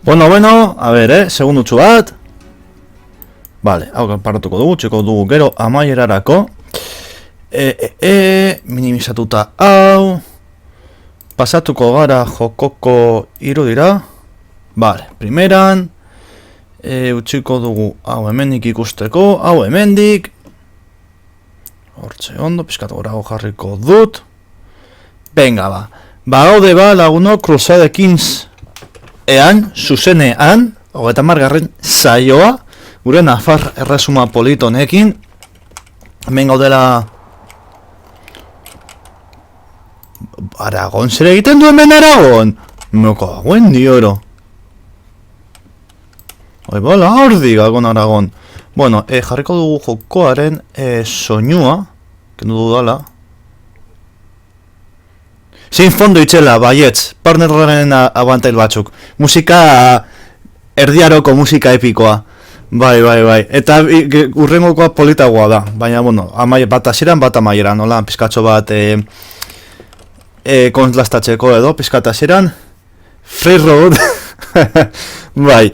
Bueno, a ver, segundutxu bat. Vale, hau paratuko dugu, txeko dugu gero amaierarako. Minimizatuta hau. Pasatuko gara jokoko irudira. Vale, primeran. Utziko dugu hau hemendik ikusteko, hau hemendik. Hortxe ondo, pizkatu gorago jarriko dut. Venga ba. Gaude ba laguno Crusade Kings ean, zuzenean, 30. saioa, gure Nafar erresuma politonekin. Hemen gaudela Aragon, zer egiten du hemen Aragon? Meko hauen dioro. Oi bola, hordi gagon Aragon. Bueno, jarriko dugu jokoaren soinua, kendu dudala. Zein fondo itxela, baietz, partnerren abantail batzuk. Musika erdiaroko musika epikoa. Bai. Eta urrengokoa politagoa da. Baina, bueno, bat hasieran, bat amaieran, nola, pizkatxo bat kontrastatzeko edo, pizkat hasieran. Free road. Bai.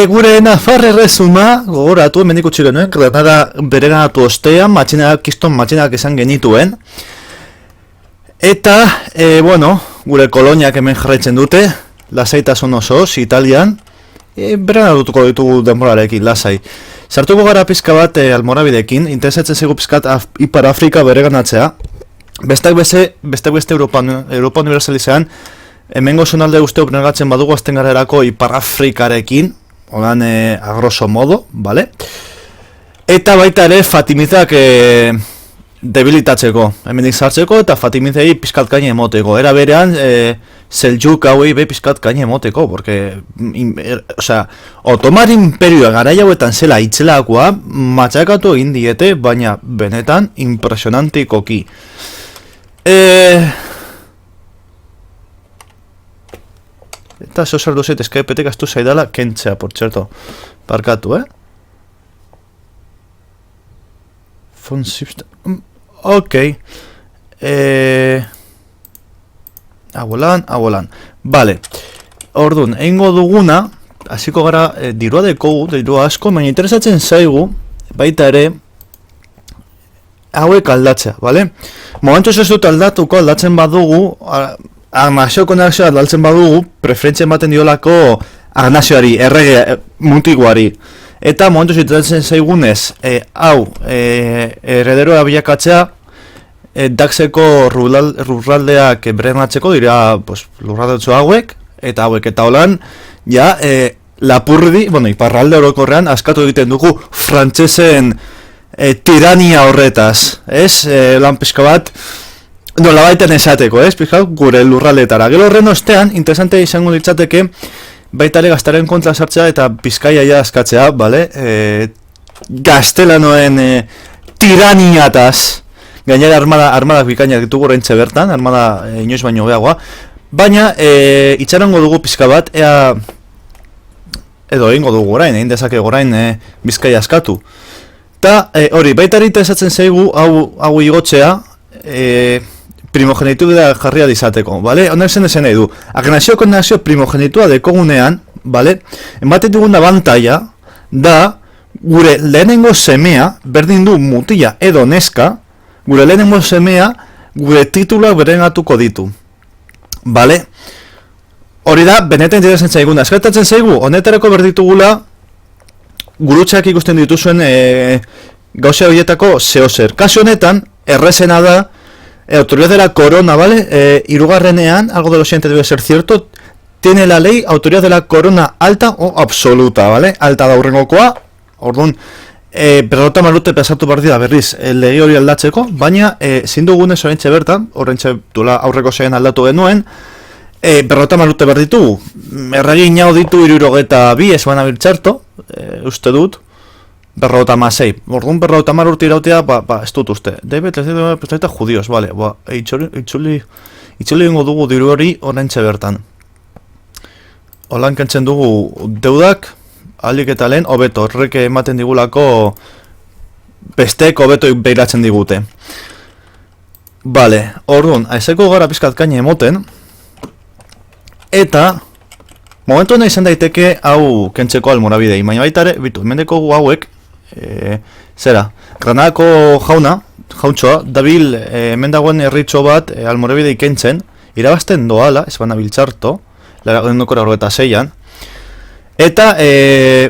Gure Nafar erresuma, gogoratu, hemendik utzi genuen, Granada bereganatu ostean, kiston matxinak esan genituen. Eta, bueno, gure koloniak hemen jarraitzen dute, lasaitasun osoz, Italian, bereganatuko ditugu denborarekin, lasai. Sartuko gara pizka bat Almorabidekin, interesatzen zaigu pizkat Ipar Afrika bereganatzea. Beste Europa universalizean, hemengo zonalde guztiok negatzen badugu azten garerako Ipar Afrikarekin, holan a grosso modo, vale? Eta baita ere Fatimizak debilitatzeko, hemendik sartzeko eta Fatimizei pizkat kaina emoteko. Era berean, Seljuk hauei be pizkat kaina emoteko, porque, Otomar imperioa garai hauetan zela itzelakoa, matxakatu egin diete, baina benetan impresionantikoki. Eta zeo zer duzet, Skypeetek astu zaidala kentzea, por txerto. Parkatu, Ok. Abolan. Vale. Orduan, eingo duguna, hasiko gara dirua dekogu, dirua asko, baina interesatzen zaigu, baita ere, hauek aldatzea, vale? Momentuz ez dut aldatzen badugu, Agnazio konexioa aldaltzen badugu, preferentzia ematen diolako Agnazioari, errege mutiguari. Eta momentu zitatzen zaigunez, hau, herederoa bilakatzea, Daxeko lurraldeak berenatzeko dira lurraldetxo hauek, eta holan, ja, lapurdi, iparralde orokorrean, askatu egiten dugu frantsesen tirania horretaz, ez? Lan pixka bat, nola baiten esateko, pixka gure lurraldetara. Gero horren ostean, interesante izango ditzateke, baita ere gaztaren kontra sartzea eta Bizkaia ja askatzea, bale? Gaztelanoen tiraniataz. Gainera armadak bikainak ditugu oraintxe bertan, armada inoiz baino gehiagoa. Baina, itxarango dugu pizka bat, edo egingo dugu orain, egin dezake orain Bizkaia askatu. Ta, hori, baita ere interesatzen zaigu, hau igotzea, primogenitua jarria dizateko, bale? Honek zen esan nahi du. Agnazio primogenitua dekogunean, bale? Ematen dugun abantaia da gure lehenengo semea, berdin du mutila edo neska, gure lehenengo semea gure tituluak beregatuko ditu. Bale? Hori da, benetan interesatzen zaiguna. Eskaitatzen zaigu, honetarako berditugula gurutxeak ikusten dituzuen gauza horietako zehozer. Kasu honetan, errezena da, autoridad de la corona, ¿vale? Hirugarrenean, algo de lo siguiente debe ser cierto, tiene la ley autoridad de la corona alta o absoluta, ¿vale? Alta da hurrengokoa, orduan, berrota marute pesatu partida berriz lege hori aldatzeko, baina zin dugunez oraintxe bertan, oraintxe duela aurreko zein aldatu genuen, berrota marute berditugu. Erregin hau ditu 72 ez baina birtxarto, uste dut, 56. Orduan 50 urte irautea, ez dut uste. David, ez dut prestaita judioz, bale. Itxuli ingo dugu diru hori oraintxe bertan. Holan kentzen dugu deudak, alik eta lehen, hobeto. Horrek ematen digulako besteek hobeto behiratzen digute. Bale, orduan, aizeko gara pizkat kaina emoten, eta Momentu honetan izan daiteke hau kentzeko almorabidei, baina baita ere, bitu, hemendeko hauek, Granadako jauntxoa, dabil hemen dagoen herritxo bat almorabidei kentzen, irabazten doala, ez bana biltzarto, laragondoko 86an, eta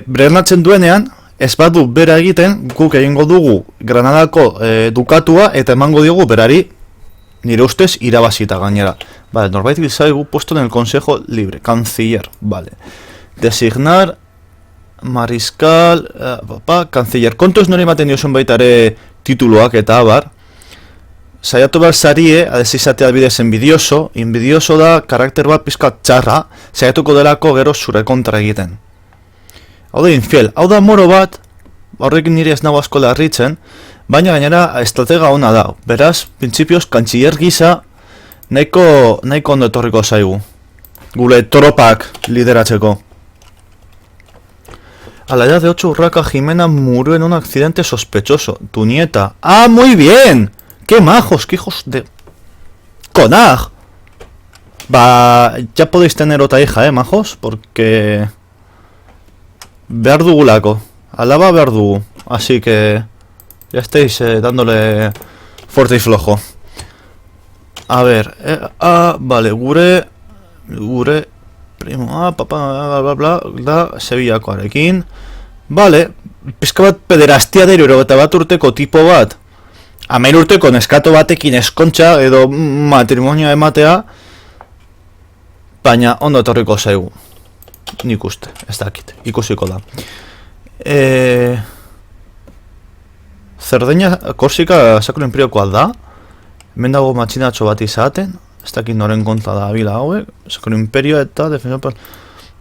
bernatzen duenean, ez badu bera egiten, guk egingo dugu Granadako dukatua, eta emango diogu berari, nire ustez irabazita gainera. Vale, norbait zaigu puesto en el Consejo Libre, Canciller, vale. Designar Mariscal, Canciller. Kontuz nori ematen diosun baita ere tituloak eta abar. Saiatu behar zarie, adezizatea bidez envidioso. Envidioso da karakter bat pizka txarra, saiatuko delako gero zure kontra egiten. Hau da infiel, hau da moro bat, horrekin nire ez nago asko larritzen, baina gainera estratega ona da. Beraz, printzipioz, kantxiller gisa, nahiko ondo etorriko zaigu. Gure tropak lideratzeko. A la edad de 8, Urraca Jimena murió en un accidente sospechoso. Tu nieta. ¡Ah, muy bien! ¡Qué majos! ¡Qué hijos de... ¡Conaj! Ya podéis tener otra hija, majos, porque... behar dugulako. Alaba behar dugu. Así que... ya estáis dándole fuerte y flojo. A ver, vale, gure primo, papá, bla, bla, da, Sevillakoarekin. Vale, pizka bat pederastia dero, eta bat urteko tipo bat, 10 urteko neskato batekin eskontxa edo matrimonioa ematea, baina ondo etorriko zaigu. Nik uste, ez dakit, ikusiko da. Cerdeña, Korsika, Sacro Imperiokoa da. Hemen dago matxinatxo bat izaten, ez dakit noren kontra da bila hauek, Sacro Imperio eta defensor...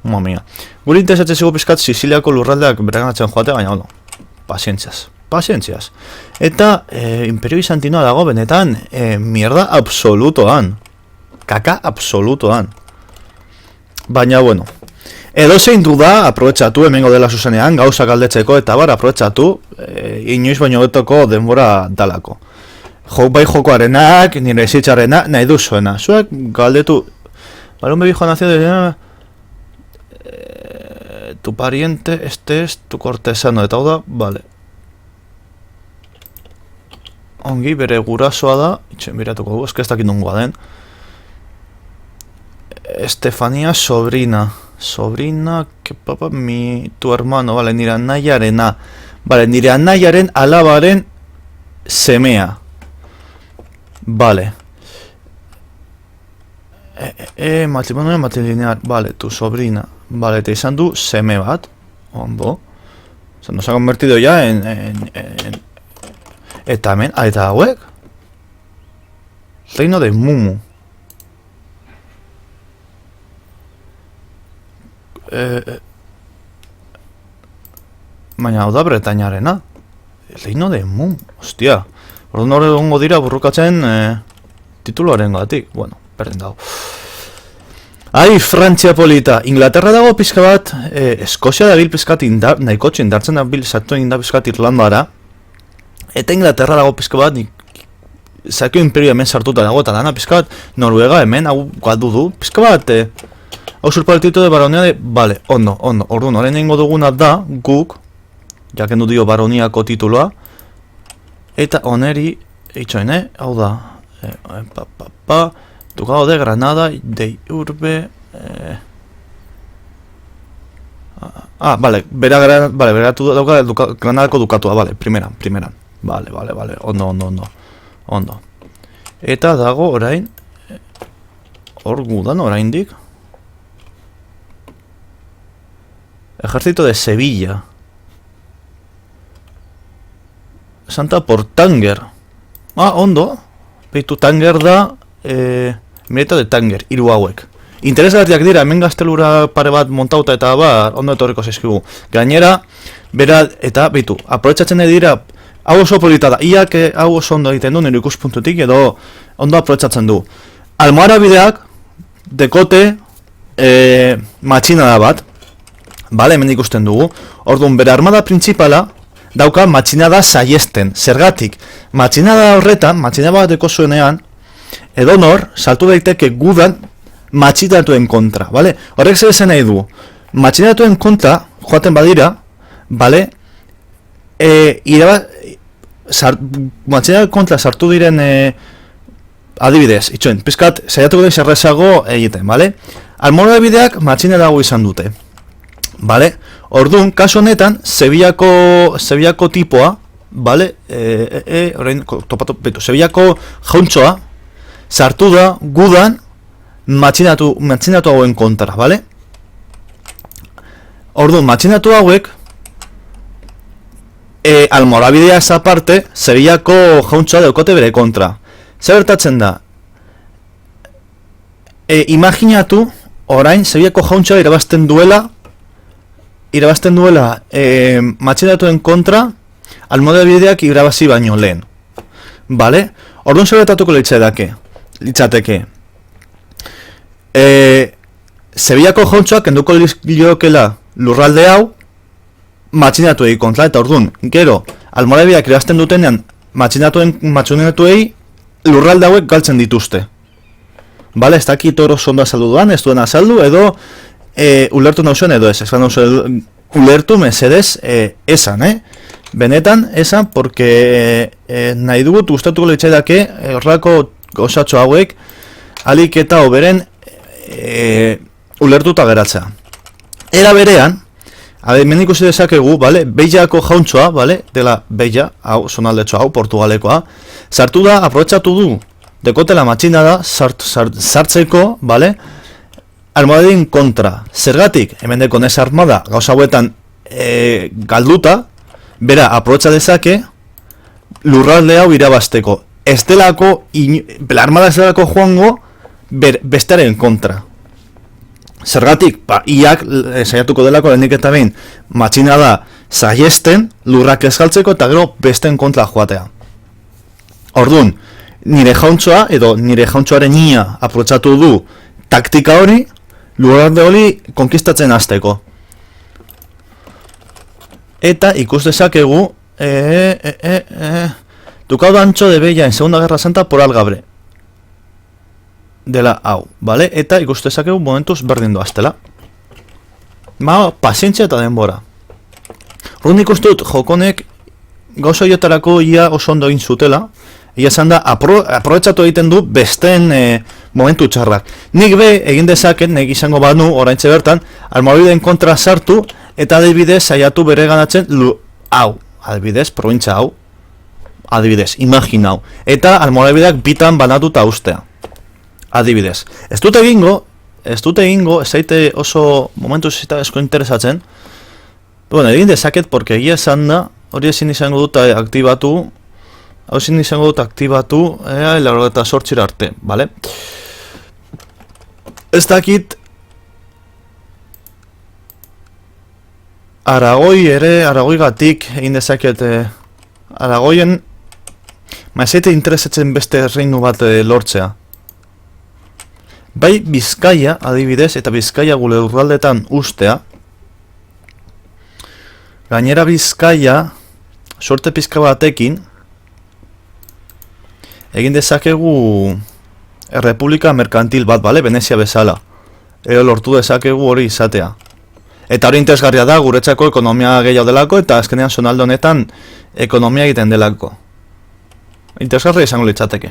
Mamma mia. Gure interesatzen zigo pizkat Siciliako lurraldeak bereganatzen joate, baina ondo. Pazientziaz. Eta Imperio Bizantinoa dago benetan mierda absolutoan. Kaka absolutoan. Baina, bueno. Edozein duda, aprobetxatu hemengo dela zuzenean, gauzak aldetzeko eta bar, aprobetxatu, inoiz baino betoko denbora dalako. Bai jokoarenak, nire ezitzarena, nahi duzuena. Zuek galdetu, balón bebijo nació de... tu pariente, este es tu cortesano, eta hau da, vale. Ongi, bere gurasoa da, itxen biratuko dugu, eske ez dakit nungoa den. Estefania sobrina, que papa, tu hermano, vale, nire anaiarena. Vale, nire anaiaren alabaren semea. Vale. Matrimonio matrilinear, vale, tu sobrina. Vale, te izan du seme bat. Ondo. O sea, nos ha convertido ya en... Eta hemen, eta hauek? Reino de Mumu. Baina hau da Bretañarena. Reino de Mumu, hostia. Orduan hori gongo dira burrukatzen tituloaren gatik. Bueno, berdin dago. Ai, Frantzia polita. Inglaterra dago pizka bat, Eskozia dabil pizkat nahikotxe indartzen dabil sartu egin da pizkat Irlandara. Eta Inglaterra dago pizka bat, Sacro Imperio hemen sartuta dago, eta dana pizka bat, Noruega hemen hau galdu du. Pizka bat, usurpar-tito de baronía de... Vale, ondo. Orduan, horrein egingo duguna da, guk, jakendu dio baroniako tituloa, eta oneri, itxoin, hau da, Ducado de Granada, de Urbe... vale, beratu dauka Granadako dukatua, vale, primeran. Vale, ondo. Eta dago orain, hor gudan oraindik. Ejército de Sevilla. Santa Portanger. Ondo. Peitu Tanger da... Emireta de Tanger, 3 hauek. Interesgarriak dira, hemen gaztelura pare bat montauta eta ondo etorriko zaizkigu. Gainera, bera, eta beitu, aprobetxatzen dira, hau oso polita da, iak hau oso ondo egiten du, nire ikuspuntutik, edo ondo aprobetxatzen du. Almoharabideak, dekote, matxinada bat, bale, hemen ikusten dugu, orduan, bere armada principala, dauka matxinada saiesten, zergatik. Matxinada horretan, matxinada bateko zuenean, edonor, saltu daiteke gudan, matxinatuen kontra, bale? Horrek zer esan nahi du, matxinatuen kontra, joaten badira, bale? Matxinatuen kontra sartu diren, adibidez, itxoen, pizkat, saiatuko da errazago egiten, bale? Almorabideak matxina dago izan dute, bale? Orduan, kasu honetan, Sevillako tipoa, bale? Orain, topatu, betu, Sevillako jauntxoa, sartu da, gudan, matxinatu hauen kontra, bale? Orduan, matxinatu hauek, Almorabidea aparte, Sevillako jauntxoa daukote bere kontra. Zer bertatzen da? Imaginatu, orain, Sevillako jauntxoa irabazten duela matxinatuen kontra, Almorabideak irabazi baino lehen. Bale? Orduan zer bertatuko litzateke. Sevillako jauntxoak enduko liokela lurralde hau matxinatuei kontra, eta orduan, gero, Almorabideak irabazten dutenean matxinatuei lurralde hauek galtzen dituzte. Bale, ez dakit oro sondo azaldu duan, ez duen azaldu, edo ulertu nauzuen edo ez. Ulertu mesedez esan, benetan esan, porque nahi dugut gustatuko litzaidake horrelako gauzatxo hauek alik eta hoberen ulertuta geratzea. Era berean, hemen ikusi dezakegu, bale, Beillako jauntxoa, bale, dela Beilla, hau, zonaldetxo hau, Portugalekoa, sartu da, aprobetxatu du, dekotela matxina da, sartzeko, bale, Almoradin kontra. Zergatik, hemen deko nez armada, gauza hauetan galduta, bera, aprobetxa dezake, lurralde hau irabazteko. Ez delako, armada ez delako joango, bestearen kontra. Zergatik, iak saiatuko delako lehenik eta behin matxina da saiesten lurrak ez galtzeko eta gero besteen kontra joatea. Orduan, nire jauntxoa edo nire jauntxoaren ia aprobetxatu du taktika hori lurralde hori konkistatzen hasteko. Eta ikus dezakegu Ducado Ancho de Bella en Segunda Guerra Santa por Algabre dela hau, bale? Eta ikustezakegu momentuz berdin doaztela. Pazientzia eta denbora. Run ikustut jokonek gauza jotarako ia oso ondo egin zutela. Ia esan da, aprobetxatu egiten du besteen momentu txarrak. Nik egin dezaket, nik izango banu, oraintxe bertan, Almorabideen kontra sartu, eta adibidez saiatu bere ganatzen hau, adibidez, probintza hau, adibidez, imagina hau. Eta Almorabideak bitan banatuta ustea. Adibidez, ez dute egingo, ez zaite oso momentuz eta esko interesatzen. Bueno, egin dezaket, porque egia esan da, hori ezin izango dut aktibatu, lauro eta sortxira arte, bale? Ez dakit, Aragoi gatik egin dezaket, Aragoien, maizaite interesatzen beste reinu bat lortzea. Bai Bizkaia, adibidez, eta Bizkaia gure lurraldetan ustea. Gainera Bizkaia, sorte pizka batekin, egin dezakegu Errepublika Merkantil bat, bale, Venezia bezala. Lortu dezakegu hori izatea. Eta hori interesgarria da, guretzako ekonomia gehiago delako, eta azkenean zonalde honetan ekonomia egiten delako. Interesgarria izango litzateke.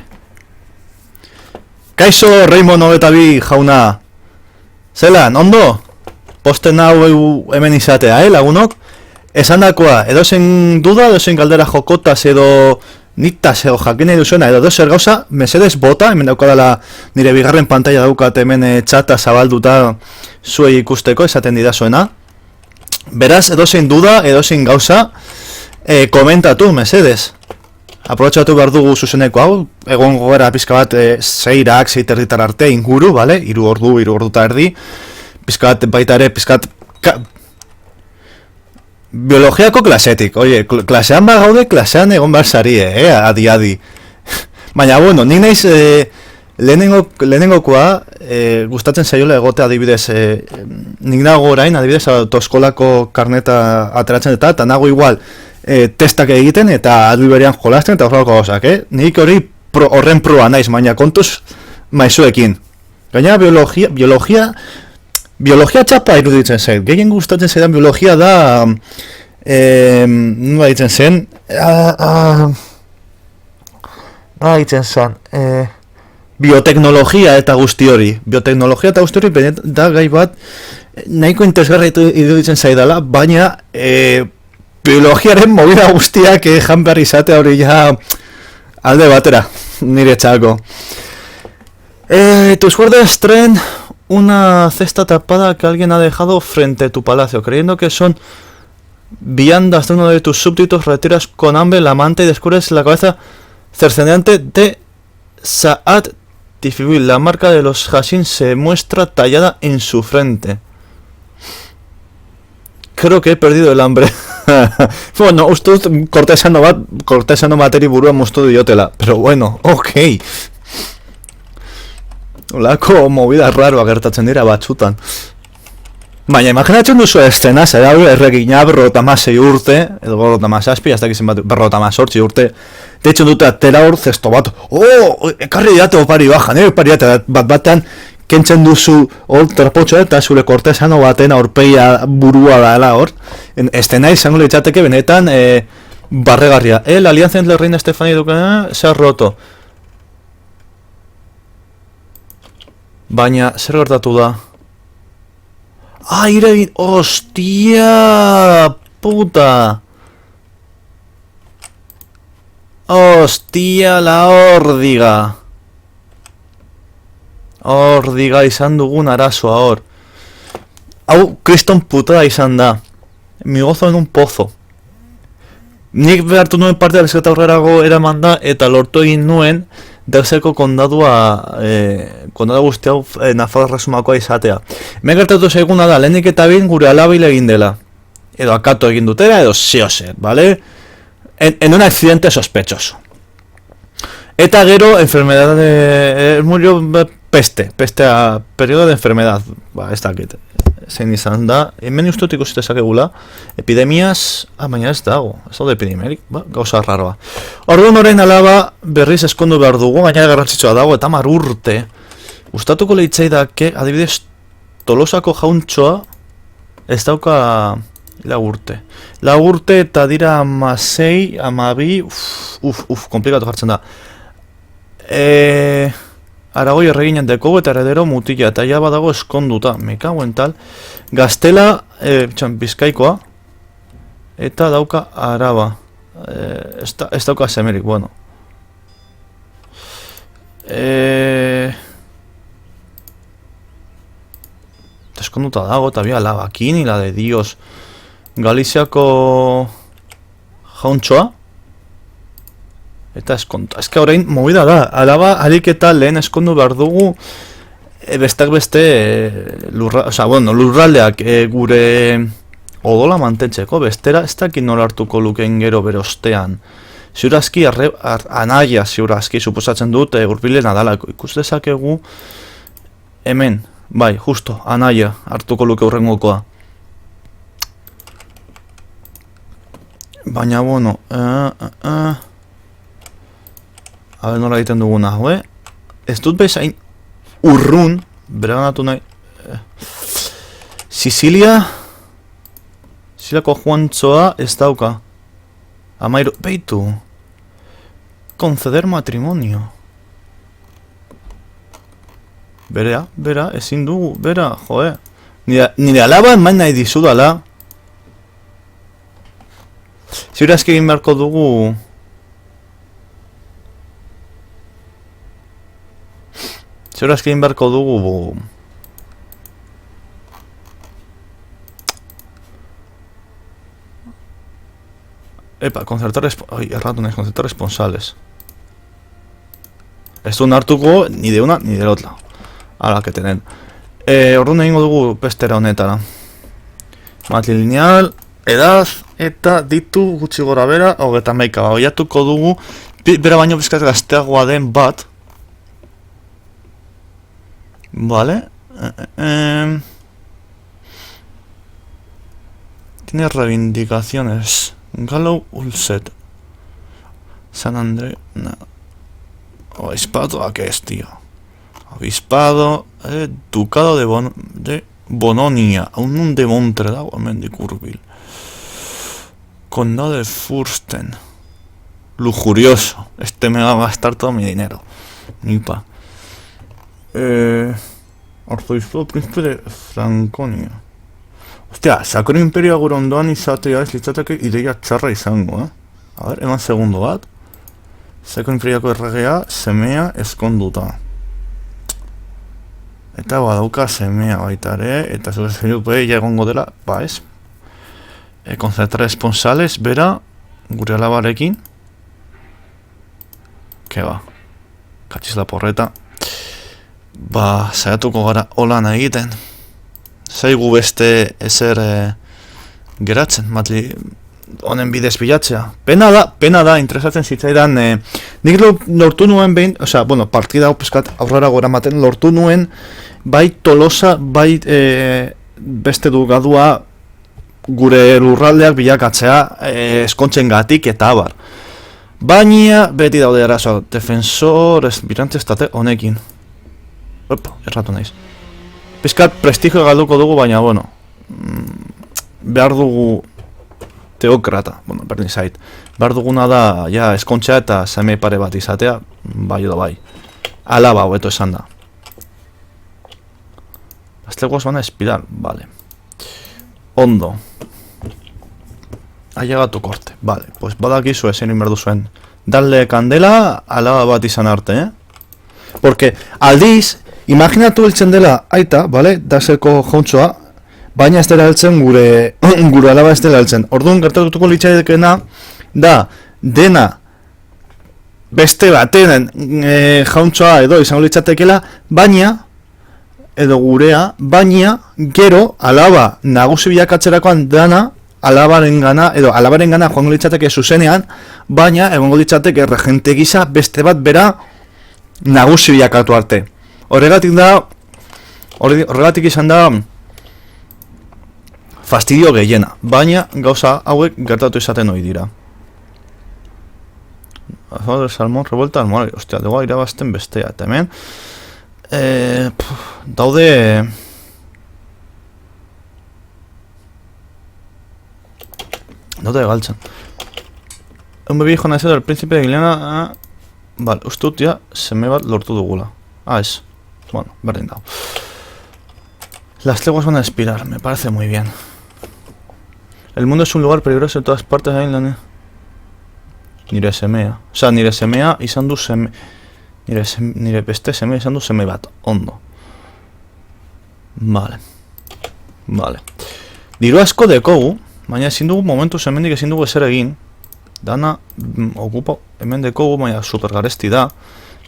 Kaixo, Raymond 22 jauna. Zelan, ondo? Posten hau hemen izatea, lagunok? Esandakoa, edozen duda, edozen galdera jokotaz edo nitaz edo jakin nahi duzuena, edo zer gauza, mesedez bota, hemen daukadala nire bigarren pantalla daukat hemen txata zabalduta zuei ikusteko, esaten didazuena. Beraz, edozen duda, edozen gauza, komentatu, mesedez. Aprobetxatu behar dugu zuzeneko hau, egon gogera pizka bat zeirak, zeiterritar arte, inguru, bale? 3 ordu eta erdi, pizka bat baita ere, pizka bat... Biologiako klasetik, oie, klasean bat gaude, klasean egon behar zarie, adi. Baina, bueno, nik naiz lehenengokoa, gustatzen zaiola egote adibidez, nik nago orain, adibidez, autoeskolako karneta ateratzen eta nago igual, testak egiten eta aldi berean jolasten eta horrelako gauzak, Nik hori horren proa naiz, baina kontuz maizuekin. Gainera biologia txapa iruditzen zait. Gehien gustatzen zaidan biologia da nola ditzen zen? Nola ditzen zen? Bioteknologia eta guzti hori. Bioteknologia eta guzti hori da gai bat nahiko interesgarri iruditzen zaidala, baina biologiaren movida guztiak jan behar izatea hori ja alde batera, nire txako. Tus guardias traen una cesta tapada que alguien ha dejado frente a tu palacio, creyendo que son viandas de uno de tus súbditos, retiras con hambre la manta y descubres la cabeza cerceneante de Saad Tifibil. La marca de los Hashin se muestra tallada en su frente. Creo que he perdido el hambre. Bueno, uste dut kortesano bateri burua moztu diotela. Pero bueno, ok. Olako movida raroa gertatzen dira batzutan. Baina, imaginatzen duzu estena, zera erregina 56 urte, edo 57, ez dakizen bat, 58 urte, deitzen dute atera hor zesto bat. Oh, ekarri diate opari bajan, opari diate bat batean, kentzen duzu hor terpotxoa eta zure kortesano baten aurpegia burua dela hor. Estena izango litzateke benetan barregarria. La alianza entre el reina Estefania y Duque se ha roto. Baina, zer gertatu da? Iregin... Hostia... Puta... Hostia, la hordiga... Hordiga izan dugun arazoa hor. Hau, kriston putada izan da. Mi gozo en un pozo. Nik behartu nuen parte alizketa aurrerago eraman da, eta lortu egin nuen Deuseko kondadua kondadu guzti hau Nafarroa resumakoa izatea. Hemen gertatu zaiguna da, lehenik eta bin gure alabile egin dela. Edo akatu egin dutera, edo ziozer, ¿vale? En un accidente sospechoso. Eta gero, enfermedad de... murió peste a periodo de enfermedad. Ba, ez dakit. Zein izan da. Hemen ustut ikusite zakegula. Epidemias... baina ez dago. Ez dago epidemiarik. Ba, gauza raroa. Orduan orain alaba berriz eskondu behar dugu. Gainera garrantzitsua dago. Eta 10 urte. Gustatuko leitzaidake, adibidez, Tolosako jauntxoa ez dauka... Lau urte eta dira 16, 12... komplikatu jartzen da. Aragoi erreginen dekogu eta heredero mutila, eta ja badago eskonduta, me cago en tal. Gaztela, Bizkaikoa, eta dauka Araba. Ez dauka semerik, bueno. Eskonduta dago, eta bia la Bakini, la de Dios. Galiziako jauntxoa. Eta eskonta. Ez que orain movida da. Alaba harik eta lehen eskondu behar dugu bestak beste lurraldeak gure odola mantentzeko. Bestera ez dakit nola hartuko lukeen gero bere ostean. Ziurazki anaia ziurazki suposatzen dut urbilen adala. Ikus dezakegu hemen. Bai, justo, anaia hartuko luke urrengokoa. Baina, bueno, a ver, nola egiten duguna, ez dut bezain urrun, beranatu nahi, Siciliako juantzoa ez dauka. Amairu, beitu, conceder matrimonio. Bera, ezin dugu, bera, joe. Nire alaba eman nahi dizudala. Ziurazki egin beharko dugu... Ziurazki egin beharko dugu... Epa, concertar... erratu nahi, concertar responsables. Ez du hartuko ni de una ni de otra. Ala, que tenen. Orduan egingo dugu pestera honetara. Matrilineal, edad, eta ditu gutxi gora bera, 31. Oiatuko dugu, bera baino bizkat gazteagoa den bat. Vale. Tiene reivindicaciones. Gallow Ulset. San André... No. Obispado, ¿a qué es, tío? Obispado... Ducado de Bononia, un de Montre dago hemendik hurbil. Condado de Fürsten. Lujurioso. Me va a gastar todo mi dinero. Nipa. Arzobispo príncipe de Franconia. Hostia, Sacro Imperio gure ondoan izatea ez litzateke ideia txarra izango, A ver, eman segundo bat. Sacro Imperioko erregea, semea eskonduta. Eta badauka semea baita ere, eta zure zenupe ja egongo dela, ba ez. Konzentra esponsales, bera, gure alabarekin. Ke ba, katxiz la porreta. Ba, saiatuko gara holan egiten. Zaigu beste ezer geratzen, matli honen bidez bilatzea. Pena da, interesatzen zitzaidan, nik lortu nuen behin, osea, bueno, partida hau peskat aurrera gora maten, lortu nuen, bai Tolosa, bai beste dugadua gure lurraldeak bilakatzea eskontzen gatik eta abar. Baina, beti daude arazoa, defensor, esbirante estate honekin. Opa, erratu naiz. Peskat prestigio galduko dugu, baina, bueno, behar dugu teokrata, bueno, berdin zait. Behar duguna da, ja, eskontzea eta seme pare bat izatea, bai edo bai. Alaba, hobeto esan da. Aztegoaz bana espiral, vale. Ondo. Ha llegado corte, vale. Pues badakizu ezen inberdu zuen. Darle candela, alaba bat izan arte, Porque, aldiz, imaginatu heltzen dela aita, vale, daseko jauntzoa, baina ez dela heltzen gure alaba ez dela heltzen. Orduan, gertatuko litzaidekena, da, dena, beste baten jauntzoa edo izango litzatekela, baina, edo gurea, baina, gero, alaba nagusi bilakatzerakoan dana, alabaren gana joango litzateke zuzenean, baina, egongo litzateke regente gisa, beste bat bera, nagusi bilakatu arte. Horregatik izan da fastidio gehiena, baina gauza hauek gertatu izaten hori dira. Azal del salmón revuelta al mole, ostia, dugu irabazten bestea, eta hemen daude galtzen. Un bebijo nacido del príncipe de Guiliana. Vale, ustut ja seme bat lortu dugula. Ez. Bueno, berdin dago. Las leguas van a expirar, me parece muy bien. El mundo es un lugar peligroso en todas partes de Island. Nire semea. O sea, nire semea izan du seme. Nire beste semea izan du seme bat. Ondo. Vale. Diru asko dekogu, baina ezin dugu momentuz hemendik ezin dugu ezer egin. Dana okupa hemen dekogu, baina super garesti da.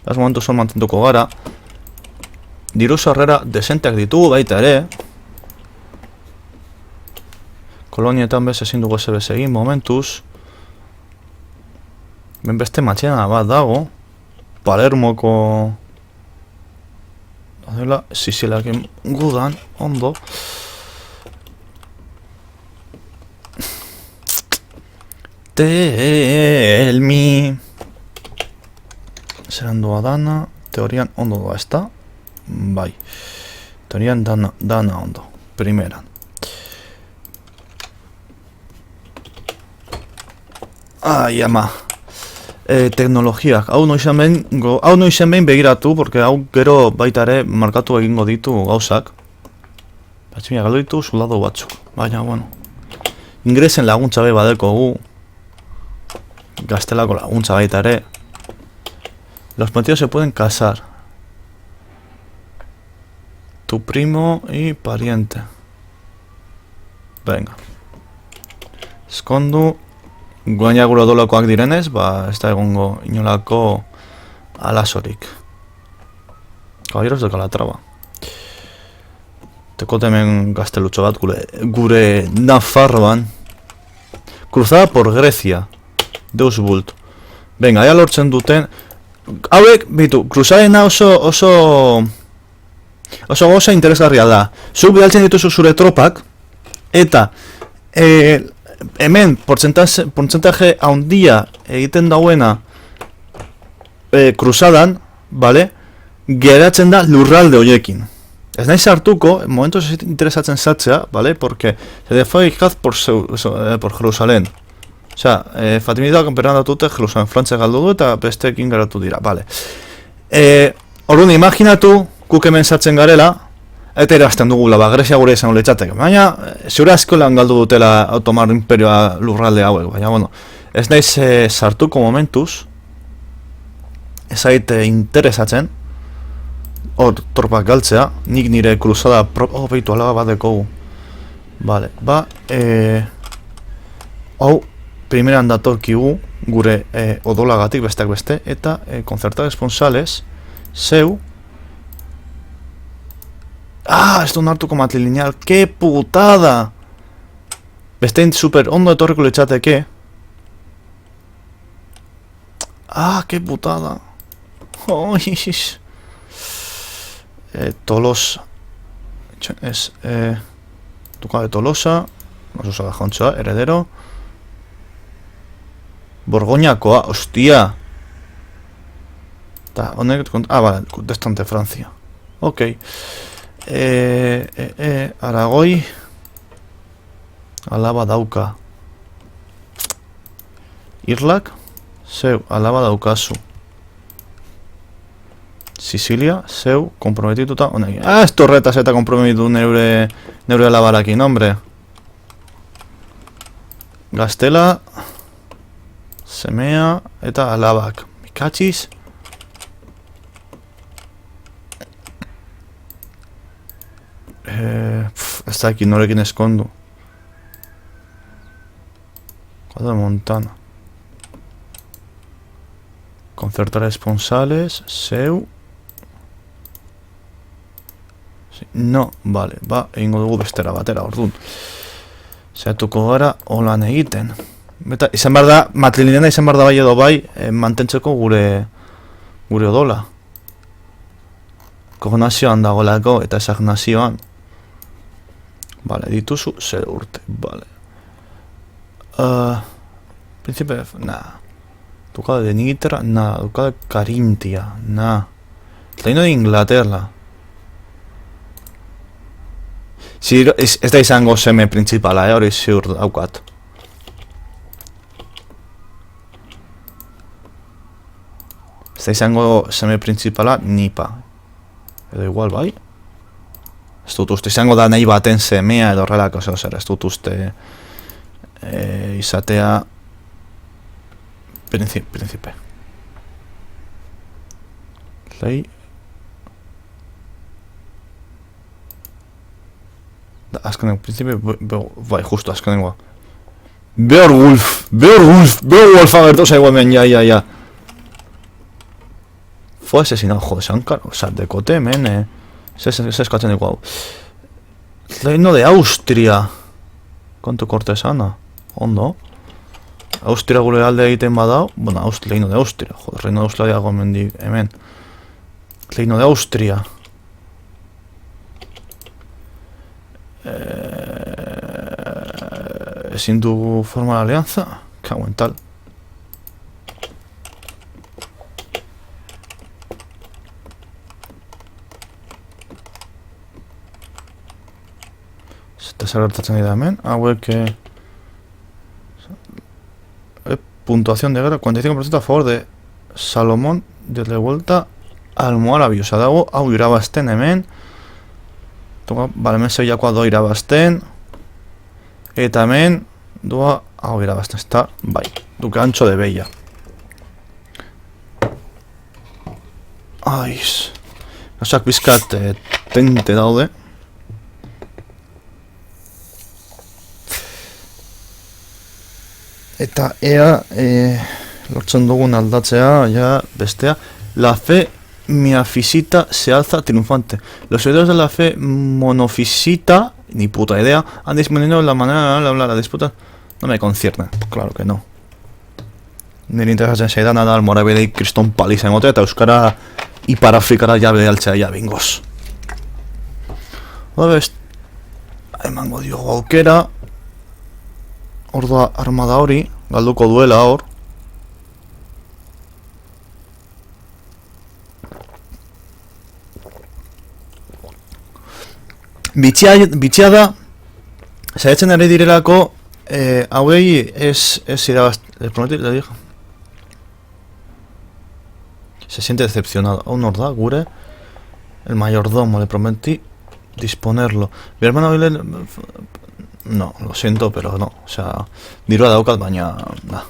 Las momentuz hor mantentuko gara. Diru sarrera desenteak ditugu baita ere. Kolonietan bez ezin dugu ezer egin momentuz. Ben beste matxena bat dago. Palermoko adela Siciliakin gudan, ondo. Tell me. Zerandoa dana, teorian ondo doa, ezta? Bai. Teorian dana ondo. Primeran. Ai, ama. Teknologiak. Hau noizen behin begiratu, porque hau gero baita ere markatu egingo ditu gauzak. Batximia, galdu ditu soldado batzuk. Baina, bueno. Ingresen laguntza be badeko gu. Gaztelako laguntza baita ere. Los partidos se pueden casar. Tu primo y pariente. Venga. Eskondu. Guaina gure odolakoak direnez, ba, ez da egongo inolako alasorik. Caballeros de Calatrava. Tekote hemen gaztelutxo bat gure Nafarroan. Cruzada por Grecia. Deus Vult. Venga, ya lortzen duten. Hauek, bitu, cruzadena oso goza interesgarria da. Zuk bidaltzen dituzu zure tropak, eta hemen portzentaje handia egiten dauena cruzadan, vale? Geratzen da lurralde hoiekin. Ez naiz hartuko, momentos interesatzen zatzea, ¿vale? Porque se fue hijaz por Jerusalén. Osea, Fatimida kanperan dute Jerusalén, Frantzia galdu du eta besteekin geratu dira, vale. Orduan, imaginatu, guk hemen sartzen garela, eta erazten dugula, Grecia gure izango litzateke. Baina, ziur asko lan galdu dutela Otomar Imperioa lurralde hauek, baina, bueno, ez naiz sartuko momentuz, ez aite interesatzen, hor torpak galtzea, nik nire kruzada behitu alaba bat dekogu. Vale, hau, primeran datorkigu gure odolagatik besteak beste, eta konzertar esponsales, zeu, ez du nartuko matrilineal, ke putada! Bestein super ondo etorriko litzateke. Ke putada! Tolosa. Es, Ducado de Tolosa, no se usa Jontxoa, heredero. Borgoñakoa, hostia! Ta, honek, vale, destante Francia. Ok. Aragoi. Alaba dauka. Irlak. Zeu, alaba daukazu. Sicilia, zeu, komprometituta. Honekin. Ez torretas eta komprometitu neure alabarakin, hombre. Gaztela. Semea eta alabak. Mikatxiz. Ez dakit norekin eskondu. Cuadro Montana. Concertar esponsales. Seu. No, vale, egingo dugu bestera batera, orduan. Zehatuko gara, holan egiten. Eta izan behar da, matrilinean izan behar da bai edo bai, mantentzeko gure odola. Kognazioan dagolako eta esagnazioan. Vale, dituzu 0 urte, vale. Príncipe, Ducado de Nitra, Ducado de Carintia, Reino de Inglaterra. Ez da izango seme principala, hori ziur daukat. Ez da izango seme principala, nipa. Edo igual, bai? Ez dut uste, izango da nahi baten semea edo horrelako zer, ez dut uste izatea príncipe. Lei. Azkenengo, príncipe, bai, justo, azkenengoa. Beowulf agertu zaigu hemen, ja. Fue asesinado, joder, Sankar, dekote hemen, se eskatzen dugu hau. Reino de Austria. Kontu kortesana, ondo. Austria gure alde egiten badao, bueno, Reino de Austria, joder, Reino de Austria diago hemen. Reino de Austria. Ezin dugu forma la alianza, cago en tal. Zeta zer gertatzen dira hemen, hauek puntuación de guerra, 45% a favor de Salomón de revuelta almoharabi, oza dago, hau irabazten hemen. Bale, hemen zeiakoa doa irabazten. Eta hemen doa hau irabazten, ez da, bai, duke ancho de bella. Aiz. Gauzak bizkat tente daude. Eta ea lortzen dugun aldatzea, ja, bestea. La fe miafisita se alza triunfante. Los herederos de la fe monofisita, ni puta idea, han disminuido la manera de hablar la disputa. No me concierne, claro que no. Nire interesatzen zaidan da almorabidei kriston paliza emote eta euskara ipar afrikara jabe altzea ja bingoz. Oda best, emango diogu aukera. Orda armada hori, galduko duela hor. Bitxia da, saiatzen ari direlako, hauei ez irabaz... Les prometí, le dijo. Se siente decepcionado. Aún nos da, gure. El mayordomo, le prometí disponerlo. Mi hermano Bilel... No, lo siento, pero no. O sea, dirua daukat, baina... Nah.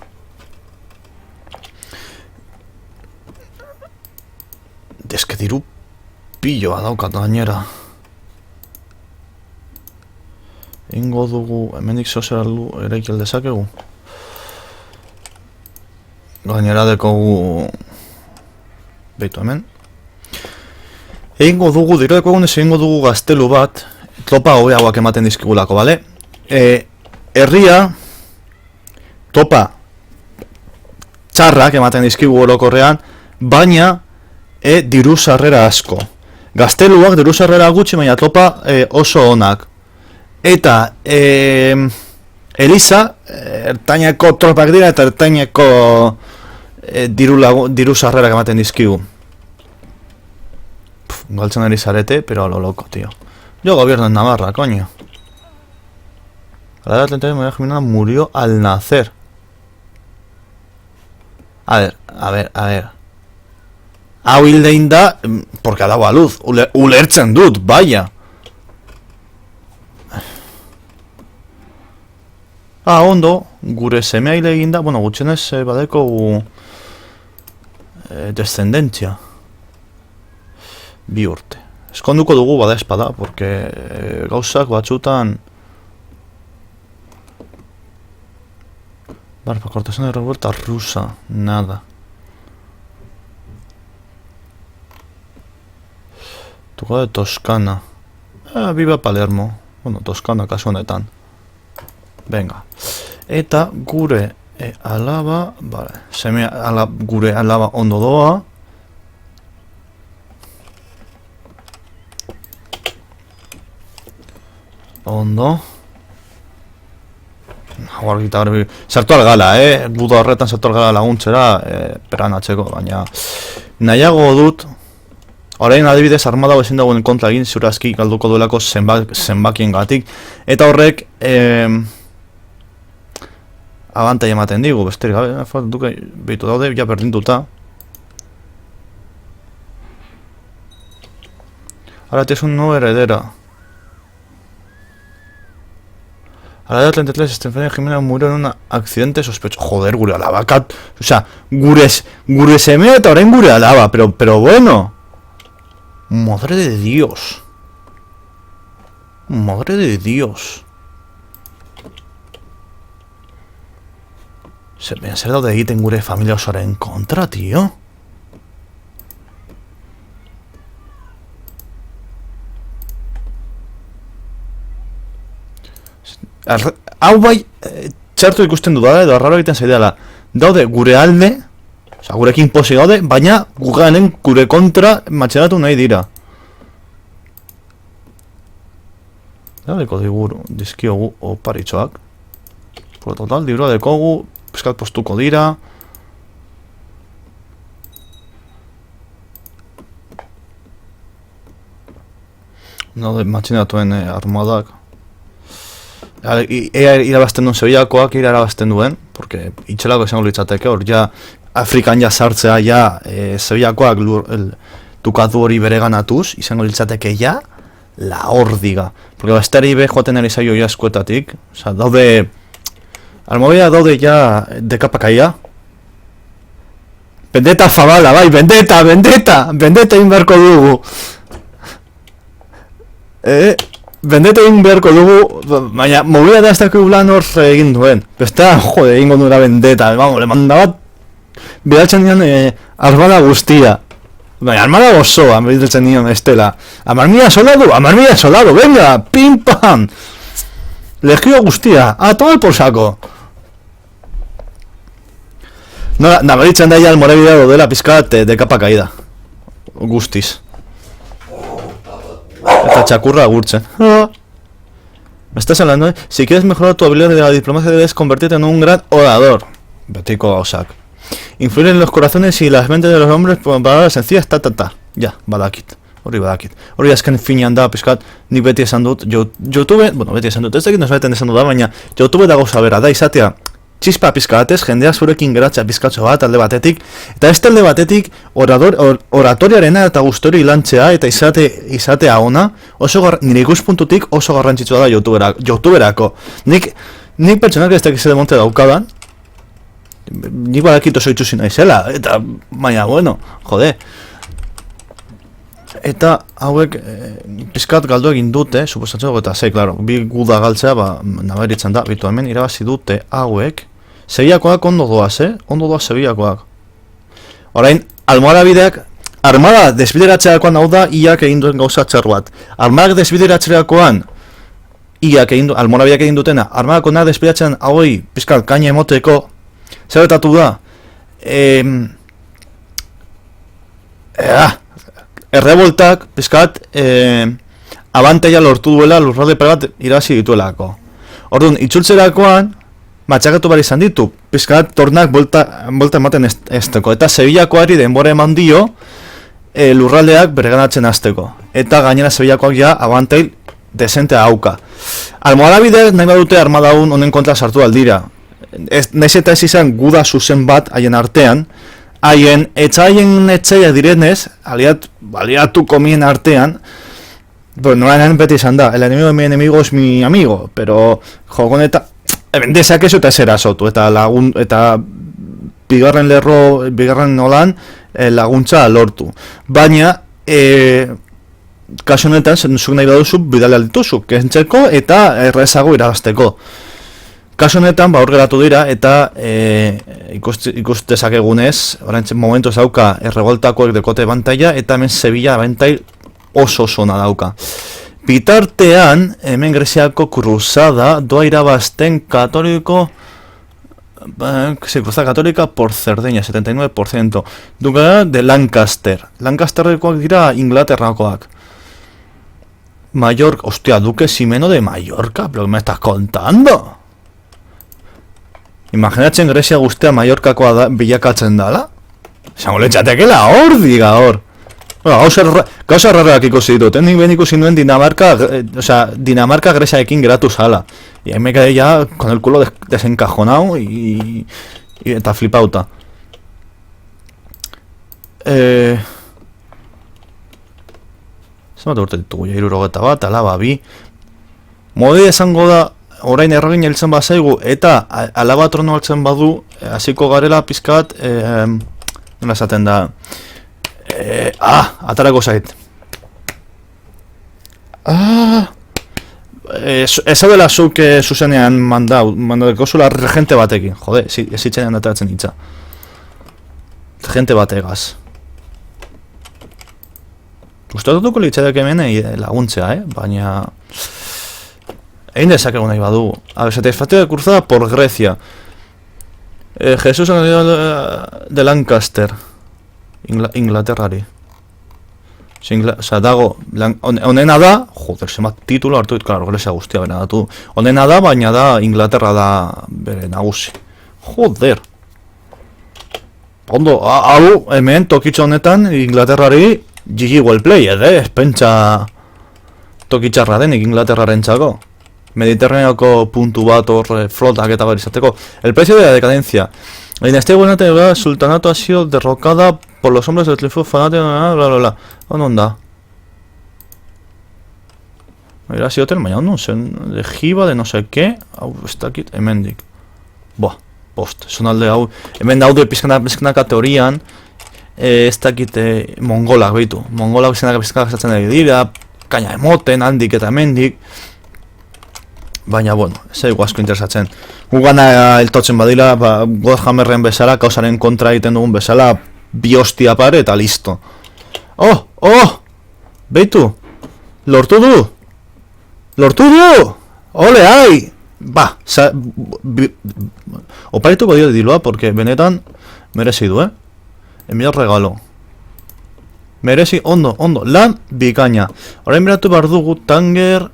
Es que diru pilloa daukat gainera. Ingo dugu, hemendik sozialu eraikil dezakegu. Gainera dekogu... Beitu hemen. Egingo dugu, diru dekogunez egingo dugu gaztelu bat, topa hobeagoak ematen dizkigulako, bale? Herria, topa txarrak ematen dizkigu orokorrean, baina diru sarrera asko. Gazteluak diru sarrera gutxi, baina topa oso onak. Eta Elisa, ertaineko tropak dira eta ertaineko diru sarrerak ematen dizkigu. Galtzen ari zarete, pero a lo loco, tío. Yo gobierno en Navarra, coño. La edad de 39 María Jimena murió al nacer. A ver. Hau hildein da, porque ha dado a luz. Ulertzen dut, vaya. Ondo, gure semea hile egin da, bueno, gutxenez badeko descendentzia. 2 urte. Eskonduko dugu bada espada, porque gauzak batzutan... Barba, cortesana de revuelta rusa, nada. Tuko de Toscana. Viva Palermo. Bueno, Toscana kasu honetan. Venga. Eta gure alaba, vale, gure alaba ondo doa. Ondo. Guargita garbi. Sartu algala, Buda horretan sartu algala laguntzera, peran atzeko, baina nahiago dut. Orain adibidez armada ezin dagoen kontra egin ziurazki galduko duelako zenbakien gatik. Eta horrek abantai ematen digu, besterik gabe, duke behitu daude, ja berdintuta. Ahora tienes un nuevo heredera. A la edad de 33, Estefanía Jimena murió en un accidente sospechoso. Joder, gure alaba, kat... O sea, gure semea eta orain gure alaba, pero bueno. Madre de Dios. Madre de Dios. Zer daude egiten gure familia osoaren kontra, tío. Hau bai, txartu ikusten dudala edo arraro egiten zaidala. Daude gure alde, oza, gurekin posi gaude, baina gure kontra matxeratu nahi dira. Daudeko dizkiogu oparitxoak. Por total, librua dekogu, peskat postuko dira. Daude matxinatuen armadak. Ea irabazten duen Sevillakoak irabazten duen, porque itxelako izango litzateke, hor ja Afrikan ja sartzea ja Sevillakoak dukatu hori bereganatuz, izango litzateke ja la hordiga. Porque bastari be joaten ari zaio ja eskuetatik, oza, daude... Almobila daude ja dekapakaia. Vendetta Fabala, bai, vendetta egin beharko dugu. Vendetta egin beharko dugu, baina mobila da ez dakik lan hor egin duen. Bestea, jode, egingo duela vendetta, vamos, le manda bat bidaltzen dian armada guztia. Baina armada gozoa, bidaltzen dian estela. Amarmila soldado, venga, pim pam! Legio guztia, a todo el por saco. Nabaritzen da ya almorebidea dela pizkat de capa caída. Guztiz. Eta txakurra agurtzen. Me estás hablando, si quieres mejorar tu habilidad de la diplomacia debes convertirte en un gran orador. Betiko gauzak. Influir en los corazones y las mentes de los hombres por palabras sencillas, Ya, badakit. hori badakit. Hori azken finean da, pizkat, nik beti esan dut, YouTube, bueno, beti esan dut, ez dakit nosbaiten esan dut da, baina YouTube da gauza bera, da izatea, txispa pizkatez, jendeak zurekin geratzea pizkatxo bat alde batetik, eta ez talde batetik oratoriarena eta gustori lantzea eta izatea ona, nire ikuspuntutik oso garrantzitsua da YouTuberako. Nik pertsonak ez dakiz monte daukadan, nik badakit oso itxusi naizela, eta baina, bueno, jode. Eta hauek pizkat galdu egin dute, suposatzen eta klaro, bi guda galtzea, nabaritzen da, bitu hemen irabazi dute hauek, Sevillakoak ondo doaz, ondo doaz Sevillakoak. Orain, armada desbideratzeakoan hau da, iak egin duen gauza txar bat. Armadak desbideratzeakoan, almorabiak egin dutena, armadako nahi desbideratzean hauei, pizkat, kaina emoteko, zerbetatu da, errevoltak, pizkat, abantaila lortu duela lurralde pegat irabazi dituelako. Orduan, itzultzerakoan, matxakatu behar izan ditu, pizkat tornak bolta ematen ezteko, eta Sevillakoari denbora eman dio lurraldeak bereganatzen azteko. Eta gainera Sevillakoak ja abantail desentea hauka. Almorabideak nahi badute armadaun honen kontra sartu aldira. Naiz eta ez izan guda zuzen bat haien artean, haien etxaiak direnez, aliatu komien artean, bueno, nola beti izan da, el enemigo de mi enemigo es mi amigo, pero jogon eta dezakezu eta zera sotu, eta bigarren nolan laguntza lortu. Baina, kasu honetan, zuk nahi baduzu bidale aldituzu, kentzeko eta errezago irabazteko. Kasu honetan, hor geratu dira, eta ikustezak egunez, oraintzen momentu dauka errevoltakoek dekote bantaia, eta hemen Sevilla bantail oso zona dauka. Bitartean, hemen Greziako kruzada doa irabazten katoliko, cruzada católica por Cerdeña, 79%. Duka de Lancaster. Lancasterrekoak dira Inglaterrakoak. Mallorca, hostia, Duque Ximeno de Mallorca, pero ¿me estás contando? Imaginatzen Grezia guztia Mallorcakoa bilakatzen dala? Zango letxatekela hor, diga hor. Gauza rarrak ikusi ditut, nik ben ikusi nuen Dinamarka Greziaekin geratu zala. Y ahí me quedé ya con el culo desencajonado y eta flipauta. Zemate urte ditugu, ja 61, alaba bi. Modi esango da, orain erragin heltzen bazaigu, eta alaba trono hartzen badu, hasiko garela pizkat, nola esaten da, atarako zait. Ez hau dela zuk zuzenean mandadeko zula regente batekin. Jode, ez itxenean ataratzen hitza. Regente bategaz. Gustatuko litzadak hemen laguntzea, baina... Egin dezakegu nahi badu. Satisfacción de cruzada por Grecia. Jesús de Lancaster. Inglaterrari. Osa, dago, onena da, joder, zemat titulo hartu dit, klaro, Grecia guztia bera datu. Onena da, baina da, Inglaterra da bere nagusi. Joder. Ondo, hau, hemen, tokitxo honetan, Inglaterrari, GG well played, ez pentsa tokitxarra denik Inglaterraren txako. Mediterraneoko puntu bat hor flotak eta bar izateko. El precio de la decadencia. La dinastía gobernante del sultanato ha sido derrocada por los hombres del triunfo fanático, bla bla bla. ¿Dónde onda? Era sido hotel mañana, no sé, de Jiba, de no sé qué. Hau, ez dakit, hemendik. Boa, post, sonalde hau. Hemen daude pizkanaka teorian, ez dakit mongolak behitu. Mongolak pizkanaka esatzen ari dira, kaina emoten, handik eta hemendik. Baina, bueno, ez egu asko interesatzen. Gugana eltotzen badila, Godhammerren bezala, kausaren kontra egiten dugun bezala, bi hostia pare eta listo. Oh! Beitu! Lortu du! Ole, ai! Ba, oparituko dio diloa, porque benetan merezi du, Emilio regalo. Merezi, ondo, lan bikaina. Orain beratu behar dugu, Tanger,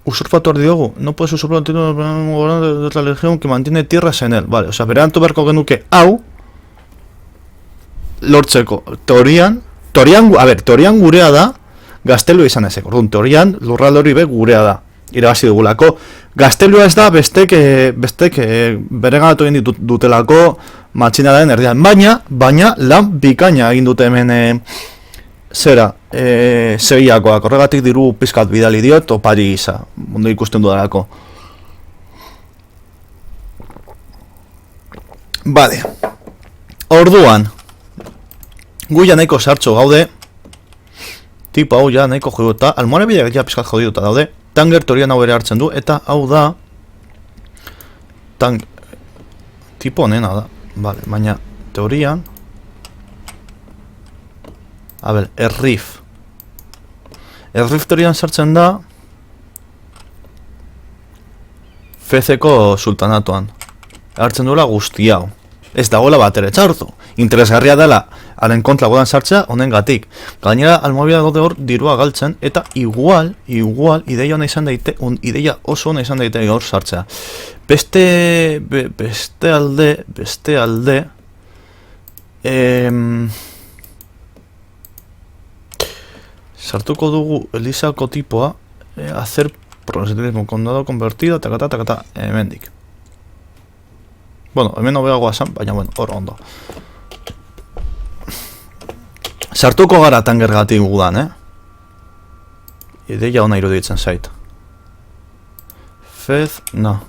usurpator diogu, no puedes usurpar el título de la legión que mantiene tierras en él. Vale, o sea, berantu beharko genuke hau. lortzeko, teorian, gurea da, gaztelua izan ezek, orduan, teorian, lurralde hori be gurea da, irabazi dugulako. Gaztelua ez da, bestek bereganatu egin dutelako matxinaren erdian, baina lan bikaina egin dute hemen Sevillakoak, horregatik diru pizkat bidali diot, opari gisa, ondo ikusten dudalako. Bale, orduan, gu ja nahiko sartxo gaude, tipo hau ja nahiko jodiuta, almohare bideak ja pizkat jodiuta daude, Tanger teorian hau ere hartzen du, eta hau da, tipo honena da, vale, baina teorian, Errif teorian sartzen da Fezeko sultanatuan hartzen duela guzti hau. Ez dagoela bat ere txartu. Interesgarria dela haren kontra godan sartzea honen gatik. Gainera almobila daude hor dirua galtzen eta igual ideia ona izan daite, ideia oso ona izan daite hor sartzea. Beste alde sartuko dugu Elisako tipoa, hacer proselitismo condado convertido, takata, hemendik. Bueno, hemen hobeagoa esan, baina bueno, hor ondo. Sartuko gara Tangergatik gudan, Ideia ona iruditzen zait. Fez, no.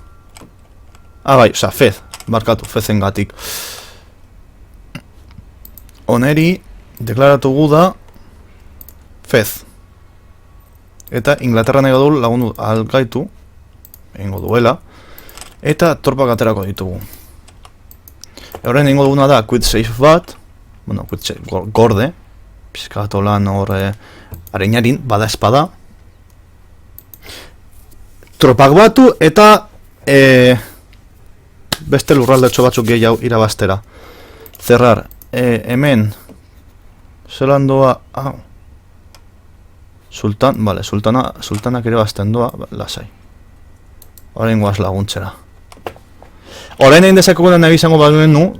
Fez, barkatu, Fezengatik. Oneri, deklaratu guda, Fez. Eta Inglaterra nahi du lagundu algaitu, egingo duela, eta torpak aterako ditugu. Horren egingo duguna da quit safe bat, bueno, quit safe, gorde, pizkatu lan hor areinarin, bada espada. Tropak batu eta beste lurraldetxo batzuk gehiago irabaztera. Zerrar, hemen, zelan doa, sultanak ere bazten doa, lasai. Horrein guaz laguntzera. Horrein egin dezakoko nahi izango baduen nu,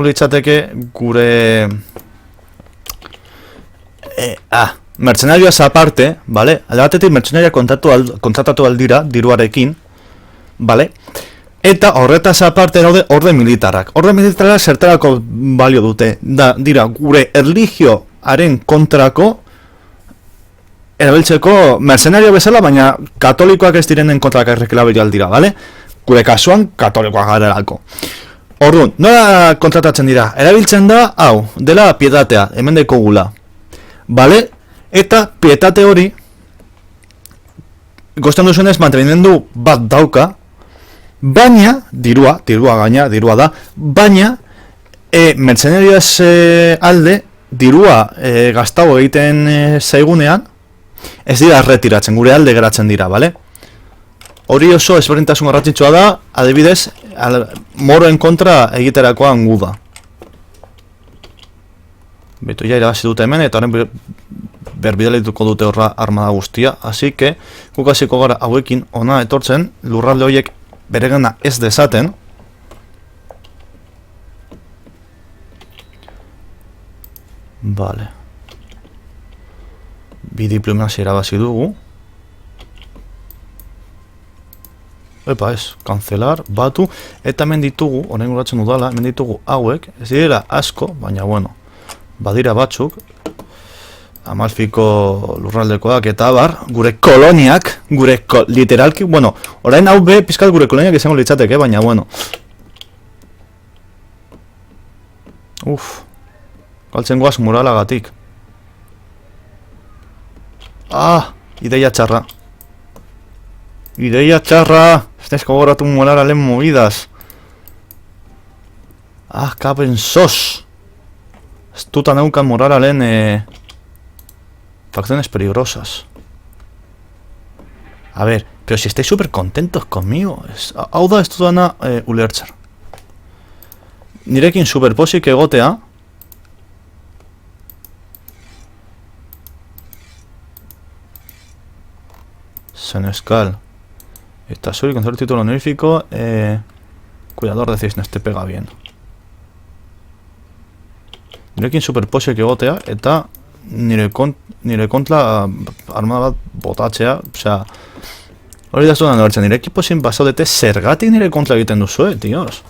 litzateke gure... mertzenarioaz aparte, bale? Alde batetik mertzenaria kontratatu aldira, diruarekin, bale? Eta horretaz aparte daude orde militarrak. Orde militarrak zertarako balio dute. Dira, gure erlijioaren kontrako erabiltzeko mercenario bezala, baina katolikoak ez direnen kontraka erreklaberi aldira, bale? Gure kasuan, katolikoak garelako. Orduan, nola kontratatzen dira? Erabiltzen da, hau, dela pietatea, hemen daiko gula. Bale? Eta pietate hori, gozten duzuenez mantenimendu bat dauka, baina, dirua da, baina, mercenarios alde, dirua gaztau egiten zaigunean, ez dira retiratzen, gure alde geratzen dira, bale? Hori oso ezberdintasun garrantzitsua da, adibidez, moroen kontra egiterakoan gu da. Beto, ja irabazi dute hemen, eta horren berbidalituko dute horra armada guztia, así que, gukasiko gara hauekin ona etortzen, lurralde horiek beregana ez dezaten. Vale. Bi diplomazia irabazi dugu. Epa ez, kancelar, batu, eta hemen ditugu, honen guratzen udala, hemen ditugu hauek, ez dira asko, baina bueno, badira batzuk, Amalfiko lurraldekoak eta abar, gure koloniak, literalki, bueno, orain hau be, pizkat gure koloniak izango litzateke, baina bueno. Galtzen goaz muralagatik. Ideia txarra. Ez nizko goratu moralaren movidas. Kapen sos. Ez dutan eukan moralaren facciones peligrosas. A ver, pero si estáis súper contentos conmigo. Hau da ez dudana ulertzer. Nirekin superposik egotea. Senescal. Está solo y con el título honorífico. Cuidador de cisnes, te pega bien. Nirekin superposek egotea, eta nire kontra armada bat botatzea, osea, hori da ez dudan horretzen, nire ekiposin basaudete zergatik nire kontra egiten duzue, tios.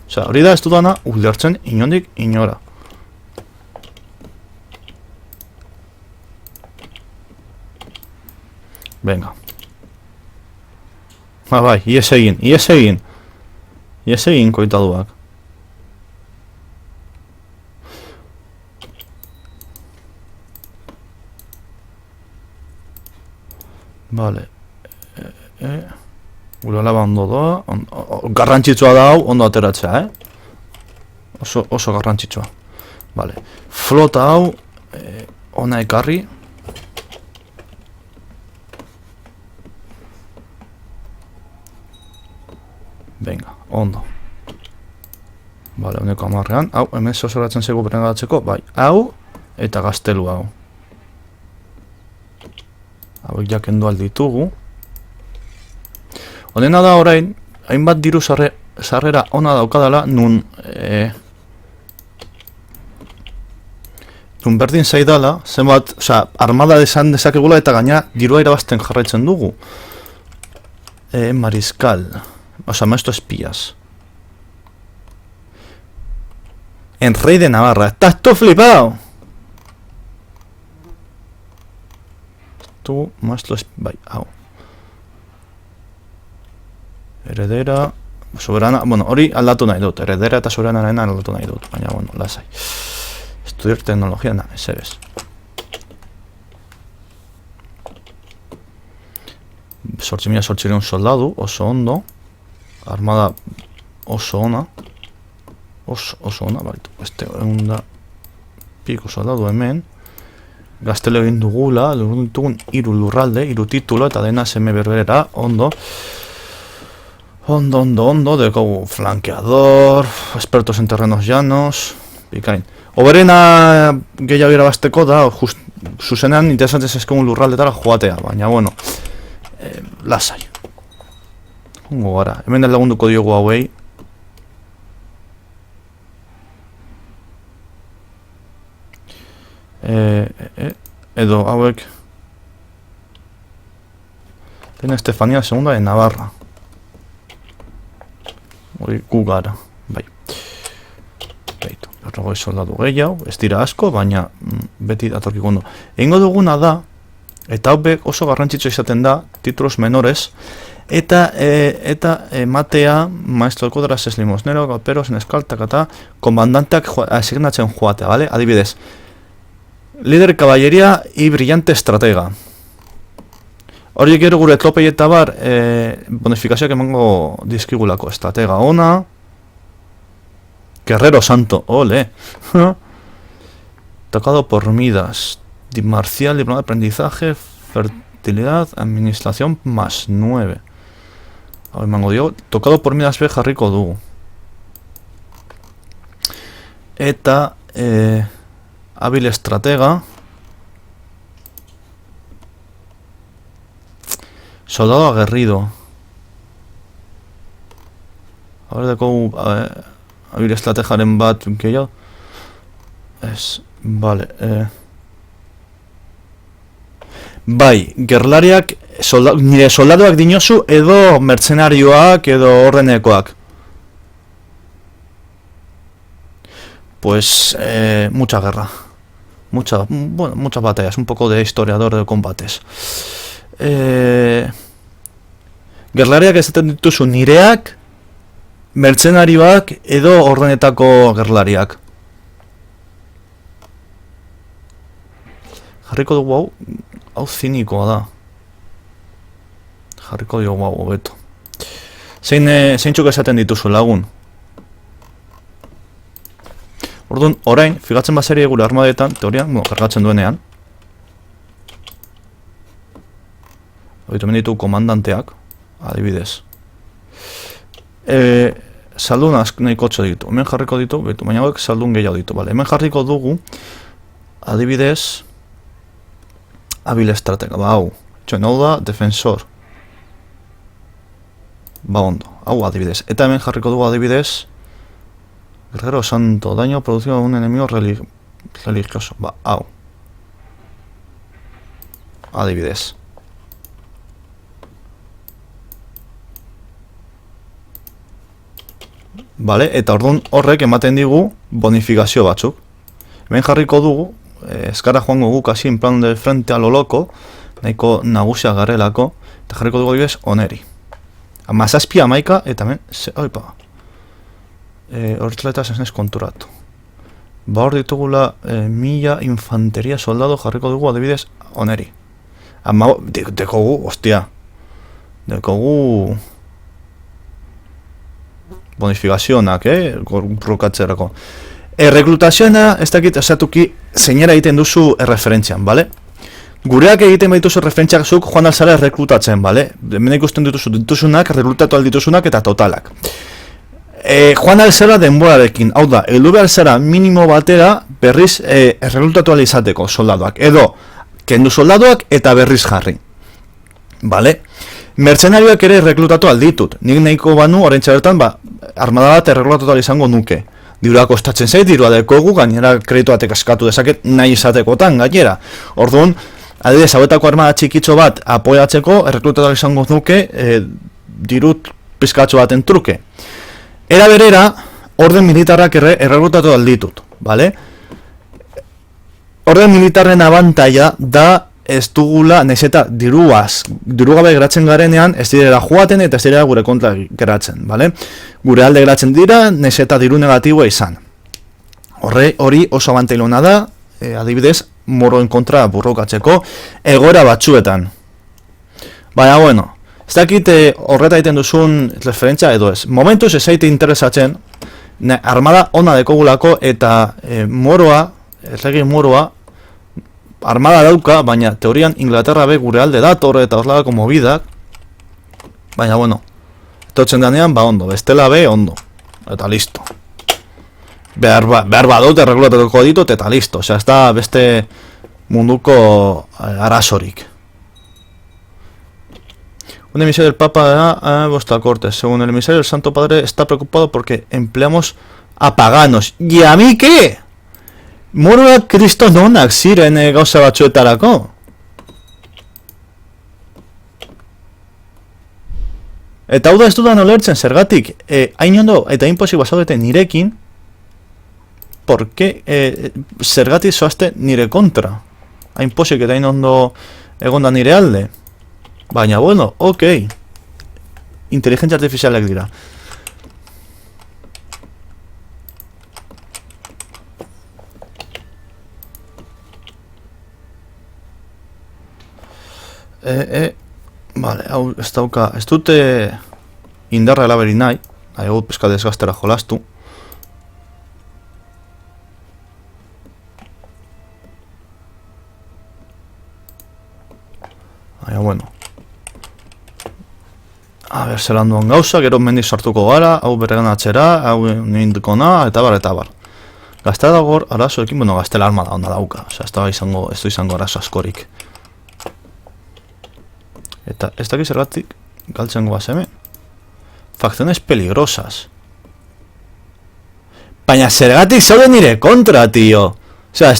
Osea, hori da ez dudana ulertzen inondik inora. Venga. Bai, ies egin, koitaduak. Vale. Gure alaba ondo doa. Garrantzitsua da hau, ondo ateratzea, Oso garrantzitsua. Vale. Flota hau, ona ekarri. Venga, ondo. Vale, honeko amarrean. Hau, hemen zozoratzen zego berengadatzeko. Bai, hau, eta gaztelu hau. Hauek jakendu alditugu. Honena da orain, hainbat diru sarrera ona daukadala, nun berdin zaidala, zenbat, osea, armada desan dezakegula eta gaina dirua irabazten jarraitzen dugu. Mariscal, osea, maestro espías. En rey de Navarra, estás tú flipado. Tú, maestro espías, bai, hau. Heredera, soberana, bueno, hori aldatu nahi dut, heredera eta soberanaren aldatu nahi dut, baina, bueno, lasai. Estudiar teknologia, ese bez. Sortzi soldadu, oso ondo. Armada oso ona. Oso ona, baitu. Este egun piko soldadu hemen. Gaztelo egin dugula, dugun hiru lurralde, hiru titulo, eta dena seme berbera, ondo. Ondo, dekogu flanqueador, expertos en terrenos llanos, pikain. Oberena gehiago irabazteko da, zuzenean interesantes ezkegun lurraldetara joatea, baina, bueno, lasai. Hongo gara, hemen lagunduko diogu hauei. Edo hauek Reina Estefanía II de Navarra. Hori gu gara, bai. Baitu, berrogoi soldadu gehiago, ez dira asko, baina beti datorkiko ondo. Egingo duguna da, eta hau oso garrantzitsua izaten da, titulos menores, eta matea, maestro kodras es limosnero, galperos, en eskaltak eta komandanteak asignatzen joatea, vale? Adibidez, líder caballería y brillante estratega. Hori gero gure tropei eta bar, bonifikazioak emango dizkigulako. Estratega ona, guerrero santo, ole. Tocado por Midas, marcial, diploma de aprendizaje, fertilidad, administración más 9. Hau emango dio, tocado por Midas be jarriko dugu. Eta, hábil estratega, soldado aguerrido. A ver, deko hábil estrategaren bat gehiago. Es, vale, bai, gerlariak nire soldadoak dinosu edo mercenarioak edo ordenekoak. Pues mucha guerra. Muchas batallas, un poco de historiador de combates. Gerlariak ezaten dituzu nireak, mercenarioak edo ordenetako gerlariak. Jarriko dugu hau zinikoa da. Jarriko dugu hau hobeto. Zeintzuk esaten dituzu lagun? Orduan, orain, figatzen baserie gure armadetan, teorian, kargatzen duenean. Oitu hemen ditu komandanteak, adibidez. Saldun ask nahiko txo ditu, hemen jarriko ditu, baina hauek saldun gehiago ditu, vale. Hemen jarriko dugu, adibidez, hábil estratega, ba hau. Txoen hau da, defensor. Ba ondo, hau adibidez. Eta hemen jarriko dugu adibidez, guerrero santo, daño producido a un enemigo religioso, ba, hau. Adibidez. Vale, eta orduan horrek ematen digu bonifikazio batzuk. Hemen jarriko dugu, eskara joango guk hasi en plan de frente a lo loco, nahiko nagusia garelako, eta jarriko dugu adibidez oneri. Amazazpia amaika, eta hemen, oipa. Horretzela ez konturatu. Ba hor ditugula 1000 infanteria soldado jarriko dugu adibidez oneri. Ama, dekogu, ostia. Dekogu bonifikazionak, burrukatzerako. Reklutazioa, ez dakit, esatuki, zeinera egiten duzu referentzian, bale? Gureak egiten badituzu referentziak zuk joan alzara reklutatzen, bale? Hemen ikusten dituzunak, reklutatu aldituzunak eta totalak. Joan alzara denborarekin, hau da, heldu behar zara minimo batera berriz reklutatu alizateko soldadoak, edo kendu soldadoak eta berriz jarri. Bale? Mertzenarioak ere reklutatu alditut. Nik nahiko banu, orain txabertan, armada bat erreklutatu izango nuke. Dirua kostatzen zait, dirua dekogu, gainera kreditu batek askatu dezaket nahi izatekotan, gainera. Orduan, adibidez, hauetako armada txikitxo bat apoiatzeko, erreklutatu izango nuke, dirut pizkatxo baten truke. Era berera, orden militarrak erreklutatu alditut, bale? Orden militarren abantaia da ez dugula, nahiz eta dirugabe geratzen garenean, ez direla joaten eta ez direla gure kontra geratzen, bale? Gure alde geratzen dira, nahiz eta diru negatiboa izan. Hori oso abantailona da, adibidez, moroen kontra burrukatzeko egoera batzuetan. Baina, bueno, ez dakit horreta egiten duzun referentzia edo ez. Momentuz ez zaite interesatzen, armada ona dekogulako eta moroa, erregi moroa, armada dauka, baina teorian Inglaterra be gure alde dator eta horrelako mobidak. Baina, bueno, etortzen danean, ondo, bestela be, ondo. Eta listo. Behar badut erregulatuko ditut eta listo. Osea, ez da beste munduko arazorik. Un emisario del Papa a vuestra corte. Según el emisario, el Santo Padre está preocupado porque empleamos a paganos. ¿Y a mí qué? Moroak kristononak ziren gauza batzuetarako. Eta hau da ez dudan olertzen, zergatik, hain ondo eta inpozik basaudete nirekin, porke zergatik zoazte nire kontra. Hain pozik eta hain ondo egonda nire alde. Baina, bueno, ok. Inteligentzia artifizialak dira. Vale, hau ez dauka, ez dute indarra elaberi nahi, hau pizka desgastera jolastu. Baina, bueno. A ber, zelan duen gauza, gero mendik sartuko gara, hau berregan atxera, hau nindiko na, eta bar. Gaztela dago arazoekin, bueno, gaztela armada onda dauka, osea, ez du izango arazo askorik. Eta ez dakiz zergatik galtzen goaz hemen. Facciones peligrosas. Baina zergatik zaude nire kontra, tio. Osea,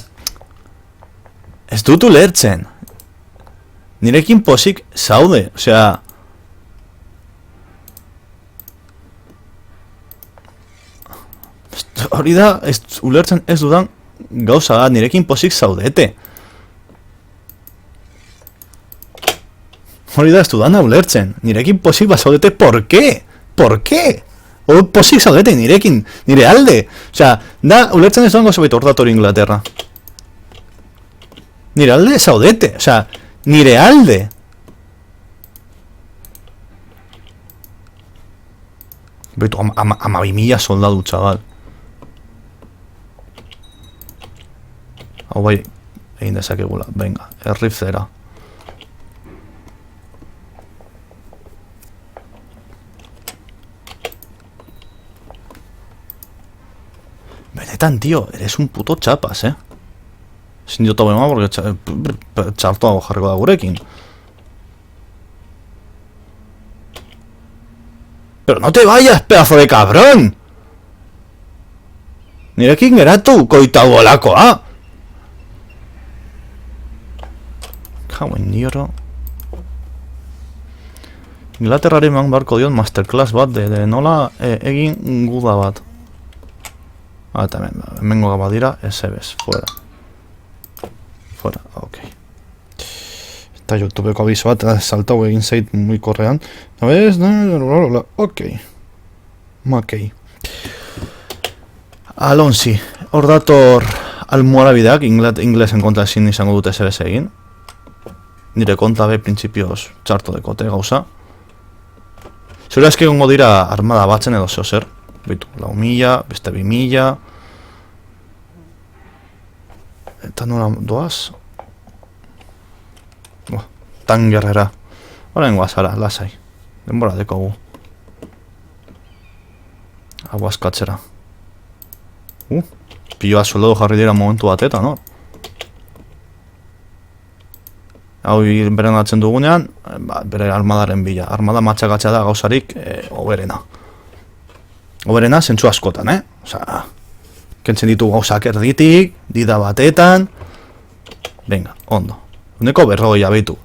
ez dut ulertzen. Nirekin pozik zaude, osea. Hori da, ulertzen ez dudan gauza da, nirekin pozik zaudete. Hori da, ez dudana ulertzen. Nirekin pozik bazaudete, ¿por qué? ¿Por qué? O pozik zaudete nirekin, nire alde. Osea, da, ulertzen ez dudan gauza baitu ordator Inglaterra. Nire alde zaudete, osea, nire alde. Betu, 12.000 soldadu, txabal. Hau bai, egin dezakegula, venga, errifzera. Benetan, tío, eres un puto chapas, Sin yo tome más porque txartoa jarriko da gurekin. Pero no te vayas, pedazo de cabrón! Nirekin geratu, koita bolakoa! Hauen nioro. Inglaterrari eman barko dion masterclass bat de nola egin guda bat. Eta hemengo gaba dira, SBs, fuera. Fuera, ok. Eta YouTubeko abiso bat, saltau egin zait muy korrean. A ves, ok. Makei. Alonsi, hor dator almoharabideak, inglesen konta ezin izango dute SBs egin. Nire konta be, principios, txarto dekote gauza. Zure aski gongo dira armada batzen edo zeo zer. Bitu, 4.000, beste 2.000. Eta nola doaz? Tan gerrera. Horain guazara, lasai. Denbora dekogu. Hau askatzera. Pioa soldadu jarri dira momentu bat eta, no? Hau beren atzen dugunean, bere armadaren bila. Armada matxakatza da gauzarik oberena. Oberena zentzu askotan, Osa, kentzen ditu gauzak erditik, dida batetan. Venga, ondo. Uneko 40 abitu.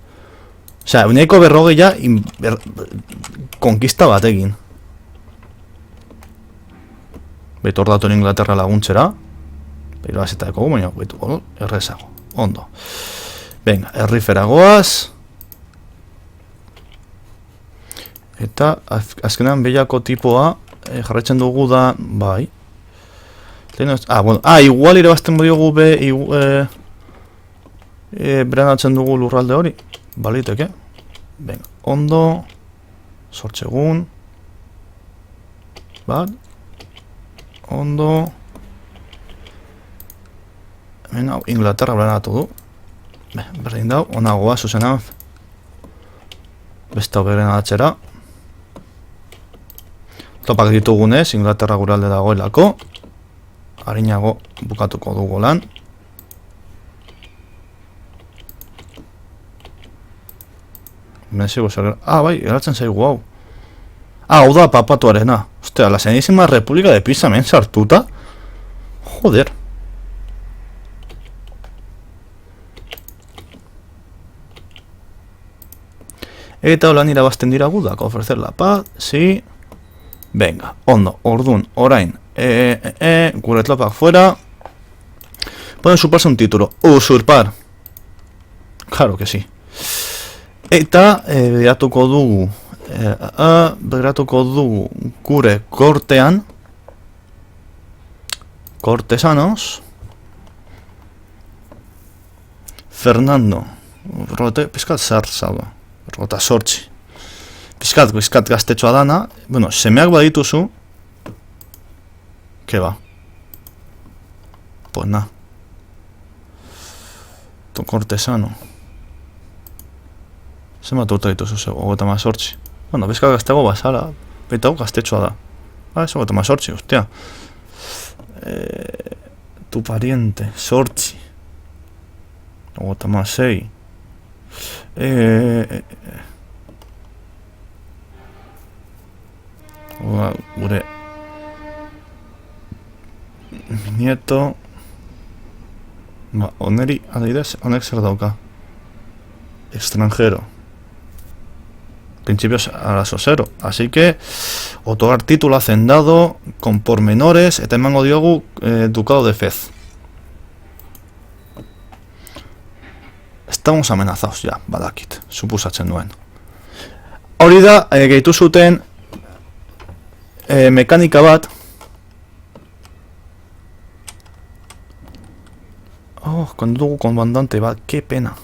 Osea, uneko 40 konkista batekin. Beto hor dator Inglaterra laguntzera. Pero azeta deko, baina, betu, errezago. Ondo. Venga, errifera goaz. Eta azkenan behako tipoa jarretzen dugu da, bai. Bueno, igual irabazten diogu be, beranatzen dugu lurralde hori. Baliteke. Venga, ondo. Sortzegun. Bat. Ondo. Hemen hau, Inglaterra beranatu du. Berdin dau, onagoa, zuzena. Besta beren atxera. Topak ditugunez, Inglaterra guralde dagoelako. Harinago bukatuko dugu lan. Mexigo zer... bai, eratzen zaigu hau. Hau da papatuarena. Ostia, la Santísima República de Pisa men sartuta. Joder. Eta holan irabazten dira gudak, ofrecer la paz, sí. Venga, ondo, ordun, orain. Gure tropak fuera. Pueden usurparse un título. Usurpar. Claro que sí. Eta, begiratuko dugu gure kortean. Cortesanos. Fernando. Rote, pizkat zarzado. Rota sortzi. Pizkat gaztetxoa dana. Bueno, semeak badituzu. Ke ba? Pues na. Tu cortesano. Zenbat urte dituzu zego, 38. Bueno, pizkat gaztego bazara. Baita gaztetxoa da. Eso 38, hostia. Tu pariente, sortzi. 36. Gure nieto oneri adibidez, honek zer dauka extranjero principios arazo cero, así que otorgar título hacendado con pormenores eta emango diogu ducado de Fez. Estamos amenazados ya, badakit, supusatzen duen. Hori da, gehitu zuten mekanika bat. Kondu dugu komandante bat, ke pena.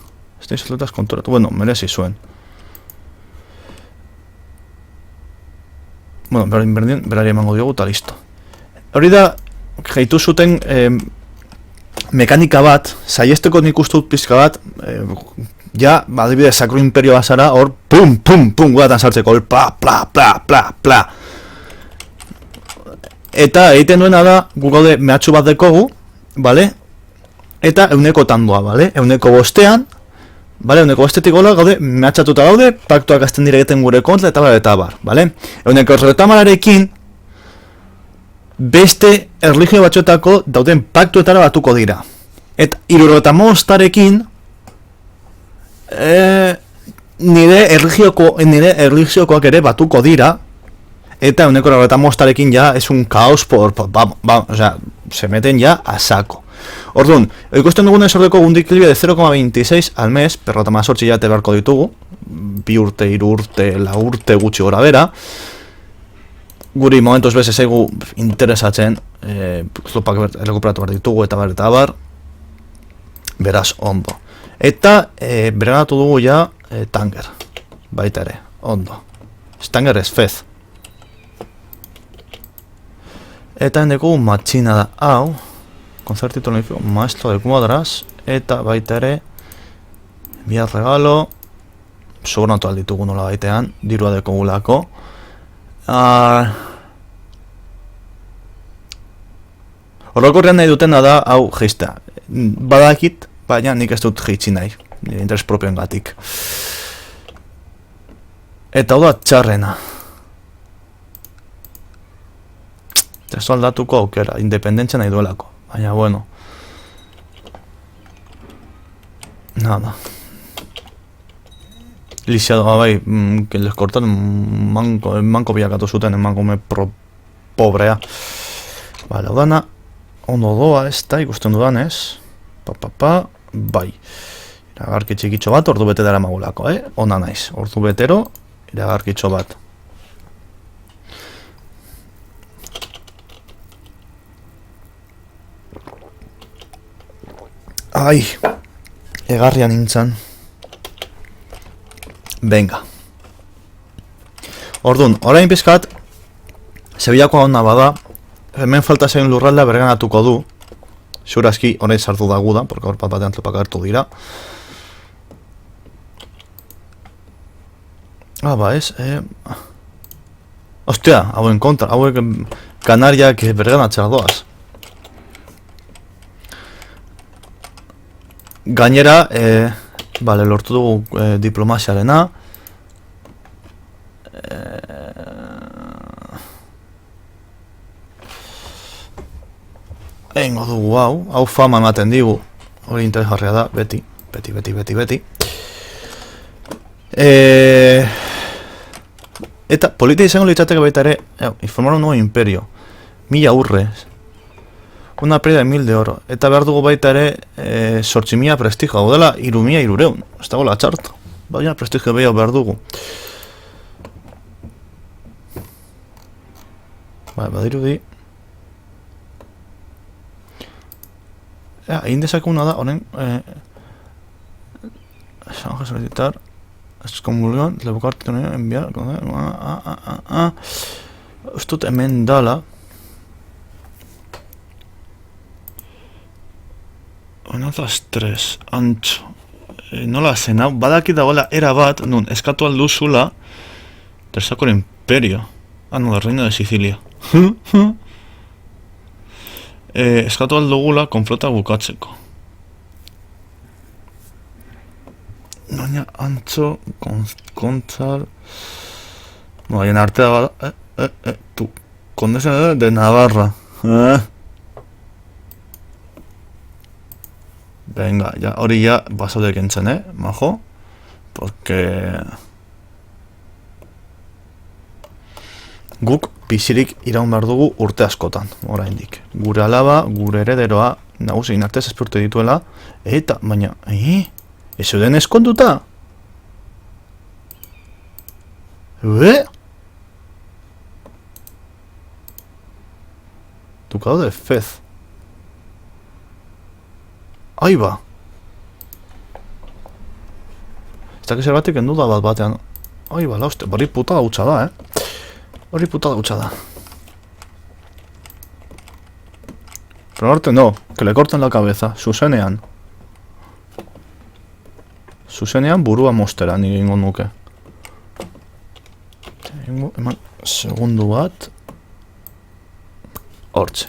Estais atletas konturatu, bueno, merezi zuen. Bueno, berari emango diogu eta listo. Hori da, gehitu zuten mekanika bat, saiesteko nik uste dut pizka bat, ja, adibidez, Sacro Imperio bazara, hor, pum, gudatan sartzeko, hor, pla. Eta egiten duena da, gu gaude mehatxu bat dekogu, bale? Eta euneko tandua, bale? Euneko bostean, bale? Euneko bostetik gola gaude mehatxatuta gaude, paktuak azten dira egiten gure kontra, eta bar, bale? Euneko retamararekin, beste erlijio batxotako dauden paktuetara batuko dira. Eta 75 tarekin Nire erlijiokoak ere batuko dira, eta 95% ya es un caos o sea, se meten ya a saco. Orduan, ikusten dugun esordeko gundikilbia de 0,26 al mes, perrota mazortzi jate beharko ditugu, 2 urte, 3 urte, 4 urte gutxi gora bera, guri momentuz bez ezaigu interesatzen, zopak errekuperatu behar ditugu eta bar, beraz ondo. Eta beranatu dugu ja tanger, baita ere, ondo. Tanger ez fez. Eta hendeko matxina da, hau, konzertito nifio, maestro de cuadras, eta baita ere, bihar regalo, sobratu alditugu nola baitean, dirua dekogulako. Horrokorrean nahi dutena da, hau geizta. Badakit, baina nik ez dut geitzi nahi, nire interes propioen gatik. Eta hau da txarrena. Testo aldatuko aukera, independentzia nahi duelako. Baina, bueno. Nada. Lisiadoa bai, que les cortan manko biakatu zuten, manko me pobrea. Bale, odana, ondo doa ez da, ikusten dudan ez. Bai. Iragarki txikitxo bat, ordu bete dara magulako, Ona naiz, ordu betero, iragarkitxo bat. Ai, egarrian nintzen. Venga. Orduan, orain pizkat, Sevillako hona bada, hemen falta zein lurraldea berganatuko du. Segurazki, orain sartu da guda, porque hor bat batean tlopak agertu dira. Ba ez, Ostia, hauen kontra, hauek Kanariak berganatzea doaz. Gainera, bale, lortu dugu diplomasiarena. Egingo dugu hau fama ematen digu. Hori interesgarria da, beti. Eta politia izango litzateke baita ere, informar un nuevo imperio. 1000 urrez. Una pérdida de 1000 de oro. Eta behar dugu baita ere, 8.000 prestigio. Hau dela, 3.300. Ez dago la txarto. Baina prestigio behiago behar dugu. Badirudi. Egin dezakuna da, honen... Vamos a solicitar... Excomulgón, le buscar enviar... Ez dut hemen dala... Onazaz 3, antxo. Nola zen hau, badaki dagoela era bat, nun, eskatu alduzula Tersakor imperio. No, reino de Sicilia. Eskatu aldugula konflota bukatzeko. Baina, antxo, kontzal... Baina artea bada... Tu, kondesa de Navarra. Venga, ya, hori ya basaude kentzen, majo? Porque... Guk bizirik iraun behar dugu urte askotan, oraindik. Gure alaba, gure herederoa, nagusi inartez espurte dituela, eta, baina, ez zeuden eskonduta? Ducado de Fez. Ahí va. Ez dakiz erbatik endu da bat batean. Ahí va, la hostia, hori putada hutsa da, Hori putada hutsa da. Pero ahorita no, que le corten la cabeza, zuzenean. Zuzenean burua mostera nire ingo nuke. Eman segundu bat. Hortxe.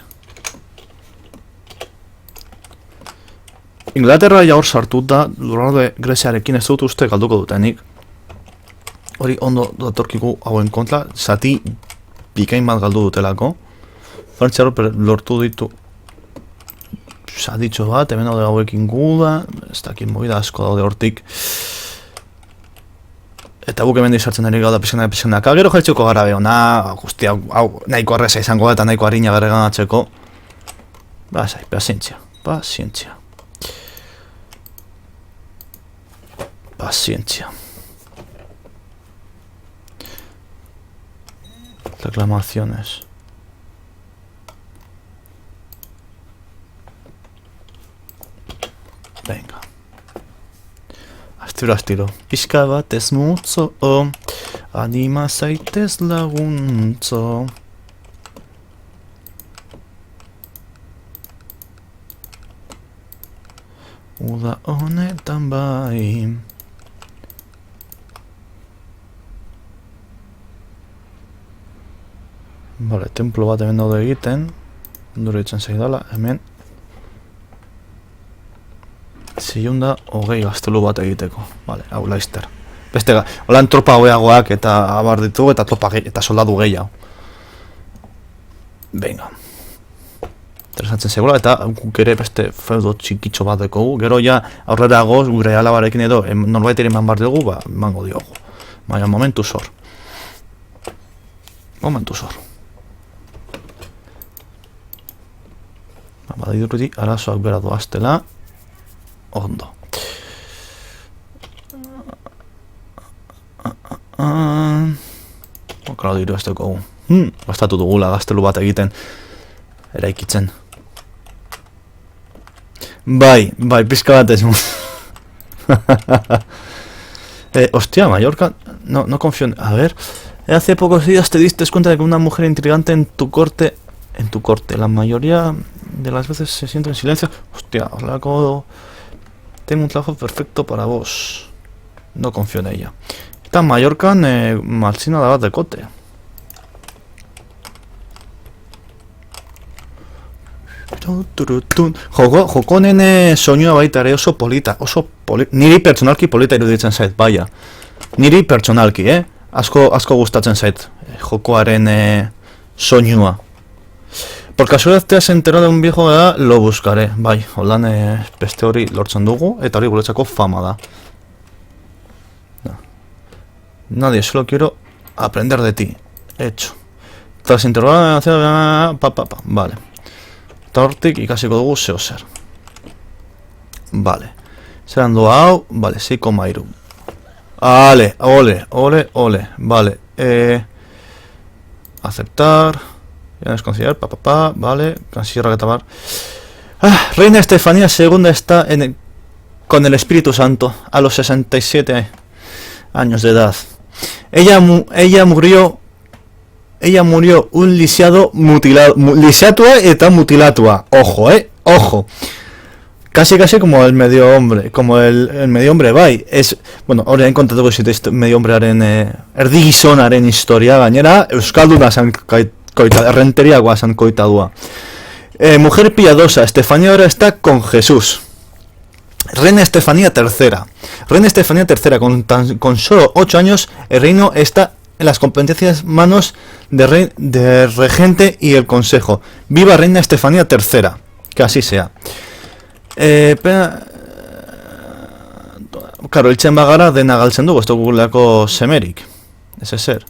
Inglaterra ja hor sartu da, lurralde Greziarekin ez dut uste galduko dutenik. Hori ondo datorkigu hauen kontra, zati bikain bat galdu dutelako. Frantziar lortu ditu zaditxo bat, hemen daude hauekin guda, ez dakit movida asko daude hortik. Eta guk hemen sartzen ari gauda pixkanaka, gero jaitxuko gara behona, guzti, hau nahiko arreza izango da eta nahiko harina berreganatzeko. Basai, pazientzia. Reclamaciones. Venga. Astiro. Pixka bat ez mutzo, anima zaitez laguntzo. Uda honetan bai. Vale, templo bat hemen daude egiten. Dure ditzen zaidala, hemen. Ziunda hogei gaztelu bat egiteko. Vale, hau laizter. Beste, holan tropa hogeagoak eta abar ditugu eta tropa eta soldadu gehiago. Venga. Interesatzen zegoela eta guk ere beste feudo txikitxo bat dekogu. Gero ja aurrera goz gure alabarekin edo norbait ere eman bar dugu, ba, emango diogu. Baina momentu zor. Badirudi arazoak bera doaztela. Ondo. Okara diru ez dugu. Bastatu dugula gaztelu bat egiten. Eraikitzen. Bai, pizka bat ez. Hostia, Mallorca. No confío en... A ver. Hace pocos días te diste cuenta de que una mujer intrigante en tu corte... La mayoría de las veces se siente en silencio. Hostia, os la hago... Tengo un trabajo perfecto para vos. No confío en ella. Eta Mallorcan maltzina da bat dekote. Joko honen soinua baita ere oso polita. Niri pertsonalki polita iruditzen zait, baia. Niri pertsonalki, asko gustatzen zait. Jokoaren soinua. Por casualidad te has enterado de un viejo da, lo buscaré. Bai, holan beste hori lortzen dugu, eta hori guretzako fama da. Nadie, solo quiero aprender de ti. Hecho. Tras interrogar... Vale. Eta hortik ikasiko dugu zeo zer. Vale. Zeran doa hau, vale, 6,3. Vale, ole. Vale. Aceptar... Ya es considerar, vale, canciller eta bar. Reina Estefanía II está con el Espíritu Santo a los 67 años de edad. Ella murió un lisiado mutilado, lisiatua eta mutilatua. Ojo. Casi como el medio hombre, bai. Bueno, ahora he encontrado que medio hombrearen erdi gizonaren historia gainera euskalduna zan errenteria guasan koitadua. Mujer piadosa, Estefanía ahora está con Jesús. Reina Estefanía III. Con solo 8 años, el reino está en las competencias manos de regente y el consejo. ¡Viva Reina Estefanía III! Que así sea. Claro, iltzen bagara dena galtzen dugu, ez dugulako semerik. Ese ser.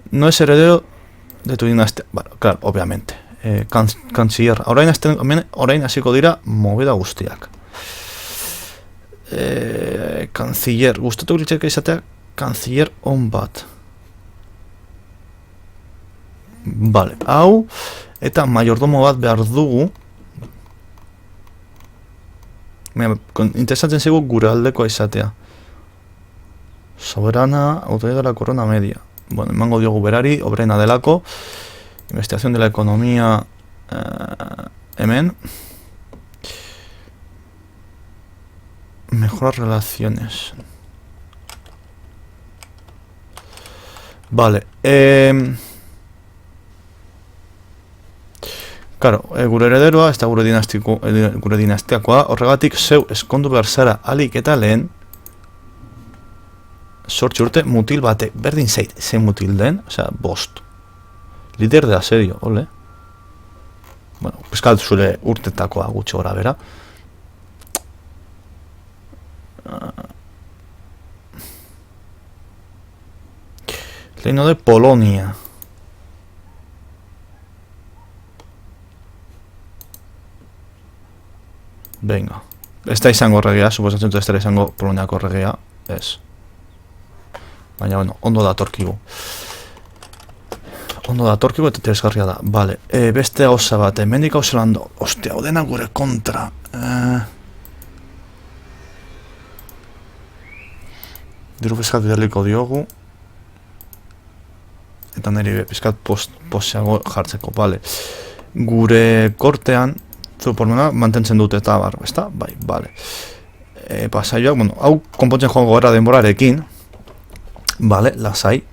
No es heredero de tu dinastia. Bueno, claro, obviamente. Canciller. Orain hasiko dira movida guztiak. Canciller. Gustatu litzeke izatea canciller on bat. Vale, hau eta mayordomo bat behar dugu. Interesatzen zaigu gure aldekoa izatea. Soberana, autoridad de la corona media. Bueno, emango diogu berari, obrena delako. Investigación de la economía hemen. Mejorar relaciones. Vale, claro, gure herederoa, ez da gure dinastiakoa, horregatik zeu eskondu behar zara alik eta lehen 8 urte mutil bate, berdin zait, ze mutil den, osea, 5. Líder de asedio, ole. Bueno, peskalt zure urtetakoa gutxo gora bera. Reino de Polonia. Venga. Ez da izango erregea, suposatzen dut ez da izango Poloniako erregea. Ez. Baina, bueno, ondo datorkigu. Ondo datorkigu eta interesgarria da. Vale, beste gauza bat, hemendik hau zelando. Ostia, hau dena gure kontra. Diru fiskat bidaliko diogu. Eta niri fiskat poseago jartzeko, vale. Gure kortean, pormena mantentzen dute eta bar, ezta? Bai, vale. Pasaioak, bueno, hau konpontzen joango gara denborarekin. Vale, lasai.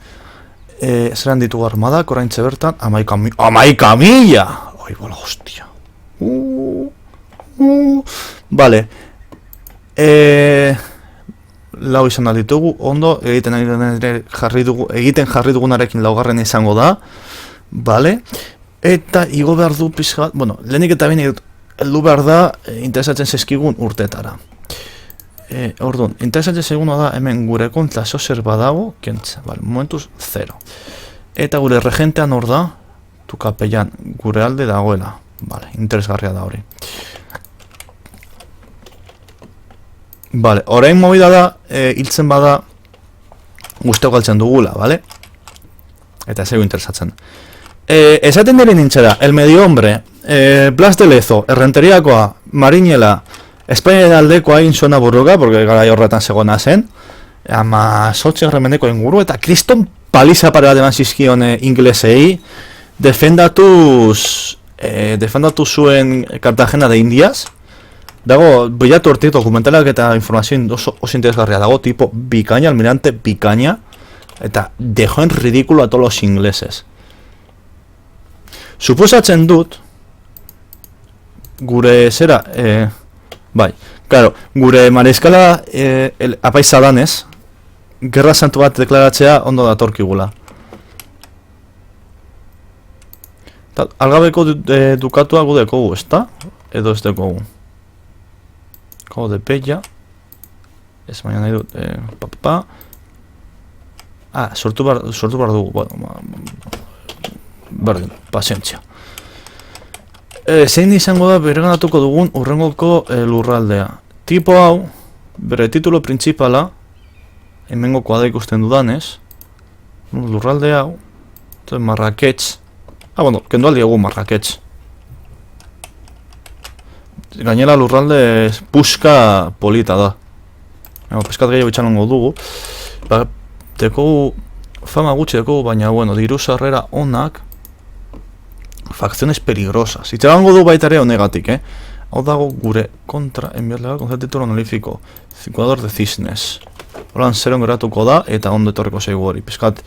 Zeran ditugu armadak, oraintxe bertan, 11 mila! Oi, bola, hostia. Vale. Lau izan da ditugu, ondo, egiten jarri dugunarekin laugarren izango da. Vale. Eta igo behar du pizkat, bueno, lehenik eta bine heldu behar da interesatzen zezkigun urtetara. Orduan, interesatzen seguna da hemen gure kontra zozer badago, kentza, vale, momentuz 0. Eta gure regentean hor da, tukapeian gure alde dagoela. Vale, interesgarria da hori. Vale, orain movida da, hiltzen bada guzteo galtzen dugula, vale? Eta ez egu interesatzen. Esaten dira nintxera, el medio hombre, Blas de Lezo, Errenteriakoa, Marinela, Espainia aldeko hain zona burruka, porque gara horretan segona zen, ama sortzi horremendeko inguru, eta kriston paliza pare bat eman zizkion inglesei, defendatu zuen Cartagena de Indias. Dago, bilatu hortik dokumentalak eta informazioa oso interesgarria dago, tipo bikaina, almirante bikaina, eta dejó en ridículo a todos los ingleses. Suposatzen dut, gure zera, bai, claro, gure mareskala apaiza danez, gerra santu bat deklaratzea ondo datorkigula. Algabeko dukatua gu dekogu, ezta? Edo ez dekogu. Como de Pella. Ez baina nahi dut, sortu bar dugu, bueno, berdin, pazientzia. Zein izango da bereganatuko dugun urrengoko lurraldea. Tipo hau, bere titulo principala, hemengo koada ikusten dudanez, lurralde hau, Marrakech, bueno, kendu aldi egu Marrakech. Gainera lurralde puska polita da. Peskat gehiago itxanongo dugu. Dekogu, fama gutxi dekogu, baina, bueno, diru sarrera onak, facciones peligrosas. Itxarango du baita ere honegatik, Hau dago gure kontra enviarlega con título honorífico. Circulador de cisnes. Horan zeron geratuko da, eta ondo etorriko zaigu hori. Peskat,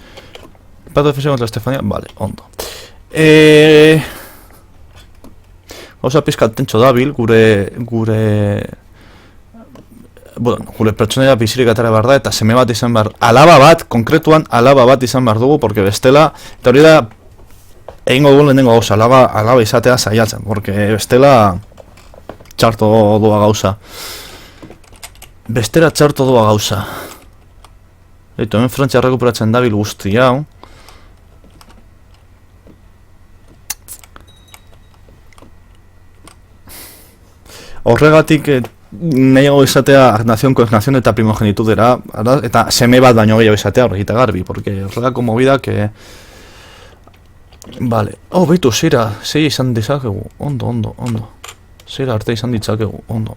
Pato de defensa contra Estefania, vale, ondo. Gauza pizkat tentxo dabil, gure pertsonaia bizirik atara behar da, eta seme bat izan behar, alaba bat, konkretuan alaba bat izan behar dugu, porque bestela, eta hori da, egingo dugun lehenengo gauza, alaba izatea saiatzen, porque bestela, txarto doa gauza. Bestera txarto doa gauza. Eta hemen Frantzia rekuperatzen dabil guzti hau. Horregatik nahiago izatea nazion koordinazion eta primogenitudera, eta seme bat baino gehiago izatea horregita garbi, porque horregako mobidak vale, behitu, zeira izan ditzakegu, ondo zeira arte izan ditzakegu, ondo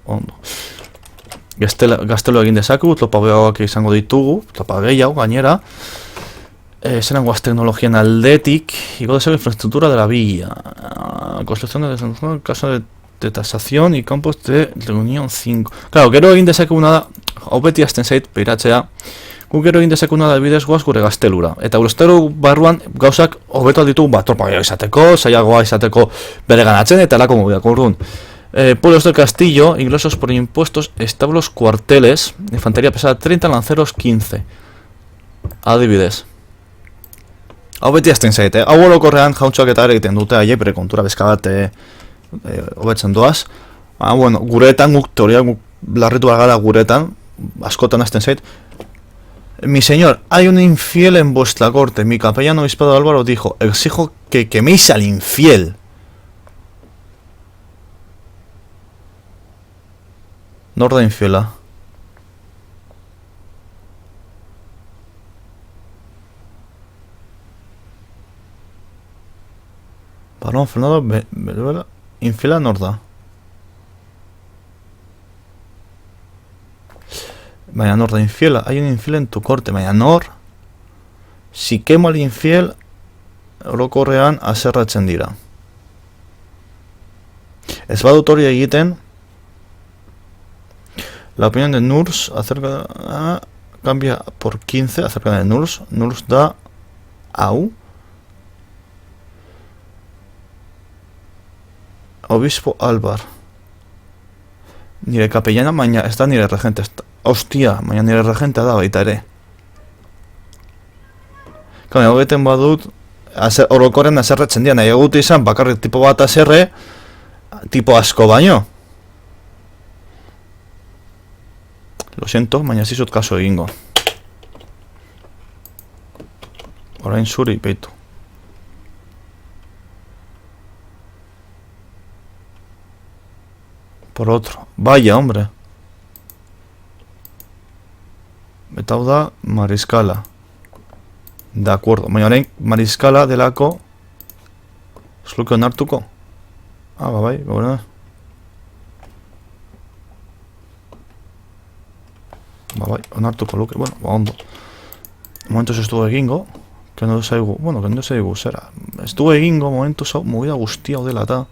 gaztelo egin dezakegu, topa gehiagoak izango ditugu, topa gehiago gainera, zeran guaz teknologian aldetik, igo dezakegu infraestructura de la villa, construcción de caso de tasación y campos de reunión 5. Claro, gero egin dezakeguna da, hau beti azten zait, peiratzea, gu gero egin dezakeguna da bidez guaz gure gaztelura. Eta gure gaztelu barruan gauzak hobeto alditugu tropa gehiago izateko, zailagoa izateko bere ganatzen, eta lako mobiak urrun. Pueblos del castillo, ingresos por impuestos, establos cuarteles, infantería pesada 30, lanceros 15. Adibidez. Hau beti azten zait, hau orokorrean jauntxoak eta ere egiten dute aie, bere kontura bezkabat hobetzen doaz. Bueno, guretan, guk teoria, guk larritu gara guretan, askotan azten zait, Mi señor, hay un infiel en vuestra corte. Mi capellán obispado Álvaro dijo, exijo que queméis al infiel. Norda infiela. Barón Fernando Veruela infiela Norda. Vaya Norda infiela, hay un infiel en tu corte. Vaya Nor. Si quemo al infiel, orokorrean haserratzen dira. Ez badut hori egiten, la opinión de Nurs acerca cambia por 15 acerca de Nurs. Nurs da hau. Obispo Álvar. Nire kapellana, baina ez da nire regente. Hostia, baina nire regentea da baita ere. Kame, hogeten badut, orokorren azerretzen dira, nahi egut izan, bakarrik tipo bat azerre, tipo asko baino. Lo siento, baina zizut kaso egingo. Orain zuri, beitu. Por otro. Vaya, hombre. Eta hau da, Mariskala. De acuerdo. Baina orain, Mariskala delako ez luke onartuko. Ah, bai, gobernador. Bai, onartuko luke. Bueno, ondo. Momentuz ez du egingo. Que no zaigu, bueno, que no zaigu zera. Ez du egingo, momentuz hau, movida guztia hau dela eta.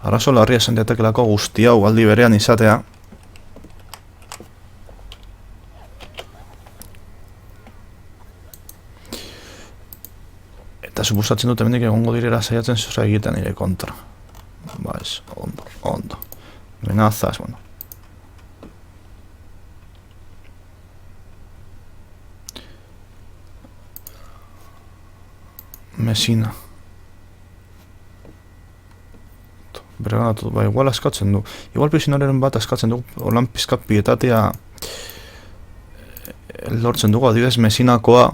Arazo larria esan diatekelako guzti hau aldi berean izatea. Eta suposatzen dut hemendik egongo direra saiatzen zora egiten nire kontra. Ba ez, ondo, ondo. Amenazas, bueno. Mesina. Berganatu, ba, igual askatzen du. Igual prisioneraren bat askatzen du, holan pizkat pietatea lortzen dugu, adibidez Mesinakoa.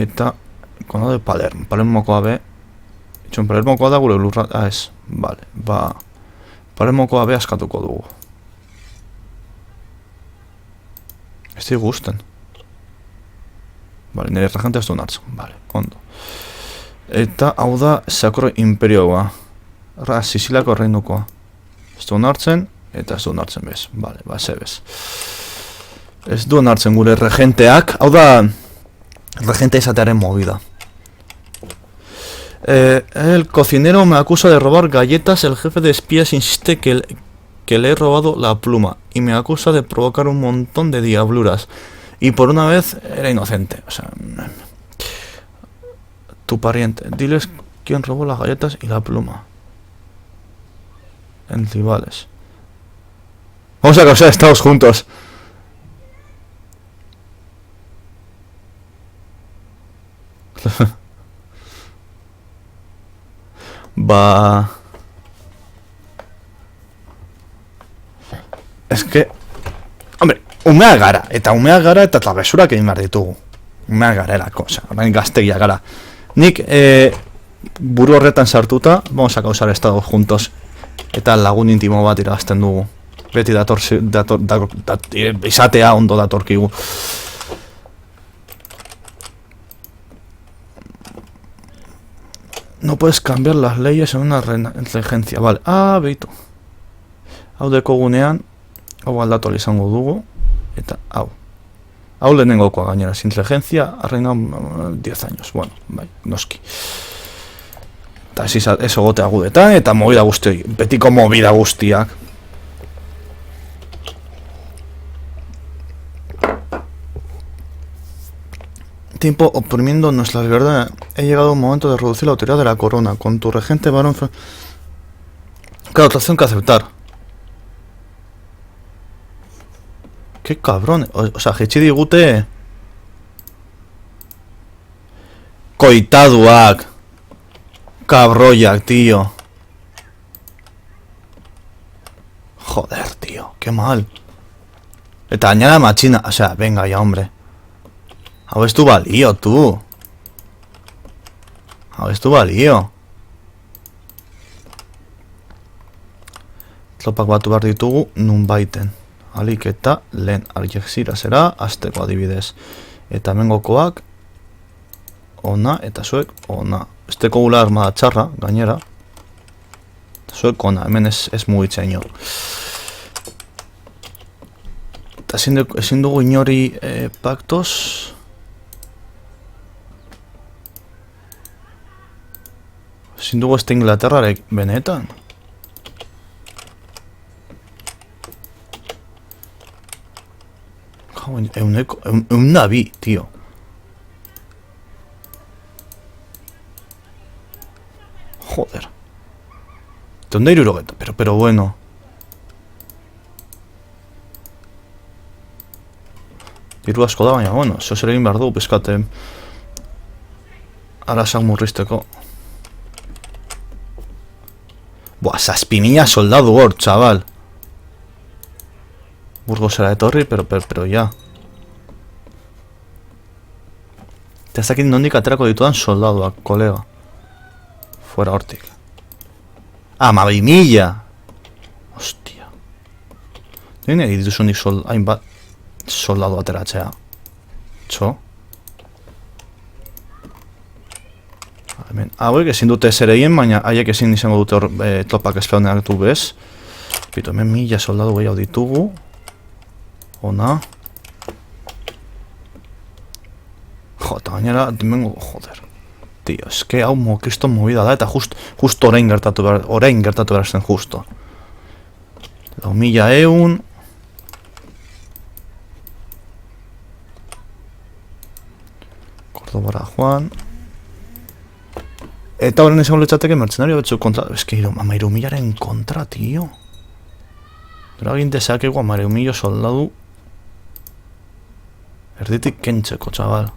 Eta, kono de Palermokoa be. Itxon, Palermokoa da gure lurra, ez, vale, ba, Palermokoa be askatuko dugu. Ez di gusten. Vale, nire regente ez du nartzen, vale, ondo. Eta, hau da, Sakro Imperioa. Siciliako reinukoa. Ez du nartzen, eta ez du nartzen bez. Vale, ba, ze bez. Ez du nartzen gure regenteak. Hau da, regente izatearen movida. El cocinero me acusa de robar galletas. El jefe de espías insiste que le he robado la pluma. Y me acusa de provocar un montón de diabluras. Y por una vez era inocente. O sea, tu pariente. Diles quién robó las galletas y la pluma. En Cibales. Vamos a causar estados juntos. Ba... Es que... Hombre, umeak gara, eta trabesurak egin behar ditugu. Umeak gara erako, orain gaztegia gara. Nik, buru horretan sartuta, vamos a causar estados juntos. Eta lagun intimo bat iragazten dugu. Beti izatea ondo datorkigu. No puedes cambiar las leyes en una regencia. Vale, beitu. Hau dekogunean, hau aldatu izango dugu. Eta hau. Hau lehenengokoa gainera. Inteligencia ha reinado 10 años. Bueno, bai, noski. Eta ez egotea gudetan, eta movida guzti, betiko movida guztiak. Tiempo oprimiendo nuestra libertad. He llegado un momento de reducir la autoridad de la corona. Con tu regente varón... Claro, otra opción que aceptar. Que cabrón, osea, jetxi digute... Koitaduak. Cabroiak, tío. Joder, tío, qué mal. Eta gainera matxina, osea, venga ya, hombre. Hau ez du balio, tu. Hau ez du balio. Tropak batu behar ditugu nun baiten. Alik eta lehen Algexira zera, azteko adibidez. Eta mengokoak ona, eta zuek ona. Esteko gula armada txarra, gainera. Zuek ona, hemen ez mugitzea inor. Eta ezin dugu inori paktos. Ezin dugu este Inglaterrarek benetan. Eun da bi, tío. Joder. ¿Dónde ir urogeta? Pero bueno. Diru asko da, baina, bueno, zeo zer egin behar du, pizkate. Arasak murrizteko. Buah, 7.000 soldadu hor, chaval. Burgosera etorri, pero ya. Eta ez dakit nondik aterako ditudan soldaduak, kolega. Fuera hortik. Ah, 2.000! Hostia. Dine dituzunik hainbat soldadu ateratzea. Txo. Hauek ezin dute zer egin, baina haiek ezin izango dute hor topak espelneak du bez. Pito, hemen 1.000 soldadu gehiago ditugu. Ona. Jota, gainera, dimengo, joder. Tío, eske hau kriston movida da, eta just orain gertatu behar zen justo. 1.000 eun. Cordobara joan. Eta horren izango letxateke mercenario betzu kontra... Eske, 13.000aren kontra, tío. Dura egin dezakegu 13.000 soldadu. Erditik kentzeko, chaval.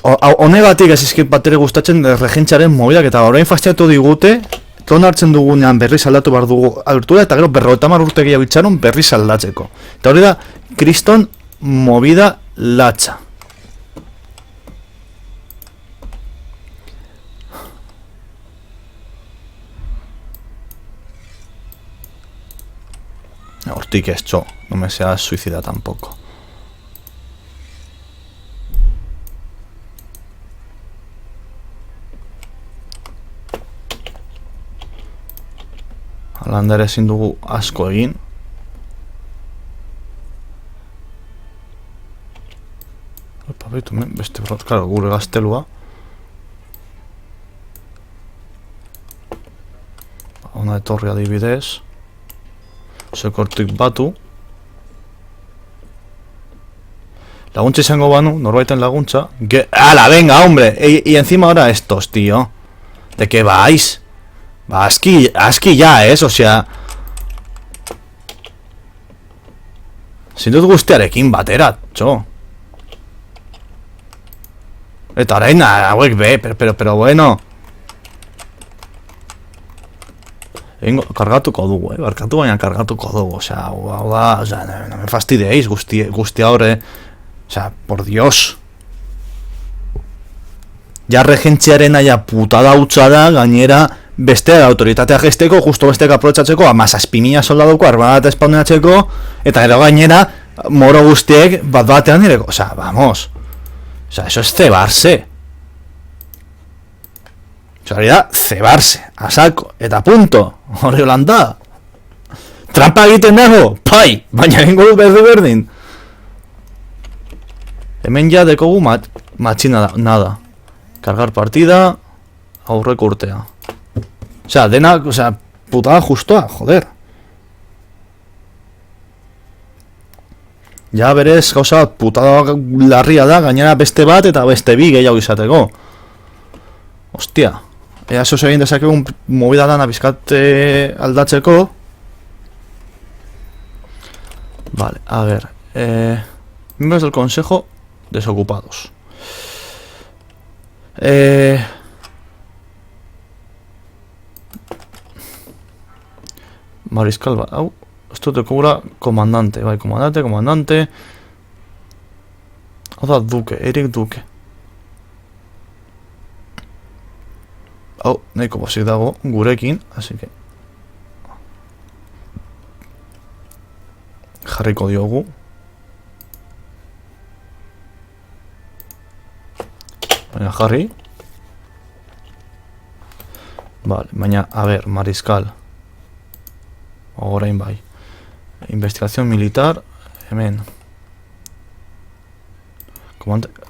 Honegatik ez izkip batere gustatzen regentzaren mobidak, eta orain fastiatu digute, tron hartzen dugunean berriz aldatu behar dugu altura, eta gero 50 urte gehiago itxaron berriz aldatzeko. Eta hori da, kriston movida latxa. Hortik ez, txo, no me seas suicida tampoco. Alanda ere ezin dugu asko egin. Opa, behitu, beste brot, claro, gure gaztelua. Ona etorri adibidez. Zekortik batu. Laguntza izango banu, norbaiten laguntza. ¡Hala, venga, hombre! Y encima ahora estos, tío. ¿De qué vais? Va, aski ya, o sea... Zindut guztiarekin batera, txo. Eta orain hauek be, pero bueno. Kargatuko dugu, barkatu baina kargatuko dugu, osea, hau da, osea, no me fastideéis, guzti haure, osea, por Dios. Ja regentziaren aia putada hutsa da, gainera, beste autoritatea gesteko, justo besteak aprotxatzeko, 7.000 soldaduko armada espauneatzeko, eta gero gainera, moro guztiek bat batean direko, osea, vamos. Osea, eso es cebarse. Hori da, cebarse, a saco, eta punto, hori holanda. Trampa egiten dago, pai, baina egingo du berdin. Hemen ja dekogu matxina nada. Cargar partida, aurreko urtea. Osea, denak, osea, putada justoa, joder. Ja berez, gauza, putada larria da, gainera beste bat eta beste bi gehiago izateko. Hostia. Ea zuz egin dezakegun movida dana bizkat aldatzeko. Vale, a ver. Miembros del consejo desocupados. Mariscal, hau, esto te cobra comandante, bai, comandante. Hau da Duque, Eric Duque. Hau, nahiko pozik dago gurekin, así que jarriko diogu. Baina jarri. Vale, baina, a ver, Mariscal. Orain bai. Investigación militar, hemen.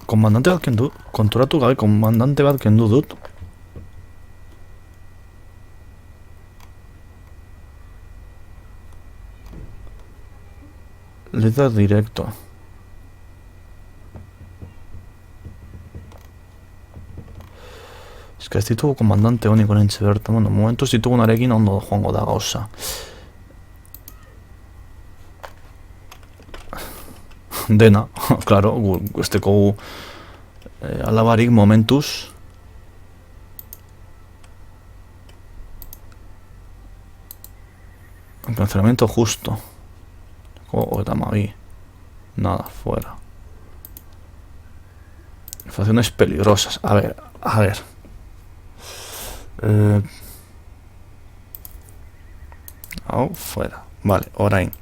Komandante bat kendu, konturatu gabe komandante bat kendu dut. Líder directo. Ez que ez ditugu komandante honik onentze berta. Bueno, momentuz ditugunarekin ondo joango da gauza. Dena, claro, esteko alabarik momentuz. Cancelamiento justo. Eta mavi. Nada, fuera. Inflaciones peligrosas. A ver. Fuera. Vale, orain.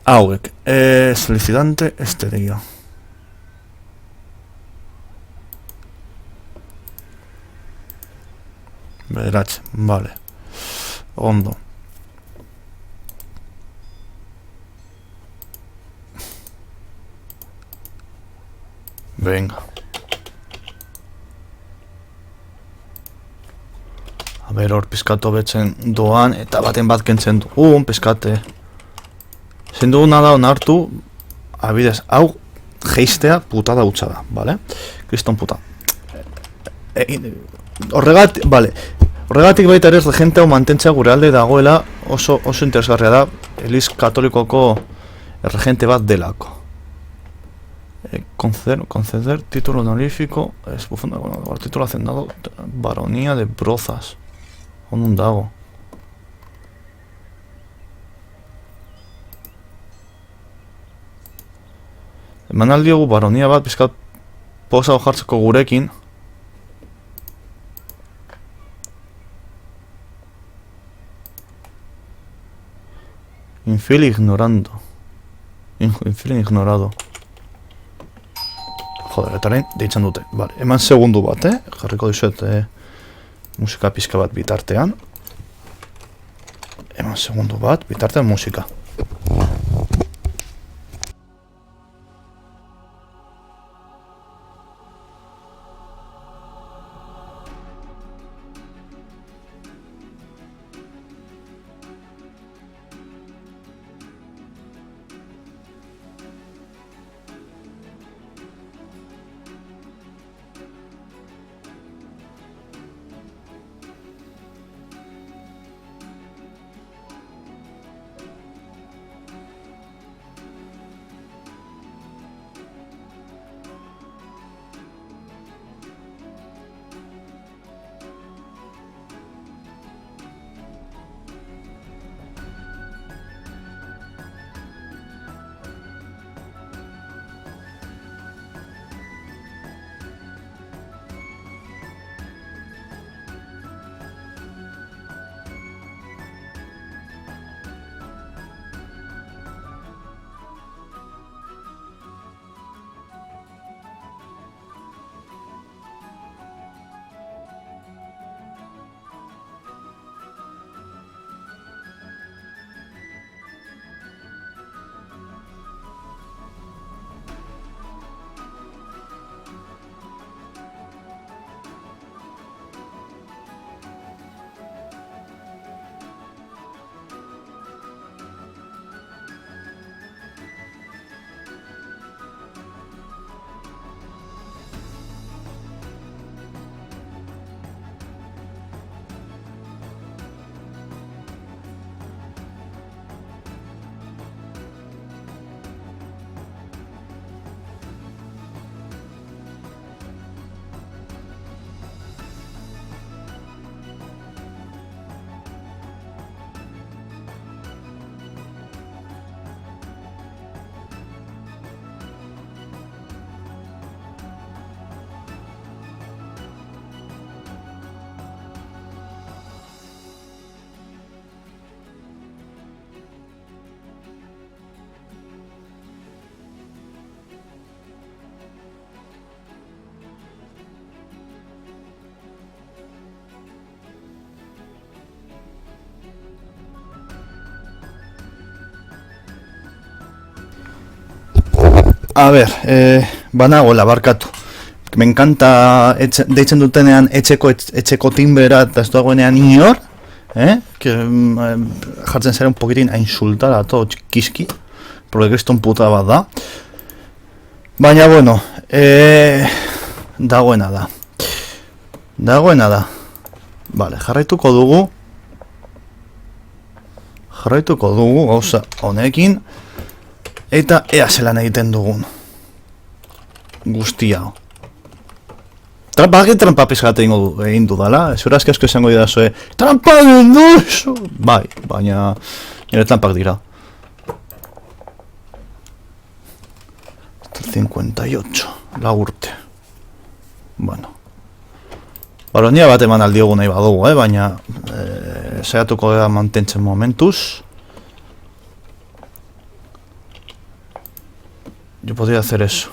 Hauek. Solicitante exterior. Bederatxe, vale. Ondo. Venga. A ber, hor pizkatu betzen doan, eta baten bat kentzen dugun, pizkate. Zein duguna da onartu, abidez, hau geistea putada hutsa da, bale? Kriston puta. Horregatik baita ere regente hau mantentzea gure alde dagoela oso interesgarria da, Eliz Katolikoko regente bat delako. Conceder título honorífico, título hacendado, baronía de Brozas. Ondun dago. Eman aldiogu baronia bat, bizkat posa jartzeko gurekin. Infil ignorando. Infil ignorado. Joder, etaren deitzen dute. Vale, eman segundu bat, jarriko dizuet musika pizka bat bitartean. Eman segundu bat, bitartean musika. A ver, banagoela barkatu. Me encanta deitzen dutenean etxeko timbera eta ez dagoenean inor, que jartzen zera un poquitín a insultar a todo kiski, porque kriston puta bat da. Baina, bueno, dagoena da. Vale, jarraituko dugu gauza honekin, eta ea zelan egiten dugun guzti hau. Trampa pizkat egin dudala, zurazki asko esango didazue, trampa egin duzu! Bai, baina nire trampak dira. 58, la urte. Bueno. Baronia bat eman aldiogu nahi badugu, baina saiatuko da mantentzen momentuz. Yo podría hacer eso.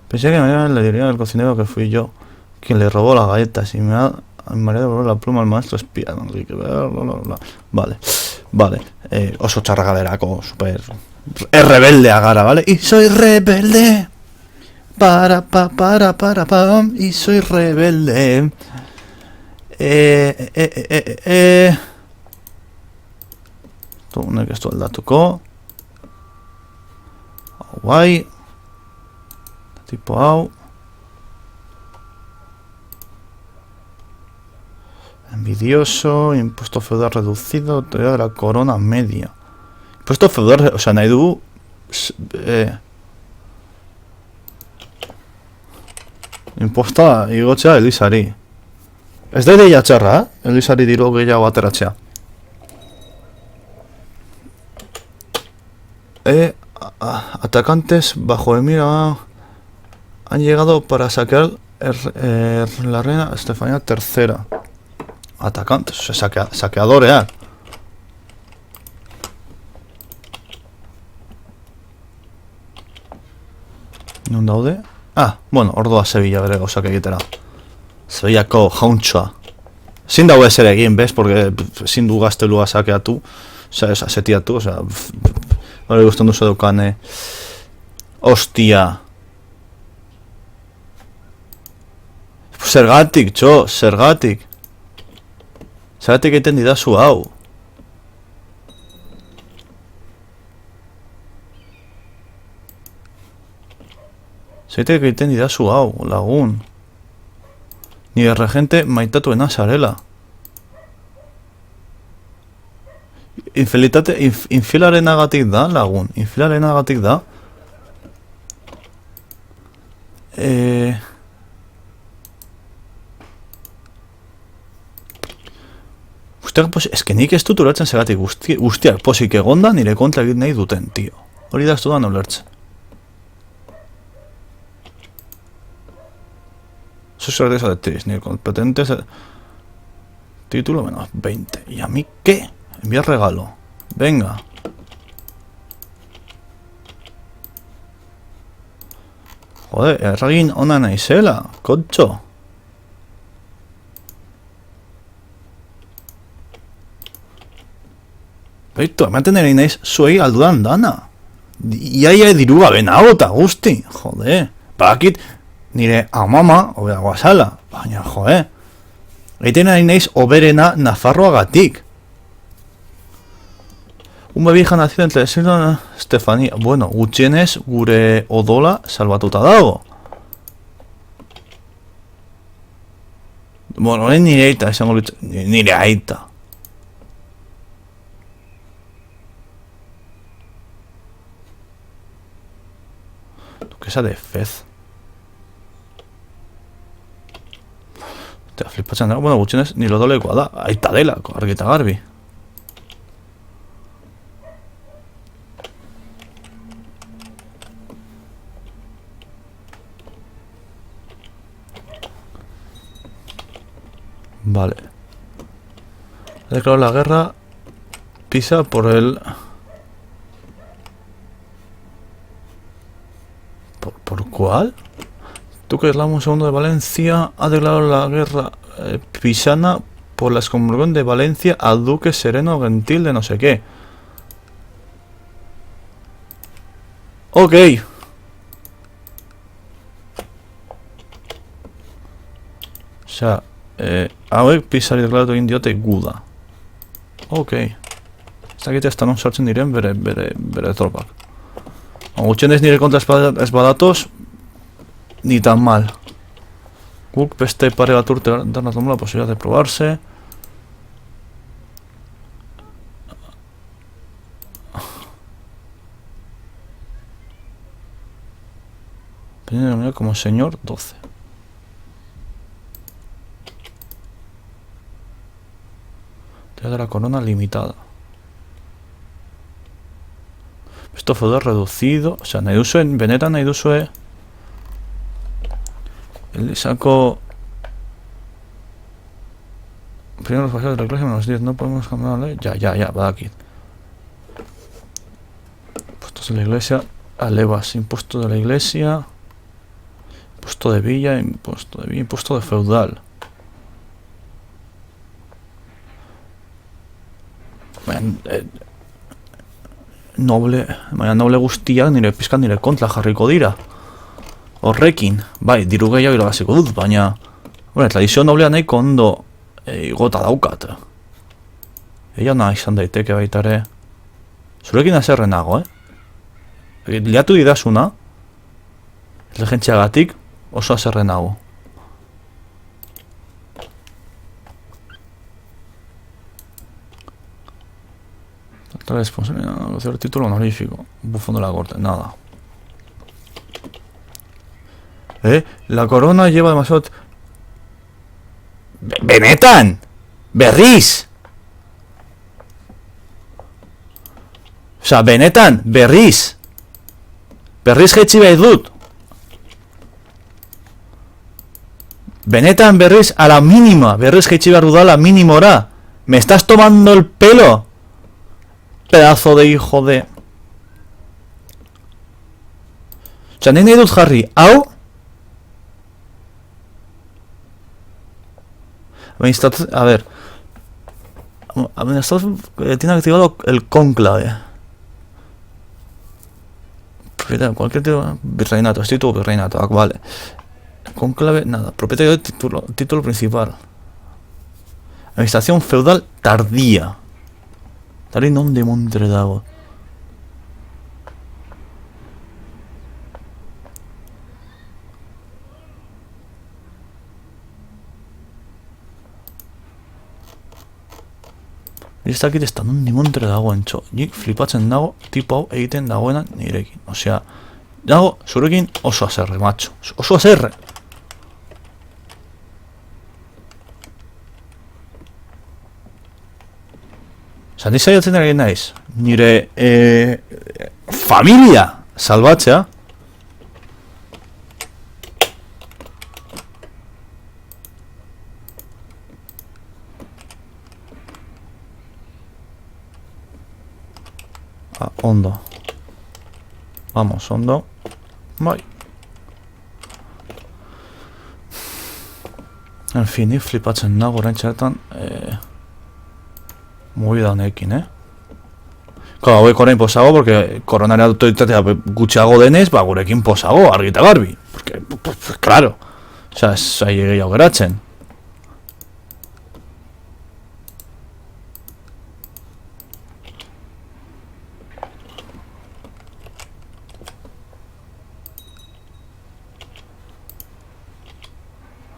Pensé que mañana le diría al cocinero que fui yo quien le robó las galletas y me ha mareado la pluma al maestro espía. Vale. Oso txarragalerako, super... Es rebelde agara, ¿vale? Y soy rebelde. Y soy rebelde. Esto honek ez du aldatuko. Guai. Tipo hau. Envidioso. Impuesto feudal reducido. Teoría de la corona media. Impuesto feudal, o sea, nahi du... Imposta igotzea Elisari. Ez da ideia txarra, Elisari diru gehiago ateratzea. Atacantes bajo Emira han llegado para saquear la reina Estefanía III. Atacantes, o sea, saqueadoreak. Non daude? Bueno, ordua Sevilla bere gauzak egitera. Sevillako jauntxoa. Zin dago ez ere egin, bez? Porque zin du gaztelua sakeatu. Osea, setiatu, osea... Hore guztan duzu edukane... Ostia... Zergatik, txo, zergatik. Zergatik egiten didazu hau. Zergatik egiten didazu hau, lagun. Nire regente maitatuena zarela. Infilarenagatik da, lagun. Infilarenagatik da. Ez que nik ez dut ulertzen zeratik guztiak posik egonda nire kontra egit nahi duten, tio. Hori da ez dudan ulertzen. Sos certeza de tris, ni competentes... Título menos 20. ¿Y a mí qué? Enviar regalo. Venga. Joder, erragin ona naizela, kontxo. Beitu, ematen ere naiz zuei aldudan dana. Iaia diru gabe nago eta guzti. Joder, bakit nire amama obera guazala. Baina, joder. Egiten ari naiz oberena Nafarroagatik. Una vieja nacida entre Estefanía. Bueno, gutxienez gure odola salbatuta dago. Bueno, nire aita, esango litzen. Nire aita. Duquesa de Fez. Te flipatzen dago, bueno, gutxienez nire odolekoa da. Aita delako, argita garbi. Vale. Ha declarado la guerra. Pisa por el... ¿Por cuál? Duque Ramos II de Valencia ha declarado la guerra pisana por la excomulgación de Valencia al duque Sereno Gentil de no sé qué. Ok. Osea, hauek pisari deklaratu egin diote guda. Ok. Ez dakit ez da non sartzen diren bere tropak. Gutxienez nire kontra ez badatoz, ni tan mal. Guk beste pare bat urte darna tomla la posibilidad de probarse. Primero como señor 12. Te da la corona limitada. Esto feudal reducido. O sea, nahi duzue, benetan nahi duzue. El saco. Primero los pasados de la iglesia menos 10. No podemos cambiar la ley. Ya, badakit. Impuestos de la iglesia. Alevas. Impuesto de la iglesia. Impuesto de villa. Impuesto de feudal. Noble guztiak nire pizkan nire kontra jarriko dira. Horrekin, bai, diru gehiago irabaziko dut, baina tradizio noblea nahiko ondo igota daukat. Ella nahi izan daiteke baitare. Zurekin azerrenago, Liatu didazuna, inteligentzia oso azerrenago. Responsabilidad de negociar título honorífico. Bufón de la corte, nada. La corona lleva demasiado... ¡Benetan! ¡Berriz! O sea, benetan, berriz! Berriz jaitsi behar dut! Benetan, berriz, a la mínima! Berriz jaitsi behar dudala mínimora! ¿Me estás tomando el pelo? Pedazo de hijo de... O sea, nahi dut jarri, hau... A ver... Administrador tiene activado el cónclave. Propietario, cualquier virreinato, título virreinato, vale. Cónclave, nada. Propietario de título principal. Administración feudal tardía. Tari non de montre dago. Ez dakit ez da non de montre dago entxo. Nik flipatzen dago tipo hau egiten dagoena nirekin. Osea, dago zurekin oso azerre, macho. Oso azerre! Osa, ni saiatzen egin naiz, nire familia salbatzea. Ondo. Vamos, ondo. Bai. En fin, ni flipatzen nago orain txertan. Movida honekin, Claro, hauek orain posago, porque koronaren autoritatea gutxiago denez, ba, gurekin posago, argita garbi. Porque, claro, oza, ez aile gehiago geratzen.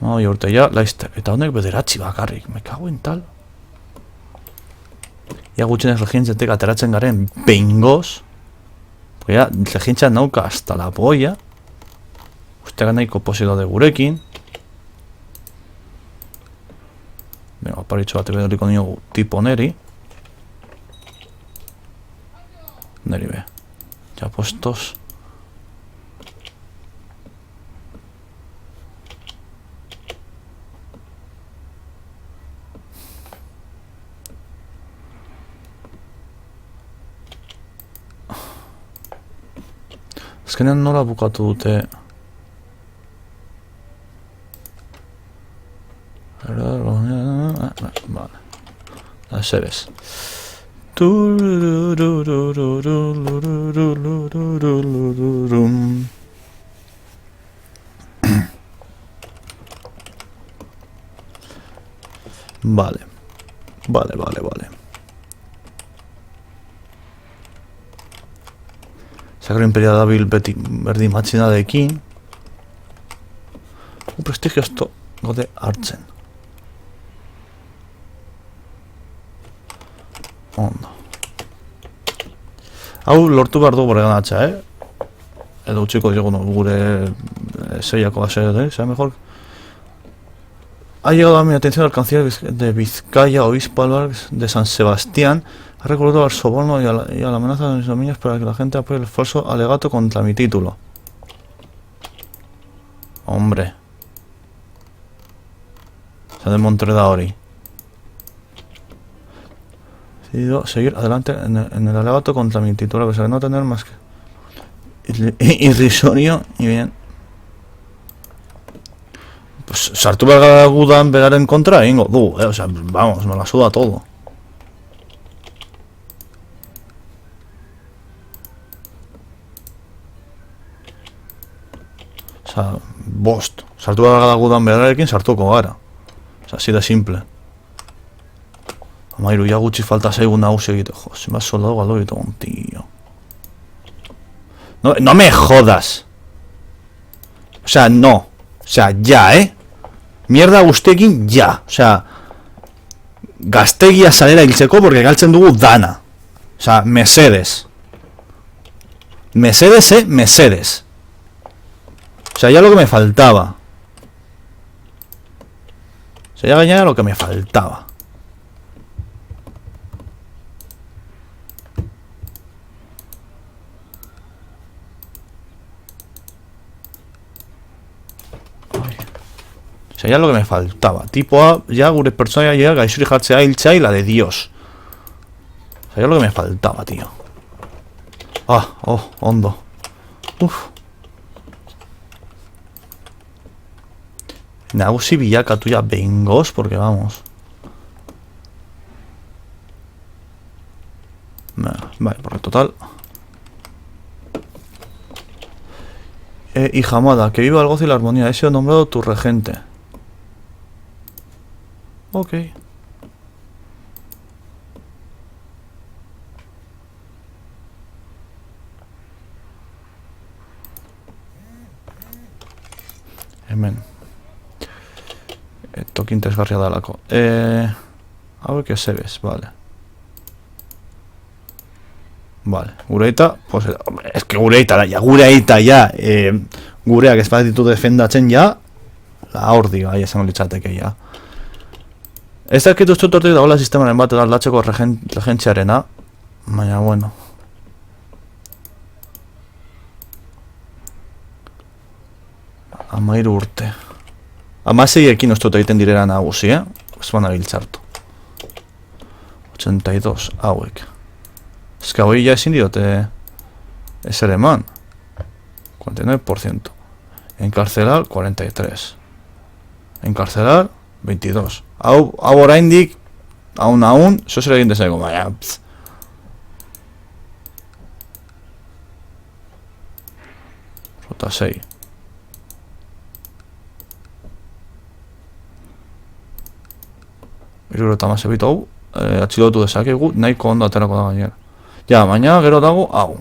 Oi, urte ja, laizte, eta honek bederatzi bakarrik, me cago en tal. Ya gutxenez legintzatik ateratzen garen behingoz. Porque ya legintza nauka hasta la polla. Usteak nahiko posito de gurekin. Venga, paritxo bat ebedoliko niogu tipo neri. Neri be. Ya postos. Azkenean nola bukatu dute... Vale. Ezer. Vale. Sakro Imperia dabil beti berdin matxinadekin. Prestigio esto gode hartzen. Ondo. Hau lortu behar du bore ganatxa, Edo utxiko digun gure seiako base, sea mejor. Ha llegado a mi atención el canciller de Vizcaya, obispo Álvarez de San Sebastián. Ha recurrido al soborno y a la amenaza de mis dominios para que la gente apoye el falso alegato contra mi título. Hombre. Se de Montreda Ori. He decidido seguir adelante en el alegato contra mi título, a pesar de no tener más que irrisorio y bien. Pues sartu behar gudan begaren kontra egingo du, o sea, vamos, me la suda todo. O sea, bost. Sartu behar gudan begararekin sartuko gara. O sea, así de simple. Amairu, ya gutxi falta zaigun nagusi egite. Jo, se me ha soldado galdo egite un tío. No me jodas. O sea, no. O sea, ya, Mierda guztekin, ya. O sea, gaztegia salera hiltzeko porque galtzen dugu dana. O sea, mesedes. Mesedes, mesedes. O sea, ya lo que me faltaba. O sea, ya gañaba lo que me faltaba. O sea, ya lo que me faltaba. Tipo A, ya gure pertsona llega gaixuri jartzea hiltzea y la de Dios. O sea, ya lo que me faltaba, tío. Ah, oh, ondo. Uf. Nagusi bilakatu ya bengoz, porque vamos. Vale, por el total. Hija amada, que viva el gozo y la armonía. He sido nombrado tu regente. Ok. Hemen. Toki interesgarria dalako. Hau que se ves, vale. Vale, gureita, pues es que gureita ya, gureak ez baditu defendatzen ja, la hordi bai esango litzateke ja. Ez dakit uste tortik dagoela sistemaren bat aldatzeko regentziarena, baina bueno. Amairu urte. 16ekin uste egiten direra nagusi, ez bana biltzartu. 82, hauek. Ez que hoi ya ezin diote ezer eman. 49%. Encarcelar, 43. Encarcelar, 22. Hau oraindik, aun, eso zer egin dezaigo, baina, Rota 6. Irureta mazebito hau, atxilotu dezakegu, nahiko ondo aterako da gainera. Ja, baina gero dago, hau.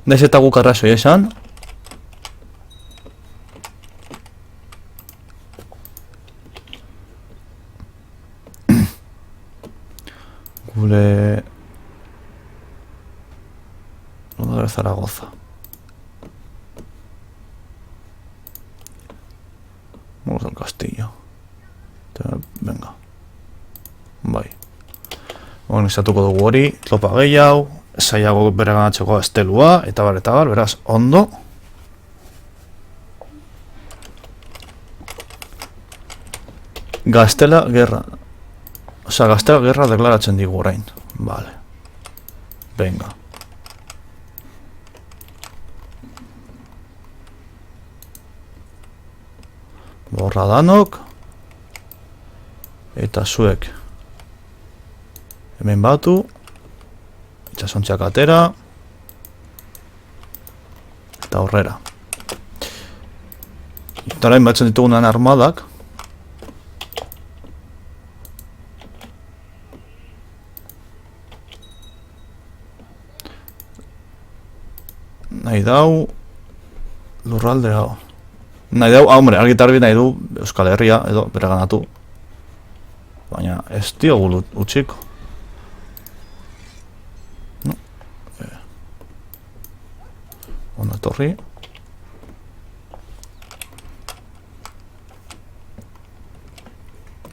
Naiz eta guk arrazoi esan. Gure... Lodo de Zaragoza. Vamos al castillo. Venga. Bai. Organizatuko dugu hori, tropa gehiago, zailago bereganatzeko estelua, eta bar, beraz, ondo. Gaztela guerra. Osa, Gaztela guerra deklaratzen digu orain. Vale. Venga. Borra danok. Eta zuek. Hemen batu. Itxasontziak atera. Eta aurrera. Eta orain batzen ditugunan armadak. nahi dau lurralde hau. Nahi dau, hombre, argitarbi nahi du Euskal Herria edo bere ganatu. Baina ez diogu utxiko. No. Onda torri.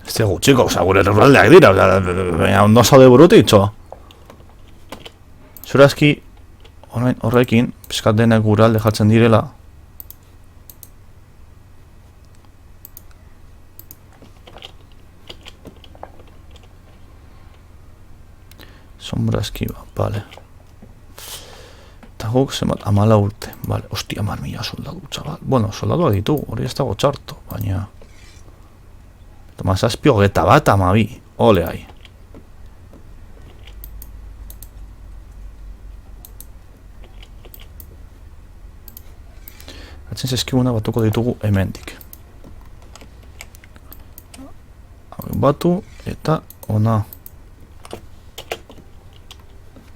Ez diogu utxiko, oza, gure lurraldeak dira, baina ondo zaude burutitxo. Zurazki, horrekin, pizkat denek gure alde jartzen direla. Sombra eskiba, vale. Eta guk zenbat, 14 urte. Vale, hostia, 10.000 soldadu, txabal. Bueno, soldaduak ditugu, hori ez dago txarto, baina... Toma, zazpio geta bat, 12. Ole hai. Atzen zeskibuna batuko ditugu hemendik. Batu eta ona.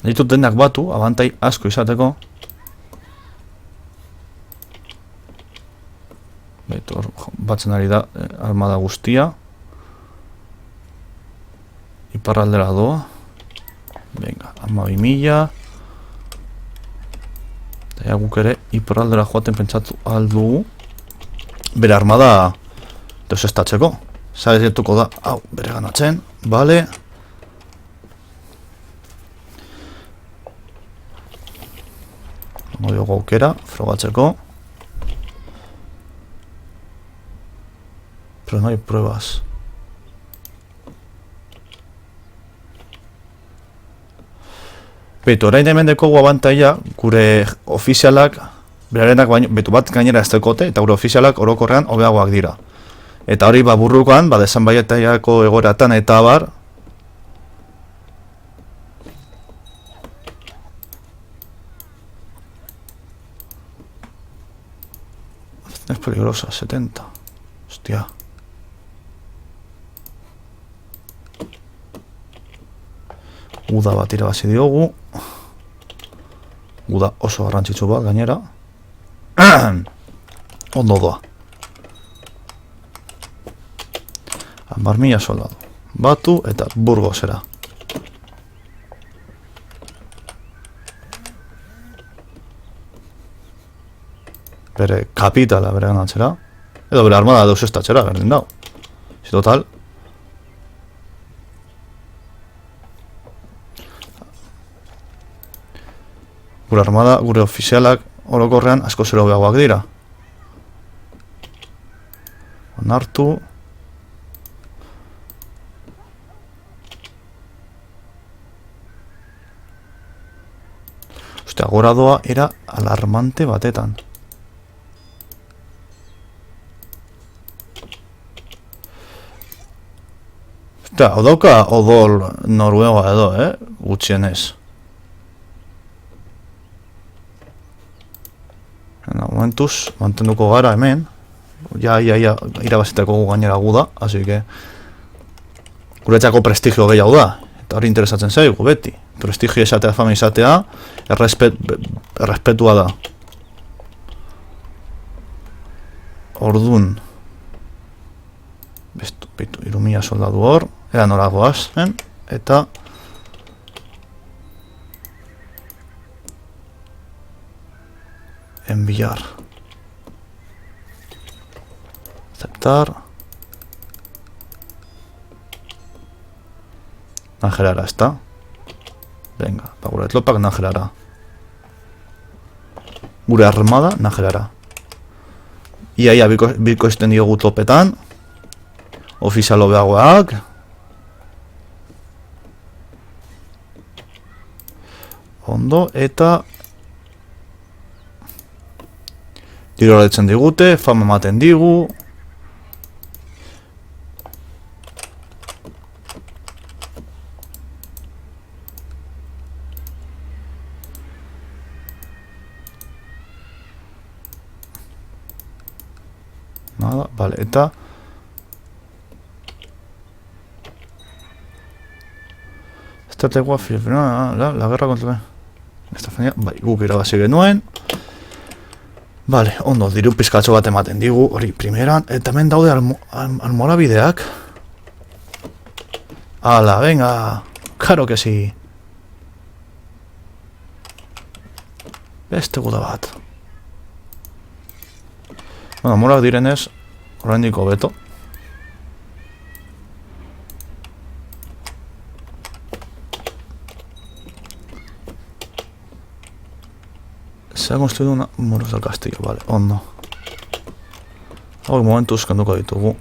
Ditut denak batu, abantai asko izateko. Baitu, batzen ari da armada guztia. Iparraldera doa. Venga, 12.000. Eta guk ere iparraldera joaten pentsatu aldugu. Bere armada deusestatzeko. Zaretuko da, hau, bere ganatzen. Vale. Modio gaukera, frogatzeko. Pero no hay pruebas. Betu, orain hemen dekogu abantaia, gure ofizialak, berarenak baino, betu bat gainera ez dekote, eta gure ofizialak orokorrean hobeagoak dira. Eta hori burrukoan, desan baietaiako egoratan eta abar, es peligrosa, 70. Hostia. Uda bat irabazi diogu. Uda oso garrantzitsu bat gainera. Ondo doa. 10.000 soldadu. Batu eta Burgosera. Bere kapitala bere ganatzera. Edo bere armada deusestatzera, berdin dau. Si total. Gure armada, gure ofizialak orokorrean asko zero behagoak dira. Onartu. Ostia, gora doa era alarmante batetan. Ostia, hau dauka odol noruegoa edo, gutxienez. Momentuz, mantenduko gara hemen. Ja, irabaziteko gainera gu da, así que guretzako prestigio gehiago da. Eta hori interesatzen zaigu, beti. Prestigio esatea, fama izatea, errespetua da. Ordun. Bestu, 3.000 soldadu hor. Era nora goazen, eta enviar. Aceptar. Angelara, ezta? Venga, gure etlopak Angelara. Gure armada Angelara. Ia biko izten diogu topetan. Ofizialo behagoak. Ondo, eta diru horretzen digute, fama ematen digu. Nada, vale, eta estrategoa filipina, la guerra contra Estafanía, bai, guk irabazi genuen. Vale, ondo, diru pizkatxo bat ematen digu, hori, primeran, eta hemen daude almorabideak. Ala, venga, karo que si. Beste guda bat. Bueno, morak direnez, oraindiko beto. Se ha construido una muros del castillo, vale, ondo. Hau momentuz kenduko ditugu.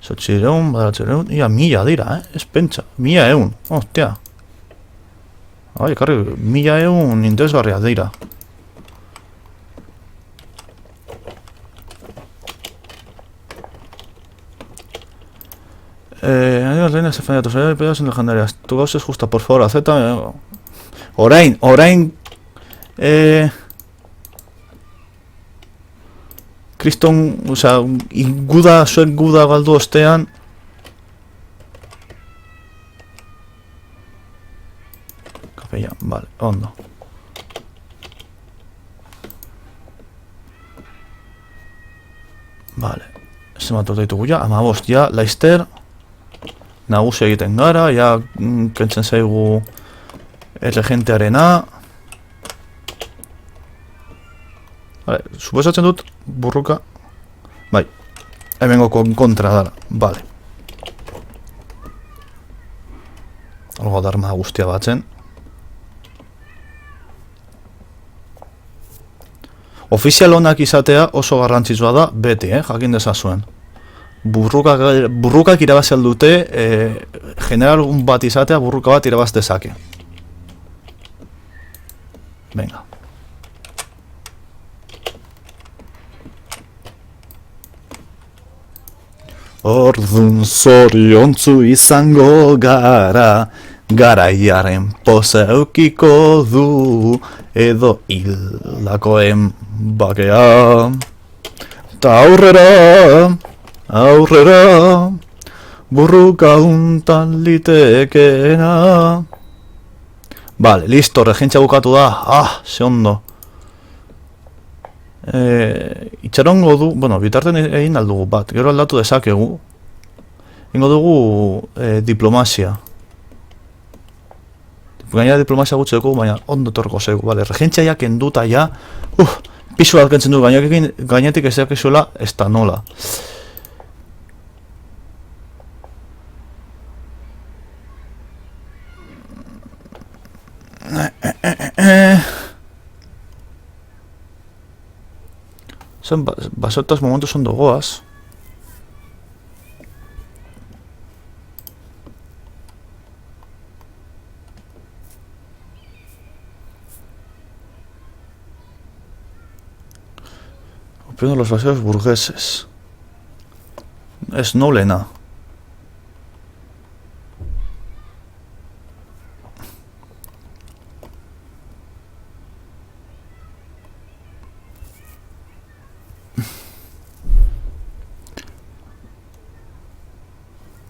Zotxireun, badaratxireun, ia 1000 dira, ez pentsa, 1100, hostia. Ai, karri, 1100 interesgarria dira. Adiós, reinas efendiatos, pedazos legendarias. Tu causa es justa, por favor, acepta. Orain, Kriston, osea, guda, zuek guda galdu ostean. Kapella, vale, ondo. Vale, zenbat ditugu ja, 15 ja, Laister. Nagusi egiten gara, ja, kentzen zaigu erregentearena. Vale, suposatzen dut burruka. Bai, hemengo kontra dara, vale. Algo darma guztia batzen. Ofizial honak izatea oso garrantzitsua da beti, jakin dezazuen. Burrukak irabaz dute, general bat izatea burruka bat irabaz dezake. Venga. Ordun zoriontzu izango gara, garaiaren poza eukiko du, edo hildakoen bakea. Ta aurrera, burruka untan litekeena. Vale, listo, regentza bukatu da, ze ondo. Itxarongo du, bueno, bitarten egin aldugu bat, gero aldatu dezakegu. Ingo dugu diplomazia. Gaina diplomazia gutxeko, baina ondo torko zego, vale, regentza ja kenduta ja, pisu bat kentzen du, gainetik ezak ezuela, ez da nola. Son basotas momentos ondo goaz. Opiando los vasallos burgueses. Es noblena.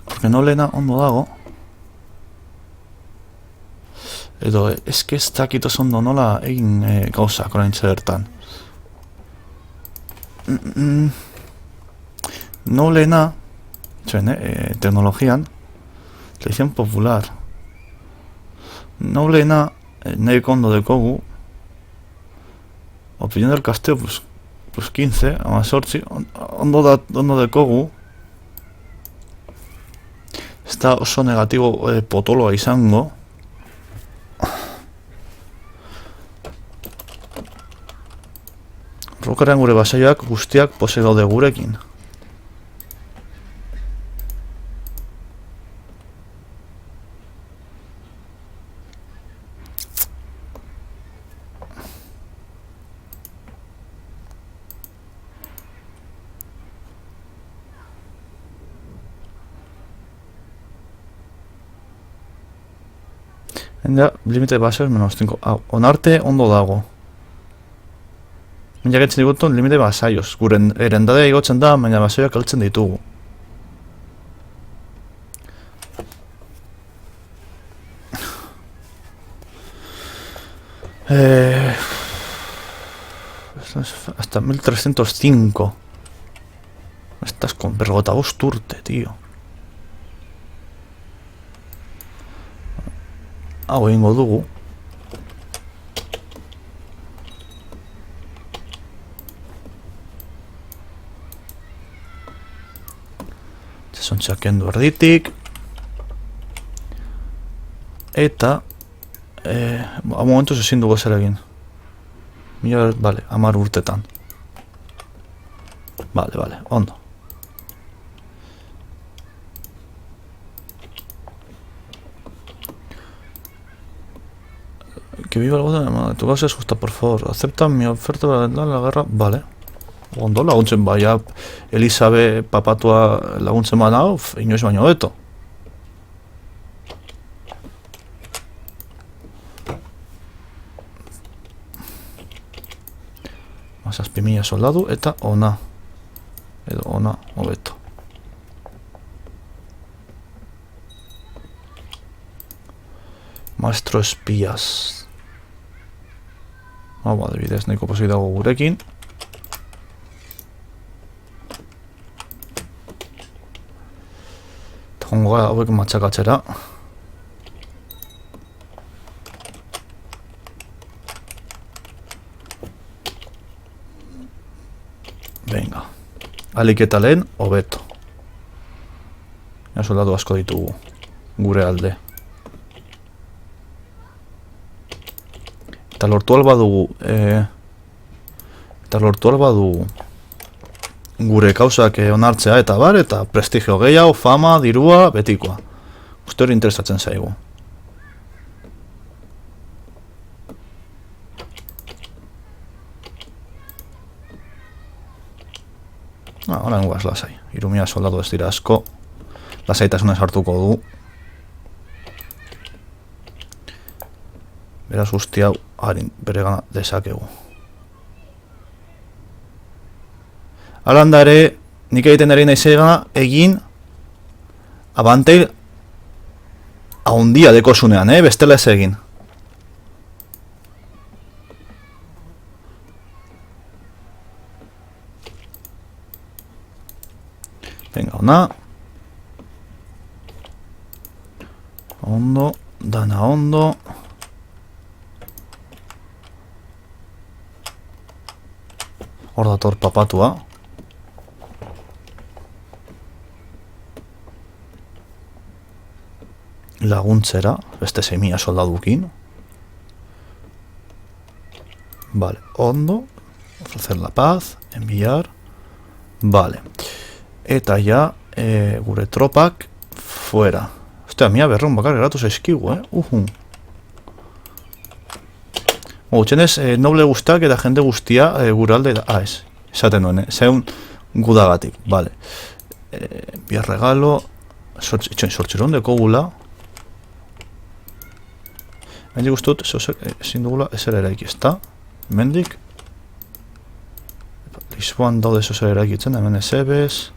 Porque noblena ondo dago. Edo, eske ez dakitoz ondo nola egin gauzak orain zertan. Noblena, teknologian, tradición popular. Noblena, nahiko ondo dekogu. Opinión del castillo, pues 15, amazortzi, ondo dekogu. Ez da oso negatibo potoloa izango. Rokaren gure basaioak guztiak pose daude gurekin. Enda, limite basaioak menos 5. Onarte ondo dago. Baina getzen digutun limite basaioz. Gure erendadea igotzen da, baina basaioak altzen ditugu. Eh, hasta 1305. Estás con bergota urte, tío. Hau egingo dugu. Txasontxak kendu erditik. Eta momentuz ezin dugu zer egin. Vale, 10 urtetan. Vale, ondo. Que viva el gobierno, tu causa es justa, por favor. Acepta mi oferta para entrar en la guerra. Vale. Ondo laguntzen baia Elisabe papatua laguntzen bana, inoiz baino beto. Mazazpi mila soldadu eta ona. Edo ona, hobeto. Maestro espías. Hau, adibidez, nahiko pozik dago gurekin. Eta jongo gara hauek matxakatzera. Venga. Alik eta lehen, hobeto. Ja, soldadu asko ditugu. Gure alde. Eta lortu alba dugu gure kausak onartzea eta bar, eta prestigio gehiago, fama, dirua, betikoa. Uste hori interesatzen zaigu. Horain guaz lasai. 3000 soldadu ez dira asko. Lasaitasunez hartuko du. Beraz guzti hau harin bere gana dezakegu. Alanda ere, nik egiten ere naizegana egin abanteil haundia dekosunean, bestela ez egin. Venga, ona. Ondo, dana ondo. Hor dator papatua. Laguntzera, beste 6.000 soldadukin. Vale, ondo. Ofrecer la paz, enviar. Vale. Eta ja, gure tropak fuera. Ostia, mia berrun bakar geratu zaizkigu, Gutxenez, noble guztak eta jende guztia gure alde da. Ez, esaten duen, zeun gudagatik, vale. Biar regalo, sortxiron deko gula. Mendik guztut, ezin dugula, ezer eraiki, ezta? Mendik. Lisboan daude ezer eraikitzen, hemen ezebez.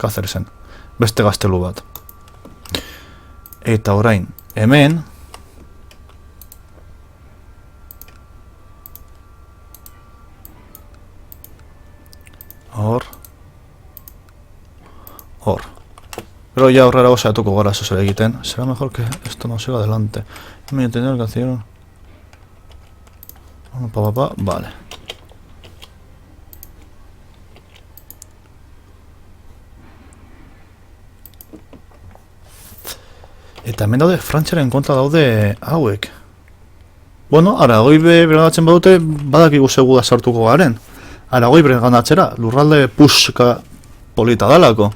Kacerzen, beste gaztelu bat. Eta orain, hemen hor pero ya horrela osatuko gara eso zer egiten. Será mejor que esto no siga adelante. Me entender que hacían vale. Eta hemen daude, Frantziaren kontra daude hauek. Bueno, Aragoi berganatzen badute, badakigu segu da sartuko garen. Aragoi berganatzera, lurralde puska polita dalako.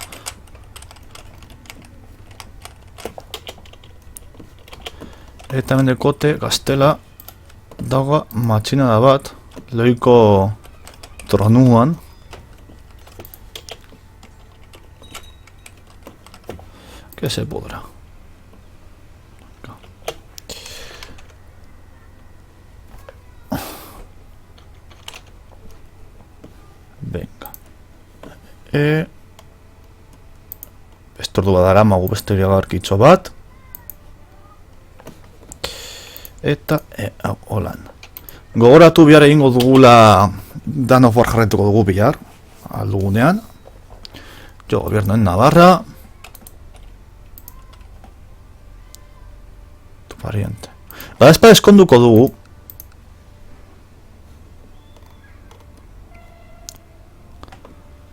Eta hemen dekote, gaztela, daga matxinada bat, loiko tronuan. Que se podrá. Venga. Estordu badara magu beste iragarkitxo bat. Eta, hau, holan. Gogoratu bihar egingo dugula Dan of War jarretuko dugu bihar, aldugunean. Jo, gobierno en Navarra. Tu pariente. Bada eskonduko dugu.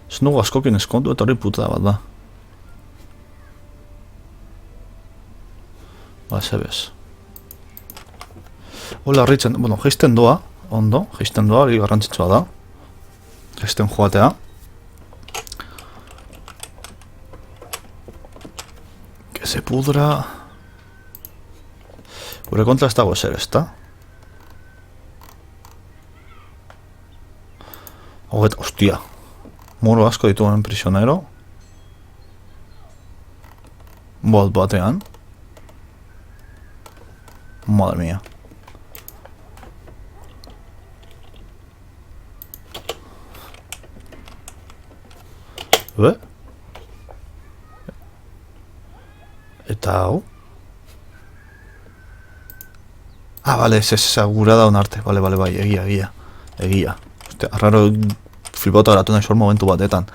Ez nugu askokin eskondu eta hori putada bat da. Ba, sebez. Hola, ritzen, bueno, geisten doa, ondo, geisten doa, hori garrantzitsua da. Geisten joatea. Que se pudra. Gure kontra ez dago ezer, ezta? Hoget, ostia. Muro asko dituen prisionero. Bot batean. Madre mía. Eta hau? Ah, vale, es asegurada un arte. Vale, bai, egia. Hostia, arraro flipota garatu nahi momentu batetan.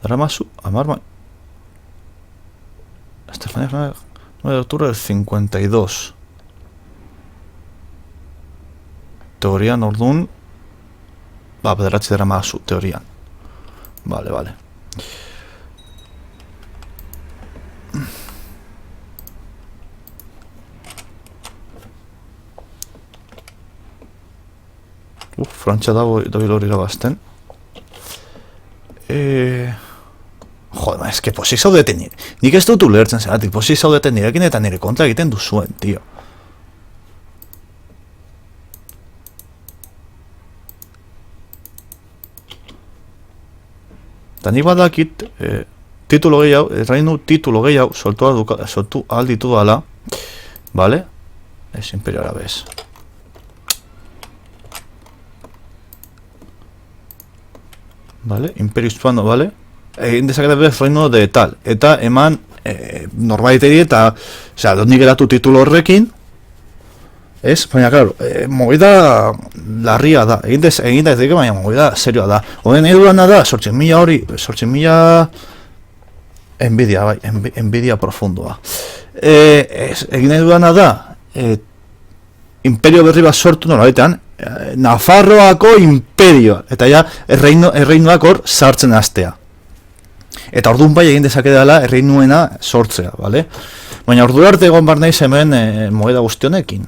Dramasu, amarma. Estefanía 9 de octubre del 52. Teorian orduan. Ba, bederatzi dramasu, teorian. Vale. Frantxa dago hori irabazten. Joder, es que posi zaudeten nire. Nik ez dut ulertzen zeratik, posi zaudeten nirekin eta nire kontra egiten duzuen, tio. Eta nik badakit, titulo gehiago, errainu titulo gehiago, sortu alditu dala, vale? Ez Imperio Arabes. Vale, Imperio Hispano, vale? Egin dezakete bez reino de tal. Eta eman normaliteri eta, osea, dut nik eratu titulo horrekin, ez? Baina, claro, movida larria da. Egin da ez dike, baina movida serioa da. Hoden edurana da, 8.000 hori, 8.000 envidia, bai, envidia profundoa. Egin edurana da, imperio berri bat sortu norabetean, Nafarroako imperio, eta ja, erreinuak hor sartzen hastea. Eta orduan bai egin dezake dela erreinuena sortzea, bale? Baina ordu arte egon bar naiz hemen moeda guztionekin.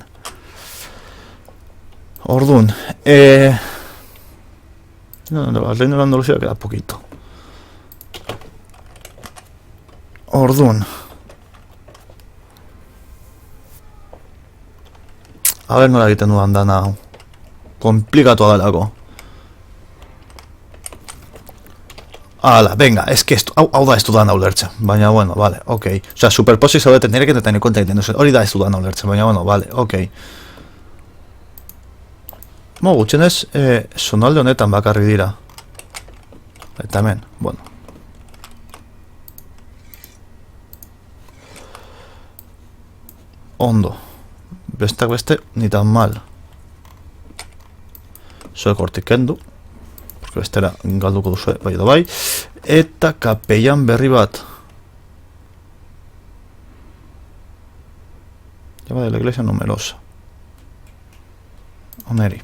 Orduan, el reino de Andalucía queda poquito. Orduan. A ver nola egiten dudan dana hau. Komplikatu adalako. Hala, venga, es que hau da ez dudan ulertzen. Baina, bueno, vale, ok. Osea, superposi zaudeten nirekin eta nire konta egiten duzen. Hori da ez dudan ulertzen, baina, bueno, vale, ok. Gutxenez, zonalde honetan bakarri dira. Eta hemen, bueno. Ondo. Bestak beste, ni tan mal. Zuek hortik kendu. Porque bestera galduko duzu, bai edo bai. Eta kapellan berri bat. Llama de la iglesia numerosa. Oneri.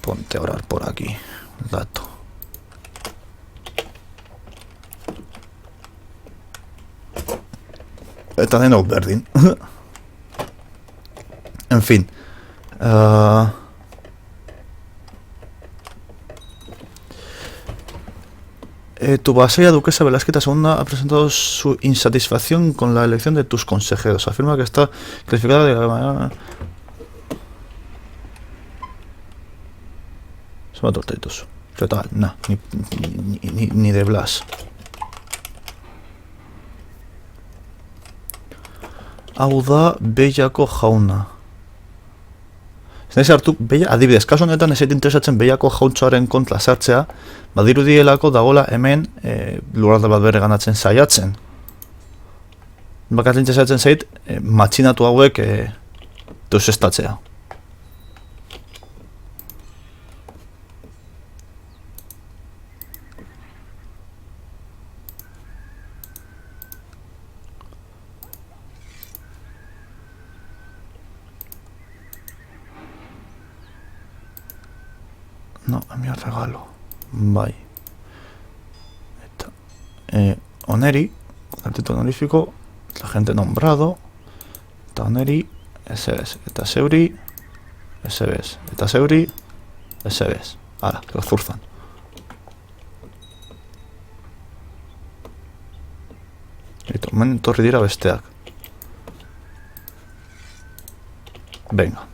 Ponte a orar por aquí. Dato. Eta denok berdin. En fin. Tu vasalla duquesa Velasquita II ha presentado su insatisfacción con la elección de tus consejeros. Afirma que está clasificada de la manera... Se va tortitos. Total, nah, ni de Blas. Hau da Bellako jauna. Ez nahi sartu, adibidez, kasu honetan ez interesatzen behiako jauntxoaren kontra sartzea, badirudielako dagola hemen lurralde bat bere ganatzen saiatzen. Bakartzen interesatzen zait, matxinatu hauek deusestatzea. No, enviar regalo. Bai. Eta oneri, artito honorífico, la gente nombrado, eta oneri, SBS, eta zeuri, SBS, eta zeuri, SBS. Hala, que zurzan. Eta, hemen torri dira besteak. Venga.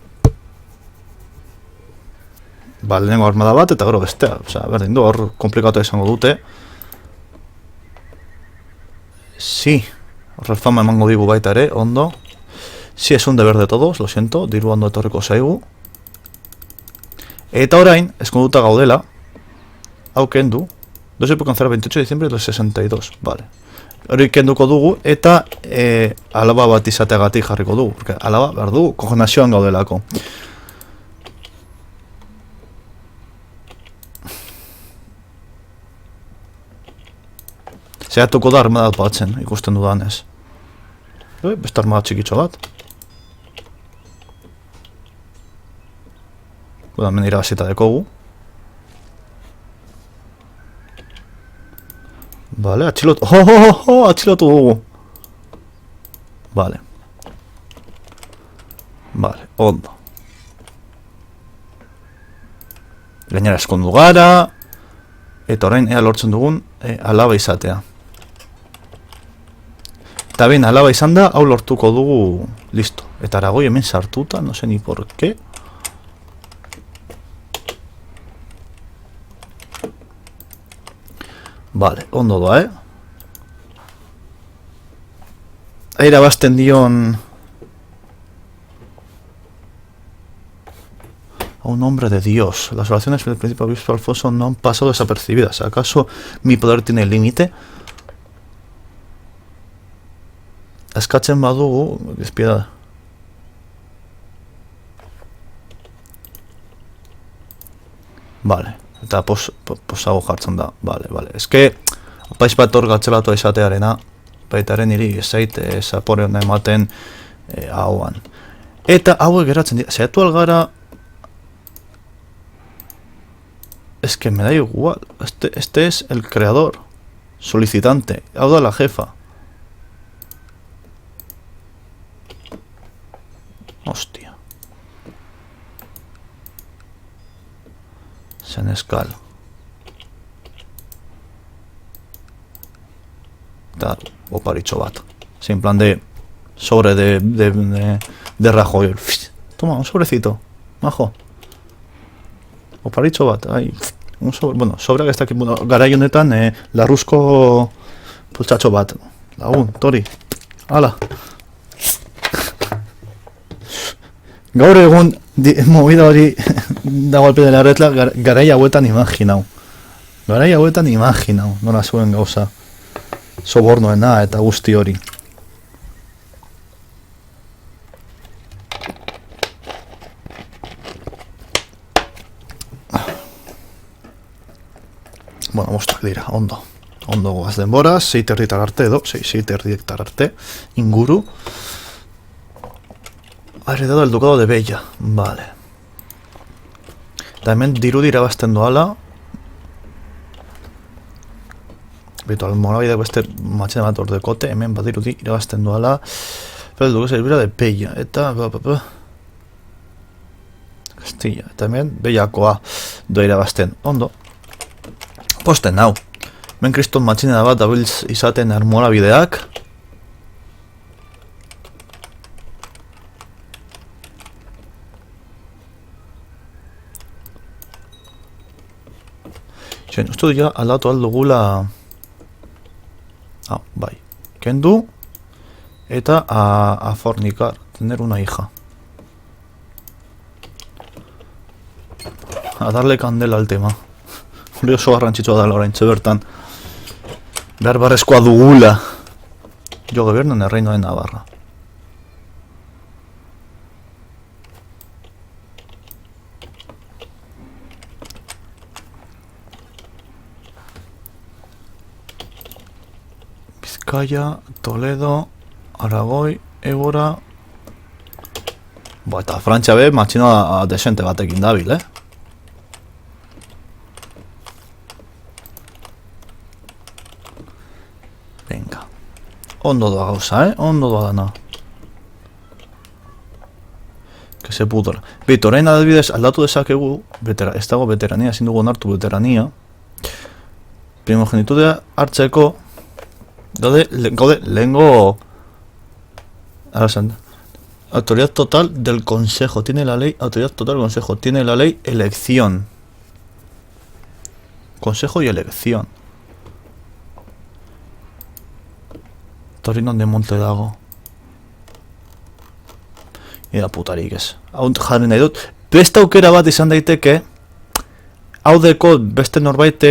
Ba, lehenengo armada bat eta gero bestea. Osea, berdin du, hor komplikatu izango dute. Si, horre fama emango digu baita ere, ondo. Si, es un deber de todos, lo siento, diru ondo etorriko zaigu. Eta orain, eskonduta gaudela, hau kendu, 2 puede cancelar 28 de diciembre del 62, vale. Hori kenduko dugu, eta alaba bat izateagatik jarriko dugu, porque alaba, behar du, kojonazioan gaudelako. Zehatuko da armadat batzen, ikusten dudanez. Beste armadat txikitxo bat. Hemen irabazita dekogu. Vale, atxilotu. Atxilotu dugu. Vale. Vale, ondo. Gainera eskondu gara. Eta orain ea lortzen dugun alaba izatea. Eta ben, alaba izan da, hau lortuko dugu, listo. Eta aragoi hemen sartuta, no sé ni por qué. Vale, ondo doa, Aira basten dion... A un hombre de Dios. Las oraciones del príncipe obispo Alfonso no han pasado desapercibidas. ¿Acaso mi poder tiene límite? Eskatzen badugu, despiadada. Vale, eta posago jartzen da. Vale. Eske, apaiz bat hor gatzelatu izatearena, baitaren hiri ezait, zapore hona ematen hauan. Eta hauek geratzen dira, zehatu algara... Eske me da igual, este es el creador, solicitante, hau da la jefa. Hostia. Senescal. Da, oparitxo bat. En plan de sobre de Rajoy. Toma, un sobrecito. Majo. Oparitxo bat. Ay, un sobre, bueno, sobre que está aquí, bueno, garai honetan, larruzko pultsatxo bat. Lagun, tori. Hala. Gaur egun movida hori dago alpe de la retla garai hauetan imaginau. Nola zuen gauza. Sobornoena eta guzti hori. Bueno, bostak dira, ondo. Ondo goaz denboraz, 6:30 arte edo, 6:30 arte, inguru. Ha heredado el ducado de Bella, vale. Eta hemen dirudi irabazten doala. Beto, almorabide beste matxena bat ordekote, hemen badirudi irabazten doala. Pero el ducado de Bella, eta... Castilla, eta hemen Bellakoa doa irabazten, ondo. Posten nau. Hemen kriston matxena bat dabiltz izaten almorabideak. Uste dira aldatu aldugula... bai. Kendu. Eta a fornicar. Tener una hija. a darle candela al tema. Hori oso garrantzitsua da oraintxe bertan. Behar barrezkoa dugula. Yo gobierno en el Reino de Navarra. Vizcaya, Toledo, Aragoi, Ébora... Eta Frantzia be, matxina desente batekin dabil, Venga. Ondo doa gauza, Ondo doa dana. Que se pudora. Bito, orain adibidez aldatu dezakegu, ez dago veterania, ezin dugu onartu veterania. Primogenitudea hartzeko, gaude lehengo... Autoridad total del consejo, tiene la ley, autoridad total del consejo, tiene la ley, elección. Consejo y elección. Torino de Montedago. Ida putarik ez. Hau jarri nahi dut. Beste aukera bat izan daiteke, hau deko beste norbait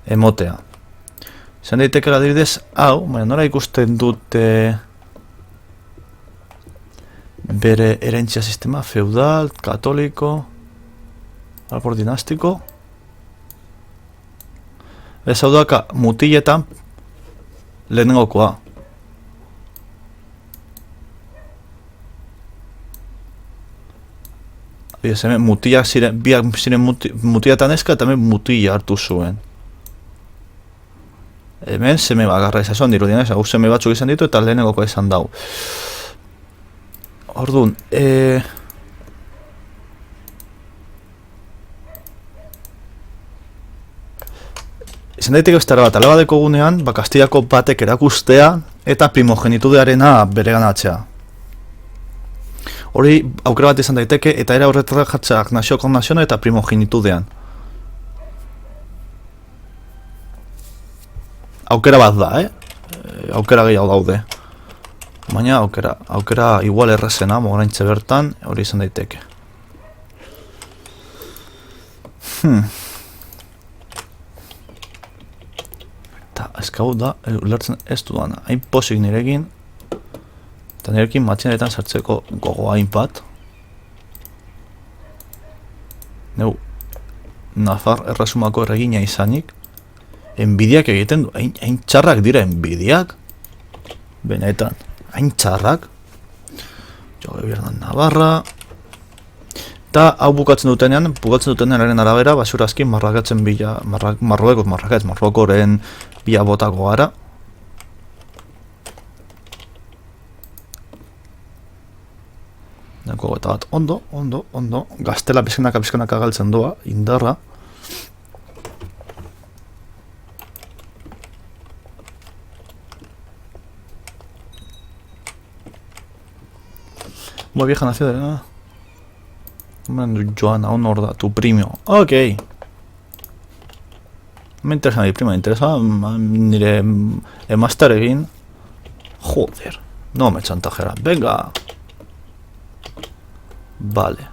emotea. Izan daiteke adibidez, hau, baina nora ikusten dute bere herentzia sistema, feudal, katoliko, arbor dinastiko. Ez hau daka mutiletan lehenengokoa. Hemen mutilak ziren, biak ziren mutiletan eska eta hemen mutila hartu zuen. Hemen seme bakarra izan dirudien ez, hau seme batzuk izan ditu eta lehenengoko izan dau. Orduan, izan daiteke beste bat, alabadeko gunean, Kastillako batek erakustea eta primogenitudearena bereganatzea. Hori aukera bat izan daiteke eta era horretara jartzeak nazioko nazioa eta primogenitudean. Aukera bat da, aukera gehiago daude. Baina aukera igual errezena, moraintze bertan, hori izan daiteke. Eta eskau da, ulertzen ez duana. Hain posik nirekin, eta nirekin matxinetan sartzeko gogoa hainbat. Neu, Nafar erresumako erregina izanik, enbidiak egiten du, hain txarrak dira enbidiak. Benetan, hain txarrak. Jo gobierno Navarra. Eta hau bukatzen dutenean arabera, basurazki marrakatzen bila, Marruekoren bila botako gara. Dako eta bat, ondo. Gaztela pizkanaka galtzen doa, indarra. Muy vieja nació de nada. Joana, honor da, tu primo. Ok. Me interesa mi primo, me interesa nire emaztarekin. Joder, no me chantajera. Venga. Vale.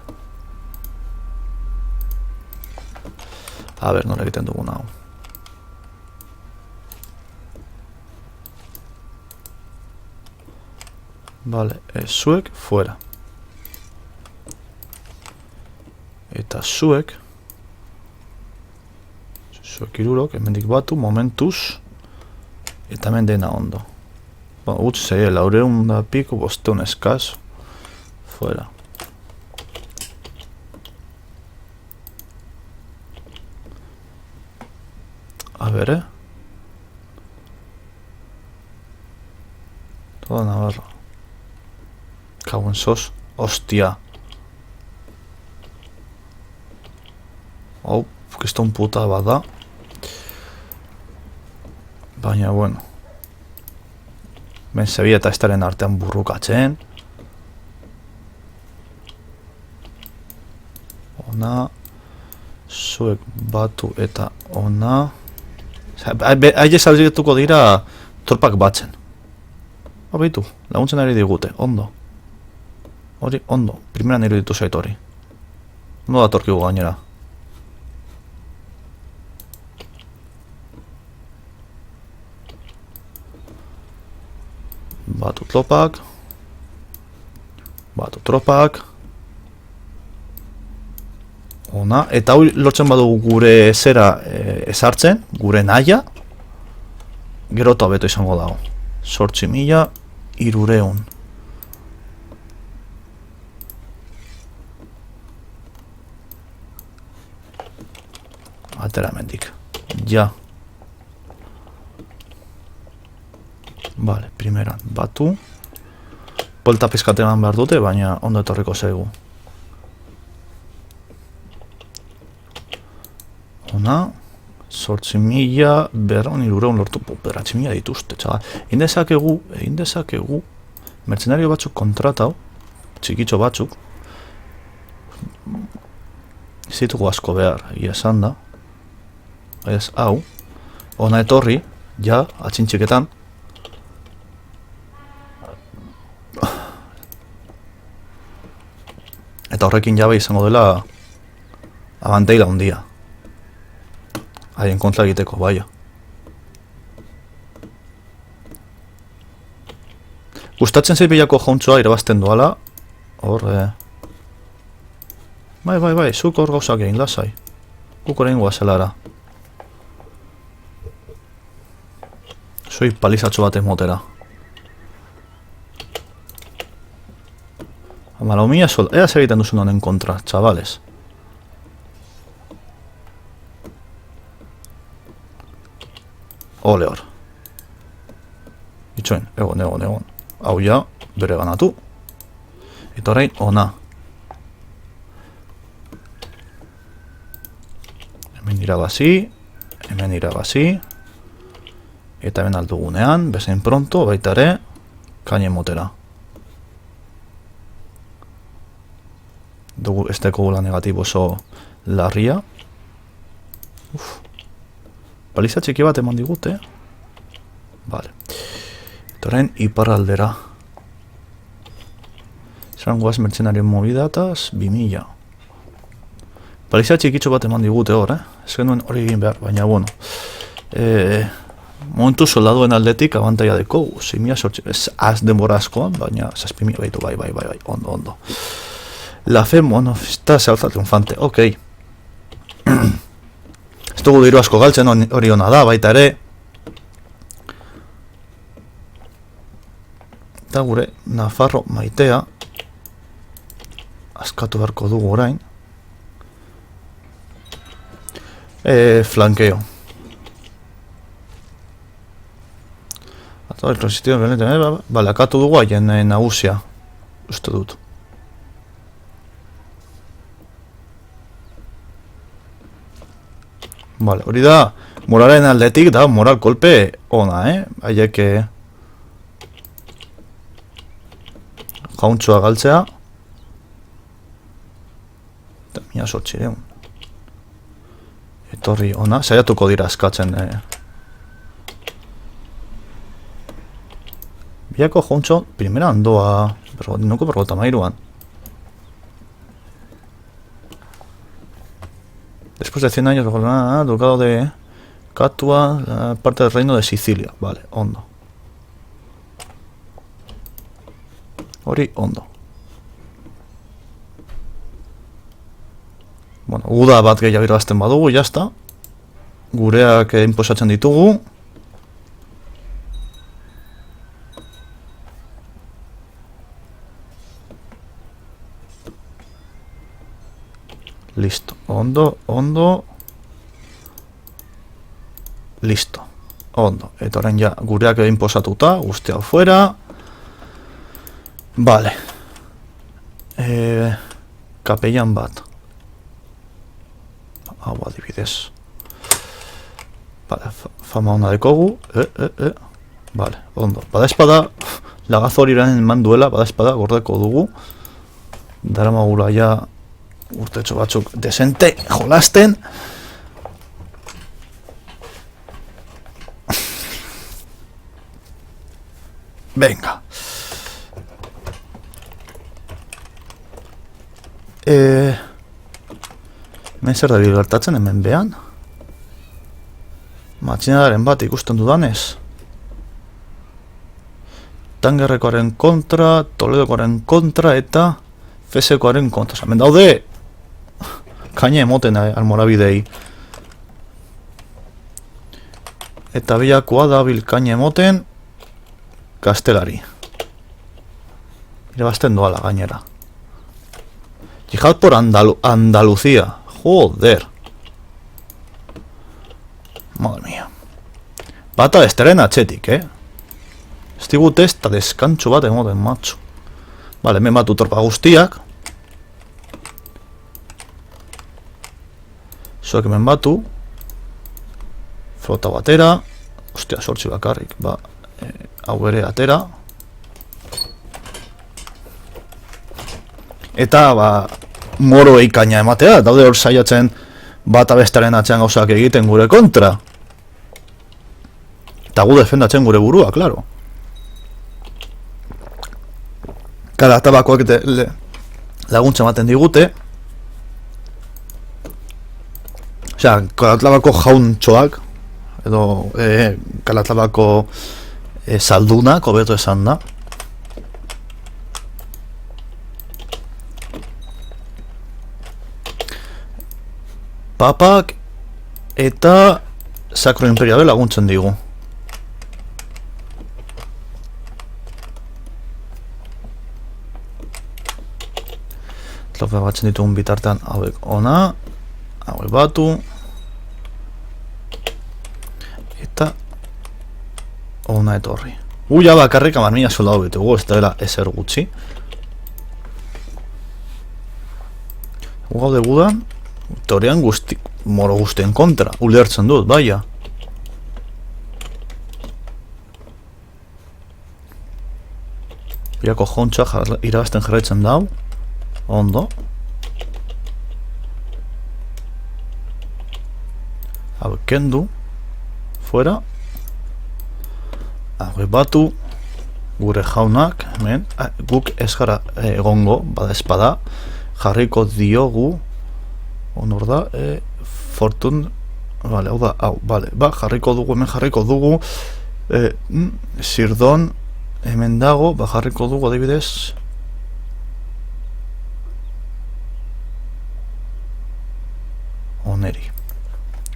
A ver, no le egiten dugun hau. Vale, zuek fuera. Eta zuek irurok, hemendik batu, momentuz. Eta hemen dena ondo. Utz zei, laureun da piko, bosteun eskaz. Fuera. A ver, Toda Navarra. Cago en sos. Hostia. Oh, que esto un puta bada. Baina, bueno. Ben Sevilla eta estaren artean burrukatzen. Ona. Zuek batu eta ona. Aile salgetuko dira tropak batzen. Abeitu, laguntzen ari digute, ondo. Hori, ondo, primeran iruditu zait hori. Ondo datorkigu gainera. Batu tropak. Batu tropak. Ona, eta hau lortzen badugu gure zera ezartzen, gure naia, gero eta beto izango dago. 8.300. Atera mendik. Ja. Vale, primeran batu. Polta pizkatean behar dute, baina ondo etorriko zaigu. Ona, 8.200 lortu, 9.000 dituzte, txagal. Egin dezakegu, mercenario batzuk kontratau, txikitxo batzuk, ez ditugu asko behar, egia esan da. Ez, hau, ona etorri, ja, atxintxiketan. Eta horrekin jabe izango dela abanteila handia. Haien kontra egiteko, baia. Gustatzen zei bilako jauntzoa irabazten duala. Hor, Bai, zuk hor gauzak egin lasai. Guk orain guazelara. Zoi palizatxo bat emotera. Malau mila sol, ea zer egiten duzun honen kontra, txabales. Ole hor. Itxoin, egon. Hau ja, bere ganatu. Eta orain, ona. Hemen irabazi. Eta hemen aldugunean, bezain pronto, baita ere, kaine motera. Dugu ez deko gula negatibo oso larria. Baliza txiki bat eman digute. Vale. Eta orain, iparraldera. Zeran guaz mertzenarien mobidataz, 2.000. Baliza txikitxo bat eman digute hor, Ez genuen hori egin behar, baina bueno. Momentu soldaduen aldetik abantaia deko, 6.000 sortzi, ez az denbora askoan, baina 6.000 baitu, bai, ondo. La fe monofista se alza triunfante, ok. Ez dugu diru asko galtzen hori hona da, baita ere. Eta gure Nafarro maitea askatu beharko dugu orain. Flankeo. Eta resistio, bale, akatu dugu haien nagusia, uste dut. Vale, hori da, moralen aldetik da, moral kolpe ona, haiek jauntxoa galtzea. Eta mila sortxireun. Etorri ona, saiatuko dira eskatzen. Biako jauntxo, primera andoa, nuko bergota mairuan. Después de 100 años, ducado de Catua, parte del reino de Sicilia. Vale, ondo. Hori, ondo. Bueno, uda bat gehiago irabazten badugu, jazta. Gureak inposatzen ditugu. Listo, ondo. Listo, ondo. Eta orain ja, gureak inposatuta, guztia fuera. Vale. Kapellan bat. Hau adibidez. Vale, fama ona dekogu. Vale, ondo. Bada espada, lagazo hori eman duela, bada espada, gordeko dugu. Daramagula ja urtetxo batzuk desente jolasten. Venga. hemen zer da gertatzen hemen behan? Matxinadaren bat ikusten dudanez. Tangerrekoaren kontra, Toledokoaren kontra eta Fesekoaren kontra. Hemen daude kaina emoten almorabidei. Eta bilakoa da bilkaina emoten Kastelari. Irabazten doala gainera. Jihad por Andalucía. Joder. Madre mía. Bata besteren atxetik, Ez digute ez da deskantxo bat emoten, matxo. Vale, hemen batu torpa guztiak. Zuek hemen batu. Flota batera. Ostia, sortzi bakarrik. Hau ere atera. Eta, moro eikaina ematea. Daude hor saiatzen bata bestaren atzean gauzak egiten gure kontra. Eta gu defendatzen gure burua, klaro. Kalatabakoak laguntza ematen digute. Osea, Kalatabako jauntxoak edo Kalatabako saldunak, hobeto esan da. Papak eta Sacro Imperiale laguntzen digu. Trofe batzen ditugun bitartean hauek ona, hauek batu, eta ona etorri. Ja bakarrik 10.000 soldadu ditugu, ez dela ezer gutxi. Gaude gudan, teorian moro guztien kontra, ulertzen dut, baia. Biako jontxa irabazten jarraitzen dau. Ondo. Hau kendu. Fuera. Hau batu. Gure jaunak. Hemen. Guk ez gara egongo. Bada espada. Jarriko diogu. Honor da. Fortun. Vale, hau da. Hau, vale. Jarriko dugu. Hemen jarriko dugu. Sirdon. Hemen dago. Jarriko dugu adibidez. Oneri.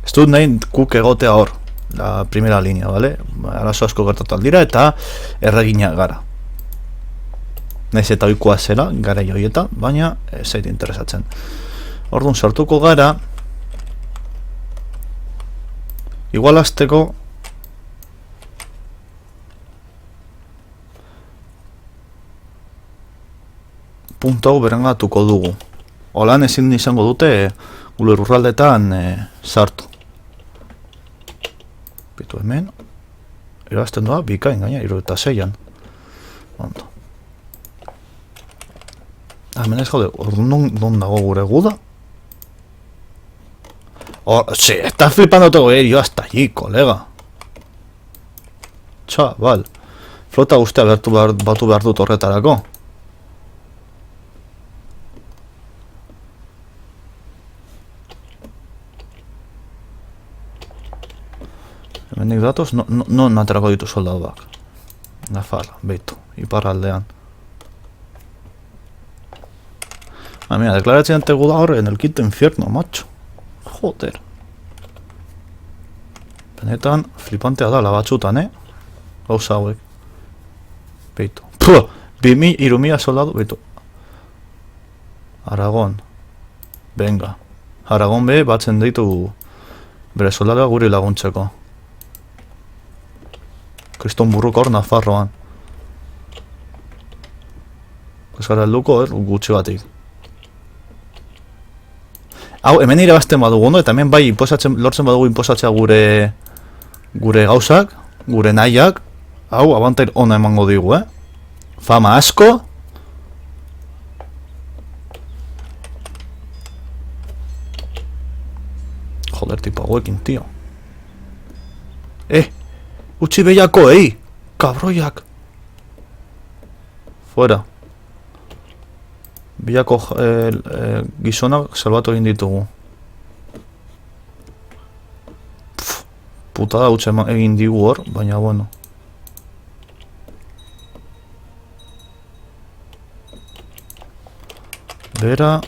Ez dut nahi kuk egotea hor, la primera linea, vale? Arazo asko gertatu aldira eta erregina gara. Naiz eta oikoa zera, gara joietan, baina ez zait interesatzen. Orduan sartuko gara, igual azteko puntu hau berengatuko dugu. Holan ezin izango dute gure lurraldetan sartu. Bitu hemen. Irabazten doa, bikain gaina, 76an. Ondo. Hemen ez gaude, orduan non dago gure guda? Sí, está flipando todo yo hasta allí, colega. Chaval. Flota guztia batu behar dut horretarako. Hemendik datoz, non aterako ditu soldaduak. Nafarra, beitu, iparraldean. Mira, deklaratzen tegu da hor en el quinto infierno, macho. Joder. Benetan, flipantea da, labatxutan, Gauza hauek. Beitu. Puh! 3.000 soldadu, beitu. Aragon. Venga. Aragon be, batzen ditu bere soldadua guri laguntzeko. Kriston burruko hor Nafarroan. Ez gara helduko, gutxi batik. Hau, hemen irabazten badugu ondo, eta hemen bai lortzen badugu inposatzea gure gauzak, gure nahiak. Hau, abantail ona emango digu, Fama asko. Joder, tipo hauekin, tío. Utsi behiako, Kabroiak. Fuera. Bilako gizonak salbatu egin ditugu. Putada hutsa egin digu hor, baina bueno. Bera...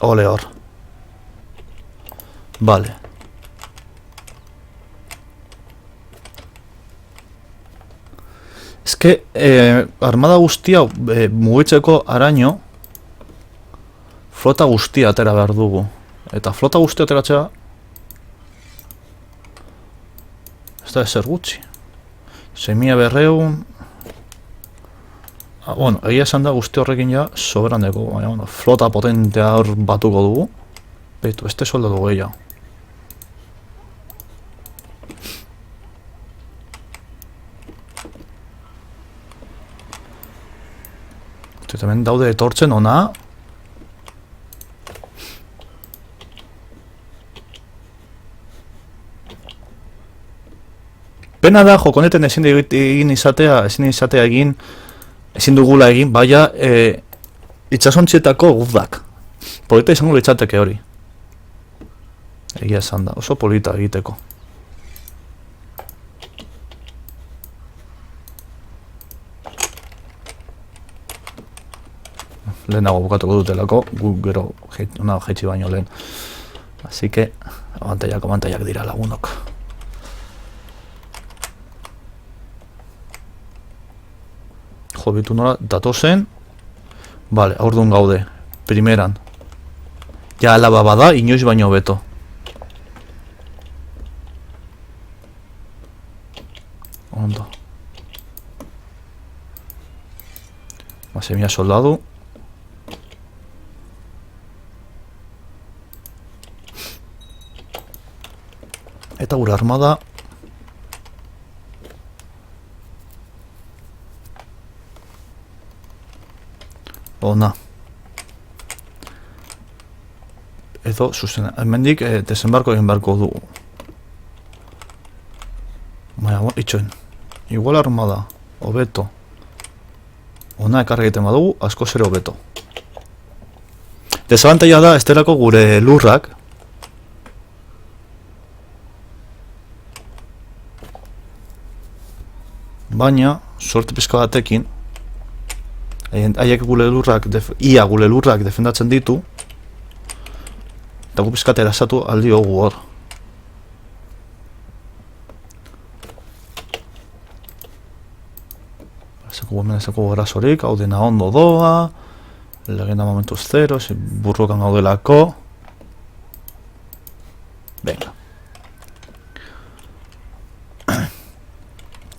Ole hor. Vale. Ez que, armada guztia mugitzeko araño flota guztia atera behar dugu. Eta flota guztia ateratzea ez da ezer gutxi. 6.200... Bueno, egia esan da guzti horrekin ja sobran dugu, baina bueno, flota potentea hor batuko dugu. Beitu, beste soldatu gehiago. Hemen daude etortzen ona. Pena da jokoneten ezin dugula egin, baina itxasontzietako guzdak. Polita izango litzateke hori. Egia esan da, oso polita egiteko. Lehenago bukatuko dutelako, gu gero jaitsi baino lehen. Así que, abantaiak dira lagunok. Jo, bitu nola, datozen. Vale, aurdun gaude, primeran. Ja alaba bada, inoiz baino beto. Ondo. Masemia soldadu. Eta gure armada ona. Edo, zuzena, hemendik desembarko egin beharko dugu. Baina, itxoen. Igual armada, hobeto. Ona ekarri egiten badugu, asko zero hobeto. Desabantaia da, estelako gure lurrak. Baina, sorte pizka batekin, haiek gule lurrak defendatzen ditu, eta gu pizkat erasatu aldi hogu hor. Ezeko garasorik, hau dena ondo doa, legenda momentuz zero, burrokan gaudelako. Venga.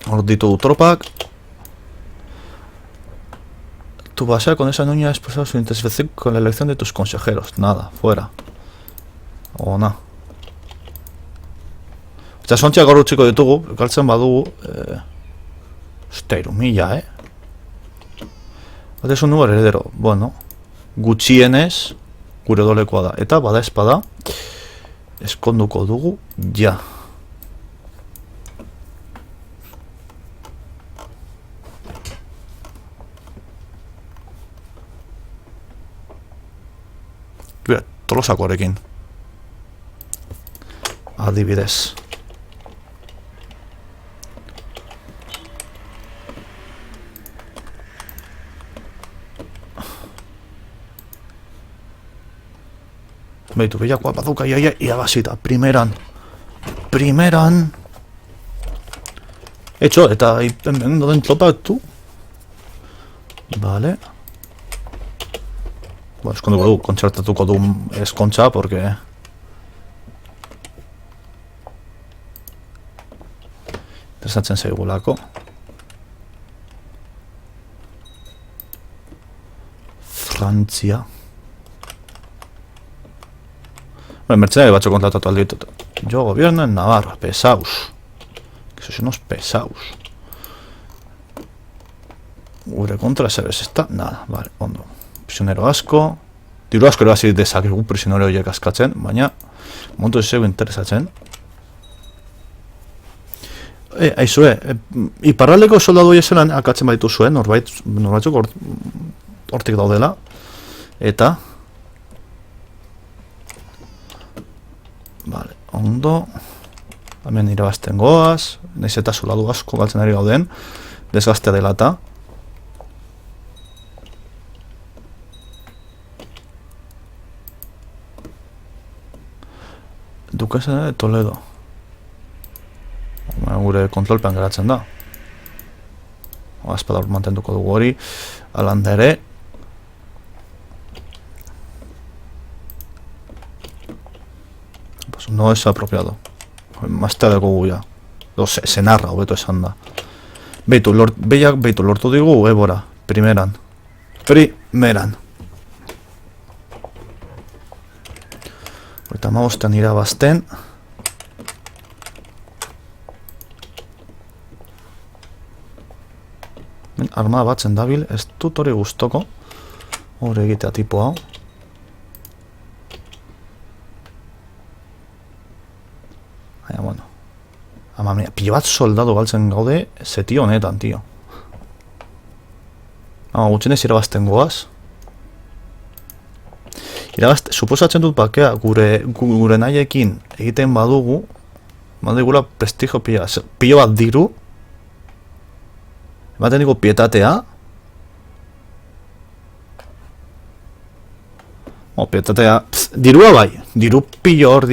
Hor ditugu tropak. Tu base con esa niña ha expresado su insatisfacción con la elección de tus consejeros. Nada, fuera. Ona. Eta sontziak hor utziko ditugu, galtzen badugu. Osteiru, mila, Bate esun nubar heredero. Bueno, gutxienez gure dolekoa da. Eta bada espada eskonduko dugu, ja. Tolosakoarekin. Adibidez. Beitu, behiakoa baduka iaia iabazita. Primeran. Etxo, eta hemen doden topatu. Vale. Eskonduko du, kontzertatuko du eskontza, porque... Interesatzen zaigulako. Frantzia. Mertzenari batzo kontratatu alditut. Yo gobierno en Navarra, pesaus. Que sois unos pesaus. Gure kontra zerbez ez da, nada, vale, ondo. Prisionero asko. Diru asko ere hasi dezakegu prisionero horiek askatzen, baina montu ez zego interesatzen. Aizue, iparraldeko soldadu ezelan akatzen baitu zuen, norbaitzuk hortik daudela, eta vale, ondo, hemen irabazten goaz, nahiz eta soldadu asko galtzen ari gauden, desgaztea dela eta Dukesa de Toledo. Gure kontrolpean geratzen da. Azpada hor mantenduko dugu hori. Alanda ere. Pues no es apropiado. Maztea dugu guia. Senarra, hobeto esan da. Beitu lortu digu, ebora. Primeran. Eta maustan irabazten. Armada batzen dabil, ez dut hori guztoko. Hore egitea tipo hau. Baina, bueno. Ama, mira, pilo bat soldado galtzen gaude, zetio honetan, tio. Ama, gutxenez irabazten goaz. Suposatzen dut bakea, gure nahiekin egiten badugu, badigula prestigio pilo bat diru, ematen digu pietatea, pietatea, dirua bai, diru pilo hor,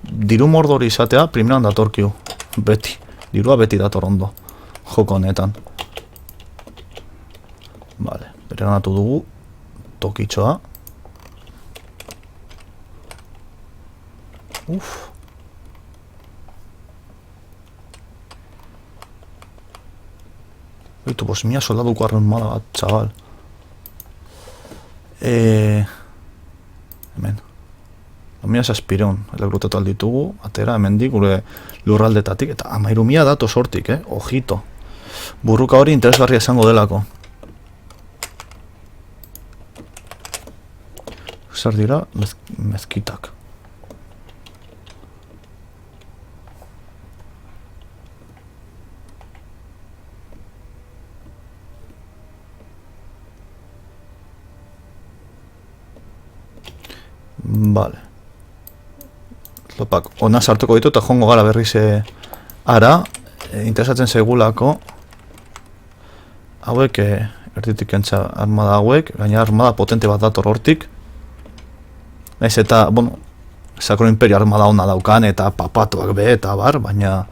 diru mordori izatea, primeran datorkiu, beti, dirua beti dator ondo, joko honetan. Vale, bere ganatu dugu, tokitxoa. Uf. Oitu, pues mia soldaduko armada bat, chaval. Hemen. Mia saspiron, elegrutatu alditugu, atera, hemendik, gure lurraldetatik, eta 13.000 dato sortik, ojito. Burruka hori interesgarria izango delako. Zer dira, mezkitak. Vale. Lopak, ona sartuko ditu eta jongo gara berriz ara. Interesatzen zaigulako. Hauek, erditik entza armada hauek. Gaina armada potente bat dator hortik. Naiz eta, bueno, Sacro Imperio armada ona daukan eta papatuak be eta bar, baina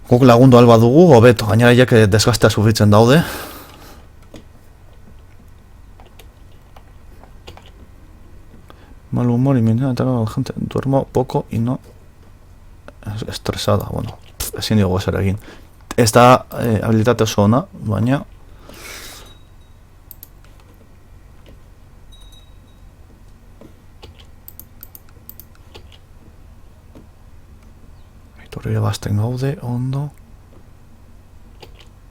guk lagundu alba dugu, hobeto. Gainera hiek desgastea sufritzen daude. Mal humor y mientras ataca a la gente, duermo poco y no estresada, bueno, ezin diogu ezer egin. Ez da habilitate oso ona, baina Iturri bazten gaude, ondo.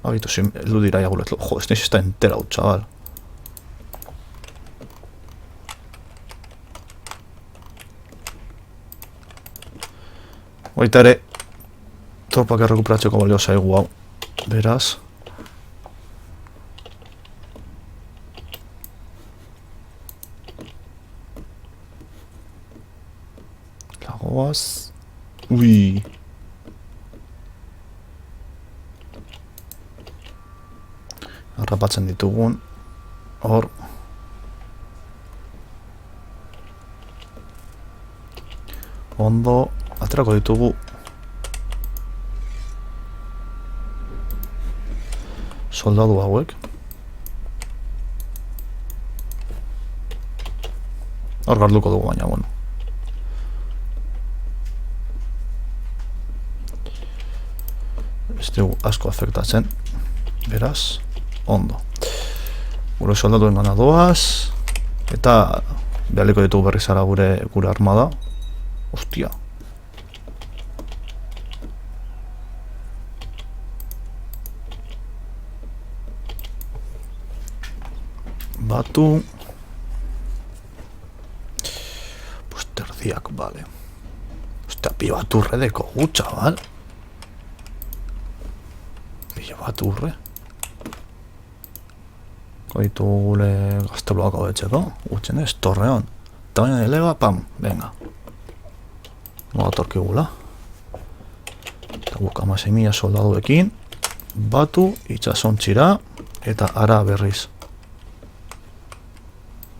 Abitu, heldu dira jagulet, jo, ez niz ez da entera hau, txabal. Baita ere, tropak errekuperatzeko balio zaigu hau, beraz. Lagoaz. Ui. Arrapatzen ditugun. Hor. Ondo. Aterako ditugu soldadu hauek. Hor garduko dugu baina, bueno. Ez dugu asko afektatzen. Beraz, ondo. Gure soldaduen gana doaz. Eta behaliko ditugu berriz ara gure armada. Ostia. Batu. Pues terdiak, vale. Ostia, pibatu redeko gu, chaval. pila bat urre. Koitu gure gazteluak hobetzeko, gutxen ez, torreon. Tamaina de lega, pam, venga. Mogatorkigula. Eta guk 16.000 soldaduekin, batu, itxasontzira, eta ara berriz.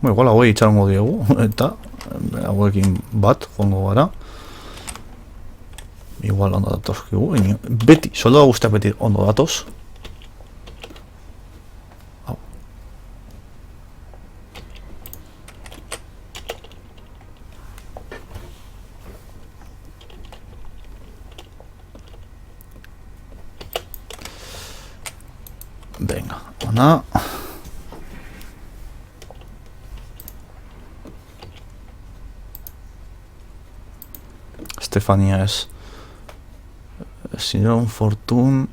Igual hauei itxarongo diegu, eta hauekin bat, joango gara. Igual ondo datozkigu, beti, soldadu guztiak beti ondo datoz. Hau. Venga, ona. Estefania ez. Sinon Fortun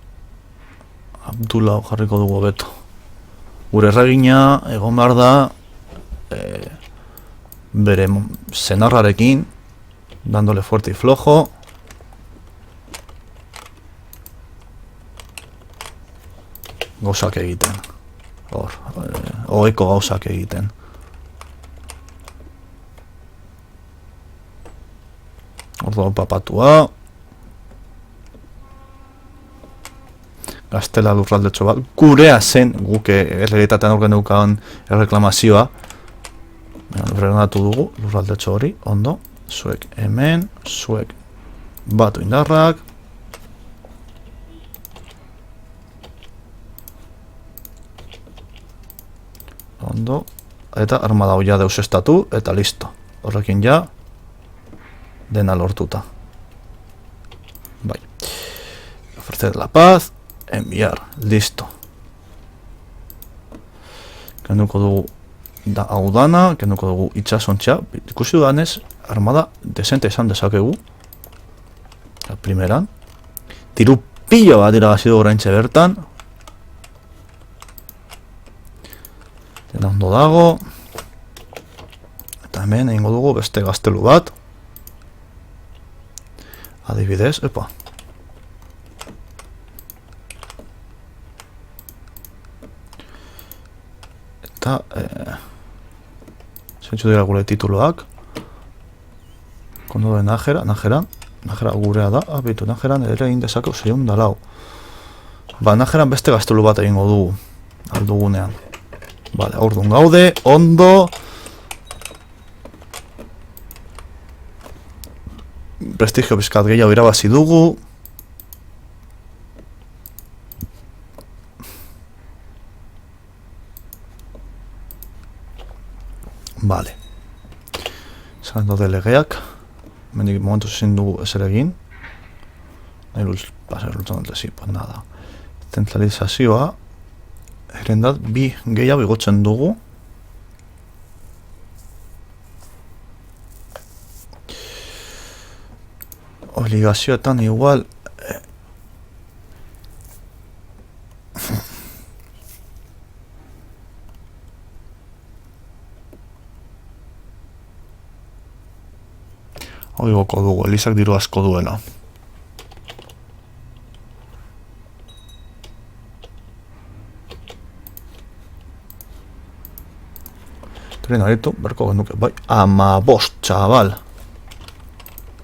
Abdullah jarriko dugu beto. Gure erragina egon behar da bere senarrarekin dándole fuerte y flojo. Gauzak egiten. Hor, oheko gauzak egiten. Orduan papatua. Gaztela lurraldetxo bat. Gurea zen, guke errealitatean orgen dukan erreklamazioa. Frenatu dugu, lurraldetxo hori, ondo. Zuek hemen, zuek batu indarrak. Ondo. Eta armada hoia deusestatu, eta listo. Horrekin ja, dena lortuta. Bai. Ofrecer la paz. Enviar, listo. Kenduko dugu da audana, kenduko dugu itxasontxa. Ikusi dudanez, armada desente esan dezakegu. Primeran. Tiru pilo bat iragazi dugu oraintxe bertan. Dena ondo dago. Eta hemen egingo dugu beste gaztelu bat. Adibidez, epa. Eta zentsu dira gure tituloak. Kondo de Najera gurea da. Bitu, Najeran ere egin dezakeu 604. Ba, Najeran beste gaztelu bat egingo dugu aldugunean. Vale, aurdun gaude, ondo. Prestigio bizkat gehiago irabazi dugu. Vale. Zalando de legeak. Mendik momentu ezin dugu ezer egin. Nahi pasar lutzonante, sí, pues nada. Centralizazioa. Herendat, bi gehiago igotzen dugu. Obligazioetan igual. Oigoko dugu, Elizak diru asko duela. Tren aritu, berko genuke, bai, 15, txabal.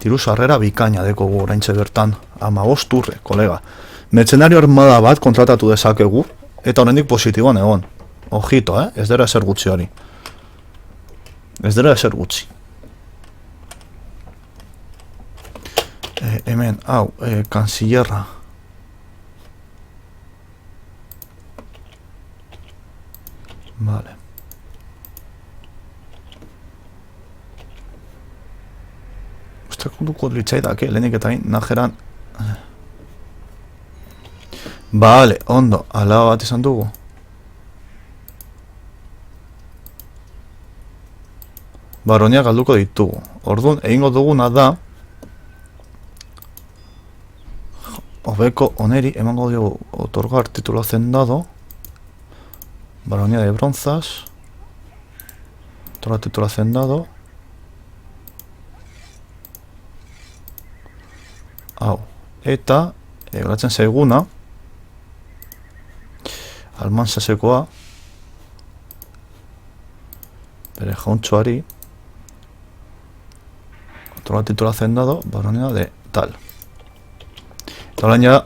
Diru sarrera bikaina dekogu oraintxe bertan. 15 urre, kolega. Mercenario armada bat kontratatu dezakegu, eta oraindik positiboan egon. Ojito, ez dira ezer gutxi hori. Ez dira ezer gutxi. Hemen, hau, kansillerra. Vale. Duko litzaidak, lehenik eta Najeran. Vale, ondo, alaba bat izan dugu. Baronia galduko ditugu. Orduan, egingo duguna da Obeko oneri emango diogu otorgar titulo hacendado. Baronia de bronzas. Otorgar titulo hacendado. Hau. Eta, geratzen zaiguna, Almansasekoa bere jauntxoari otro título hacendado, baronía de tal. Eta orain ja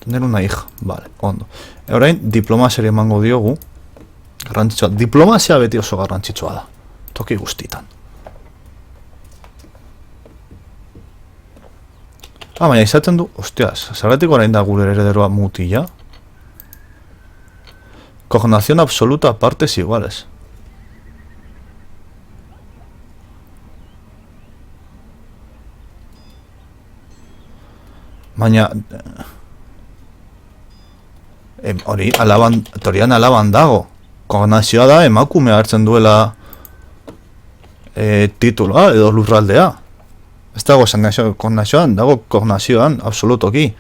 tener una hija, vale, ondo. Orain diplomaziari emango diogu, garrantzitsua, diplomazia beti oso garrantzitsua da, toki guztitan. Baina izaten du, hostias, zergatik orain da gure herederoa mutila? Cognación absoluta a partes iguales. Baina hori torian alaban dago. Kognazioa da emakume hartzen duela tituloa edo lurraldea. Ez dago kognazioan, dago kognazioan absolutoki.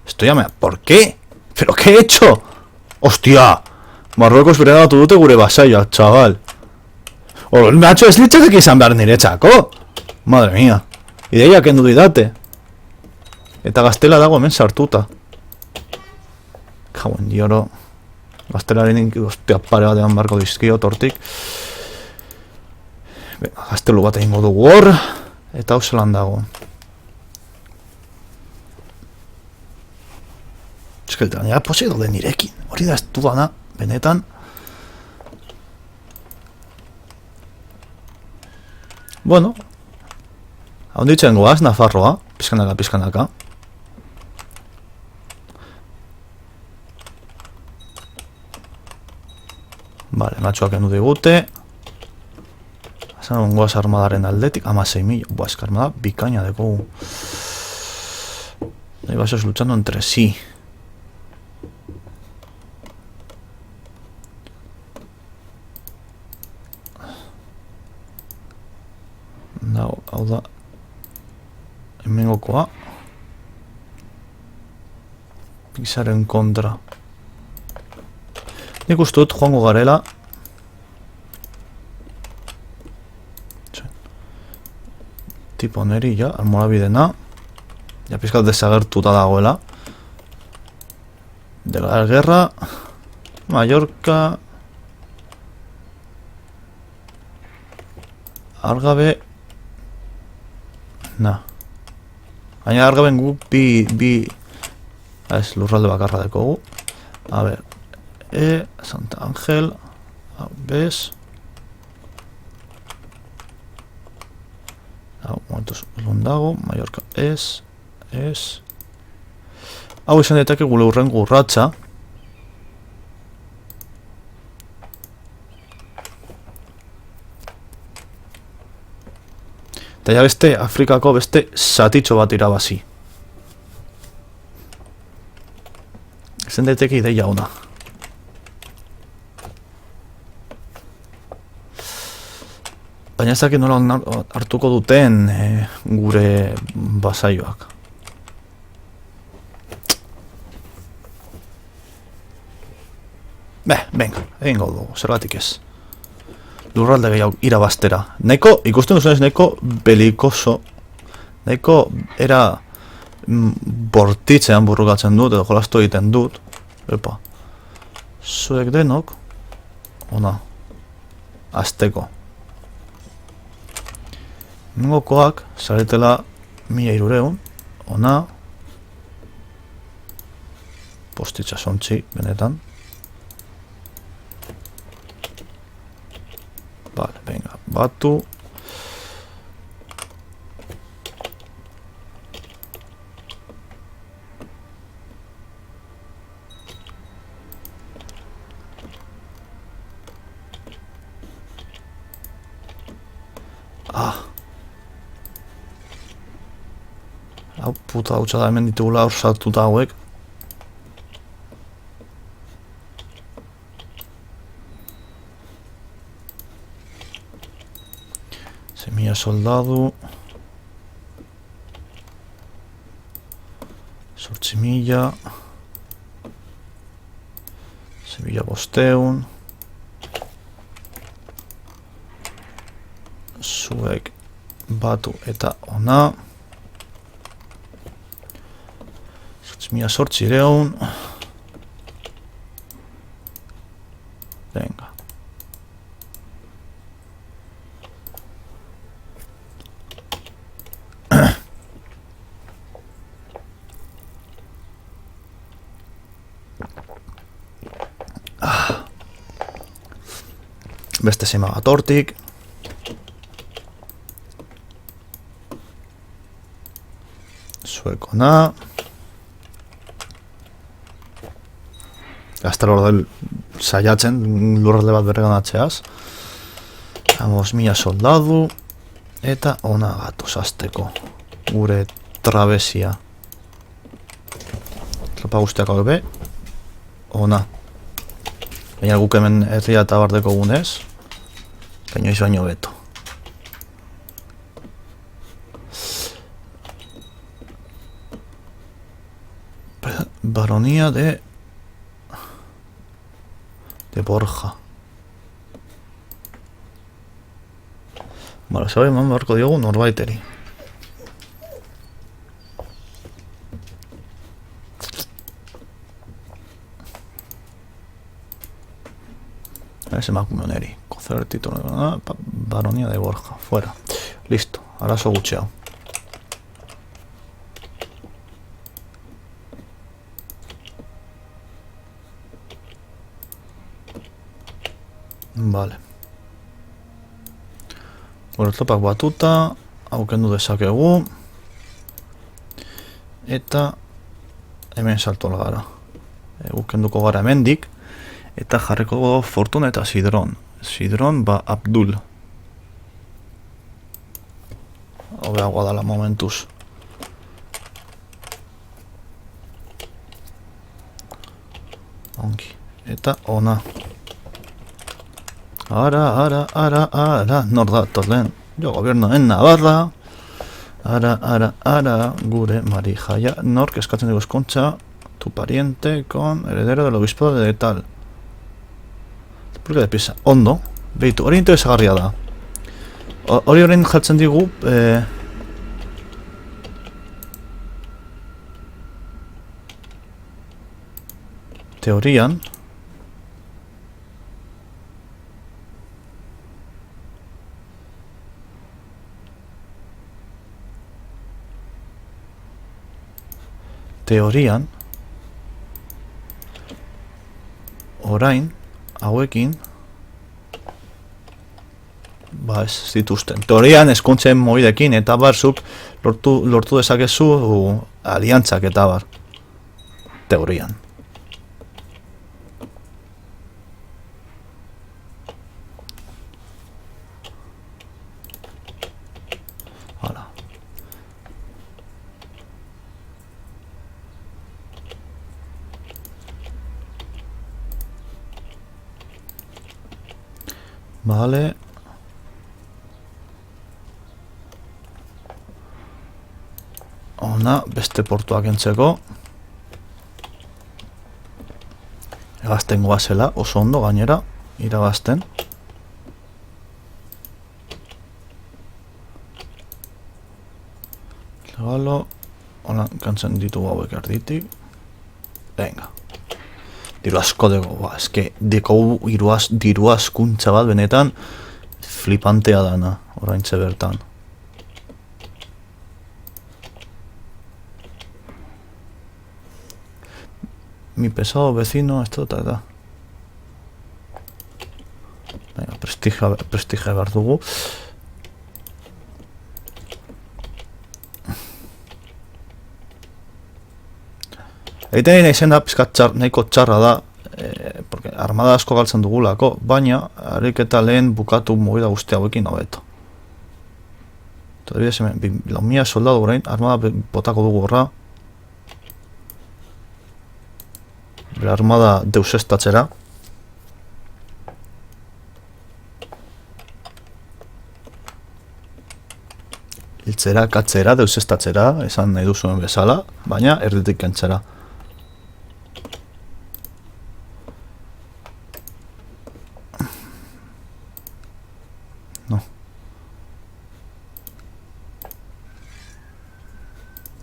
Esto ya me... ¿Por qué? ¿Pero qué he hecho? ¡Hostia! Marruekos beregatu dute gure basaioak, chaval. Nacho, ez litzatek izan behar niretzako. Madre mía. Ideia kendu didate. Eta gaztela dago hemen sartuta. Jauen dioro. Gaztelaren hostia pare batean barko dizkio tortik. Gaztelu bat egingo dugu hor. Eta hau zelan dago. Eskeltean, ja posei dode nirekin. Hori da ez dudana, benetan. Bueno. Hau ditzen goaz, Nafarroa. Pizkanaka, pizkanaka. Vale, matxoak endu digute. Azan goaz armadaren aldetik. 16.000. Buah, eska armada bikaina deko. Ahí vasos luchando entre sí. Hau da hemengokoa Pixaren kontra. Nik uste dut joango garela tipo neri ja, almorabidena ja pizkat desagertuta dagoela de la guerra Mallorca Argabe baina argaben guk bi ez lurralde bakarra dekogu. A ver, Santa Ángel, bez momentuz lundago, Mallorca ez hau izan daiteke gure urrengo urratsa. Eta ja beste, Afrikako beste zatitxo bat irabazi. Ezen daiteke ideia ona. Baina ez dakit nola hartuko duten gure basaioak. Venga, egingo dugu, zergatik ez. Lurralde gehiago irabaztera. Nahiko, ikusten duzunez, nahiko belikoso. Nahiko era bortitzean burrukatzen dut, edo jolastu egiten dut. Epa. Zuek denok. Ona. Azteko. Nengokoak, zaretela 1300. Ona. Postitza sontzi, benetan. Vale, venga, batu. Hau puta hautsa da, hemen ditugula hor sartuta hauek. Semilla soldadu. 8.000. Semilla bosteun. Zuek batu eta ona. 5800. Venga. Beste zima bat hortik. Zuekona. Gaztela hor saiatzen lurralde bat berreganatzeaz. 5.000 soldadu. Eta ona gatoz azteko. Gure trabesia. Tropa guztiak hau be. Ona. Baina guk hemen herria eta bardeko gunez. Baina baino beto. Baronía de Borja. Vale, sabe eman beharko diogu norbaiteri. Ese emakume honeri. Conceder título de Baronía de Borja. Fuera. Listo. Arazo gutxeago. Vale. Gure tropak batuta, hau kendu dezakegu. Eta hemen salto gara. Kenduko gara hemendik. Eta jarriko Fortuna eta Sidron. Sidron ba Abdul. Hobeagoa dala momentuz. Ongi. Eta ona. Ara, nor da, torlen. Yo gobierno en Navarra. Ara, gure Marijaia. Nork eskatzen dugu eskontza. Tu pariente con heredero del obispado de tal. ¿Por qué de pisa? Ondo. Beitu, hori interesagarria da. Hori horrein jartzen digu... Teorian... orain, hauekin, ba ez dituzten. Teorian eskuntzen moidekin eta barzuk lortu dezakezu aliantzak eta bar. Teorian. Hala. Vale. Ona, beste portuak entzeko. Egazten goazela, oso ondo gainera, irabazten. Legalo, ona, kantzen ditugu hauek erditik. Venga. Diru asko dugu, eske deko diru askuntza bat benetan flipantea dana, oraintze bertan. Mi pesado vecino, esto eta. Venga, prestigia behar dugu. Egiten izen da pizkat nahiko txarra da, porque armada asko galtzen dugulako, baina ariketa lehen bukatu movida guzti hauekin hobeto. Todavía hemen, 2.000 soldadu orain, armada botako dugu horra. Bera armada deusestatzera. Hiltzera, katzera, deusestatzera, esan nahi duzuen bezala, baina erditik kentzera.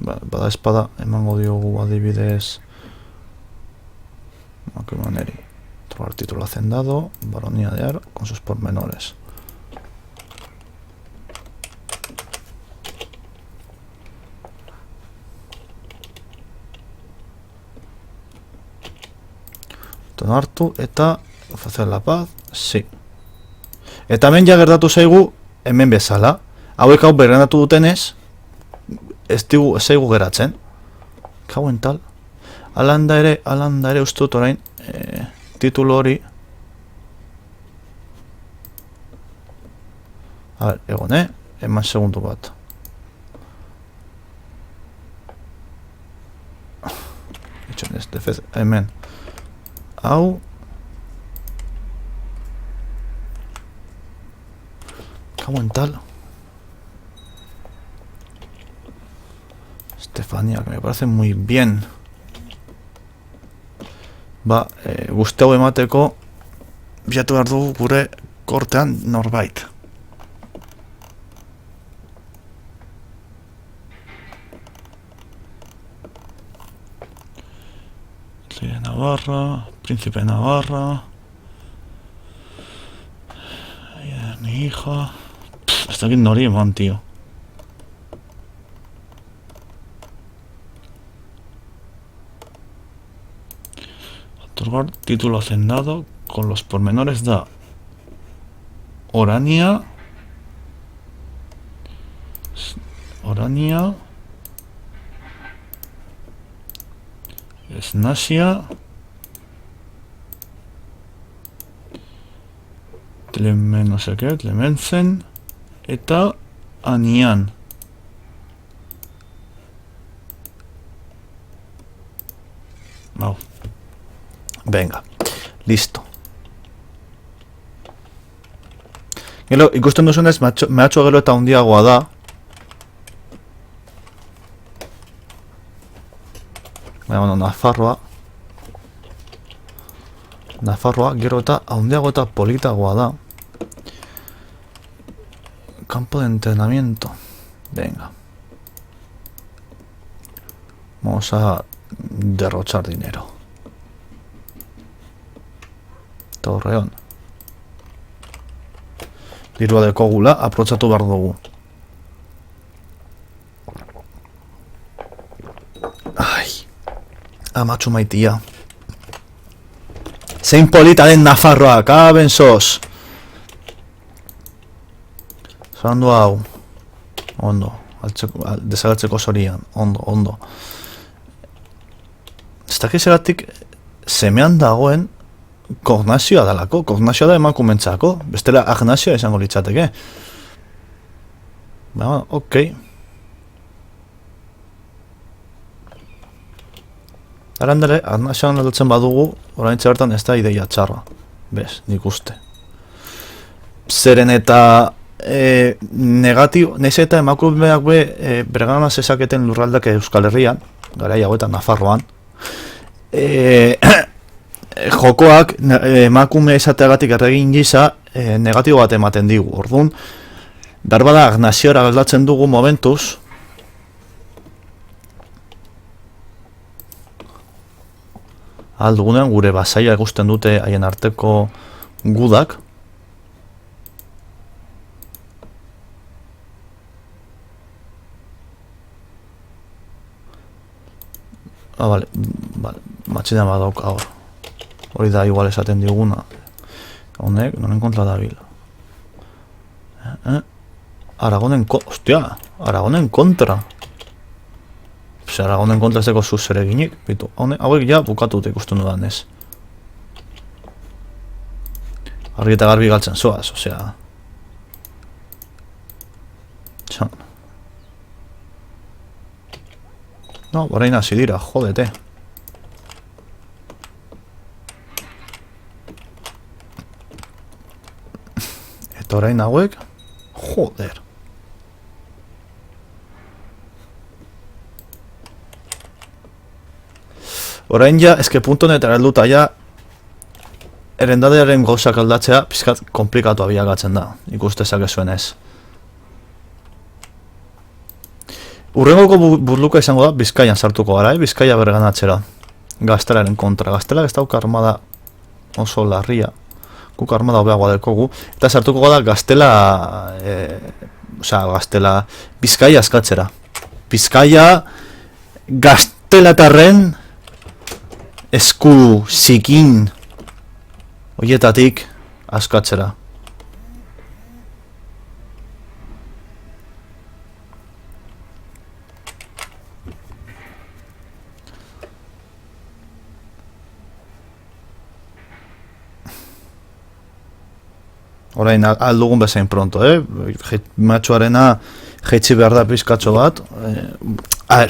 Bada espada emango diogu adibidez Macumaneri. Trobar título hacendado, baronía de Ar con sus pormenores. Hartu eta hacer la paz, sí. Eta hemen ja gertatu zaigu hemen bezala. Hauek hau berrenatu dutenez ez zaigu geratzen. Kauen tal. Alanda ere uste dut orain titulo hori. A ver, egon, eman segundu bat. Itxon ez, defez, hemen. Hau cago tal Estefanía, que me parece muy bien. Ba, guzti hau emateko bilatu behar dugu gure kortean norbait. Rey de Navarra, Príncipe de Navarra. Mi hija. Hasta aquí no man, tío. Otorgar título hacendado con los pormenores da Orania. Snasia. No sé qué, Clemensen. Eta Anian. Hau. Venga, listo. Gero, ikusten duzunez, mehatxo gero eta handiagoa da. Bueno, Nafarroa gero eta handiago eta politagoa da. Campo de entrenamiento. Venga. Vamos a derrochar dinero. Torreón. Dirua dekogula, aprotxatu behar dugu. Ai. Amatxu maitia. Zein polita den Nafarroak, bensos. Zandu hau. Ondo. Desagertzeko zorian. Ondo. Ez dakizeratik semean dagoen kognazioa dalako. Kognazioa da emakumentzako. Bestela agnazioa izango litzateke. Ba, okei. Arandere, agnazioan aldatzen badugu, orain bertan ez da ideia txarra. Bez, nik uste. Zeren eta negatibo, naiz eta emakumeak beregana zezaketen lurraldak Euskal Herrian, garai hauetan Nafarroan, jokoak emakume izateagatik erregin gisa negatibo bat ematen digu. Orduan, berbada agnaziora galdatzen dugu momentuz, aldugunean gure basaia ikusten dute haien arteko gudak. Vale, matxina badauk hor. Hori da igual esaten diguna. Honek, noren kontra dabil. Aragonen kontra. Aragonen kontra ezeko zuz ere ginik. Bitu, hauek ja bukatut ikusten dudan ez. Argi eta garbi galtzen zoaz, osea. Txan. No, orain hasi dira, jodete. Eta orain hauek, joder. Orain ja, eske punto netara helduta ja, erendadearen gauzak aldatzea, pizkat komplikatu abiagatzen da, ikustezak ez zuen ez. Urrengoko burluka izango da Bizkaian sartuko gara, Bizkaia berganatzera. Gaztelaren kontra. Gaztela ez dauka armada oso larria. Guk armada hobeagoa dekogu. Eta sartuko da Gaztela... Gaztela... Bizkaia askatzera. Bizkaia... Gaztelatarren... Esku zikin... Oietatik... Askatzera. Orain aldugun bezain pronto, matxoarena jeitsi behar da pizkatxo bat.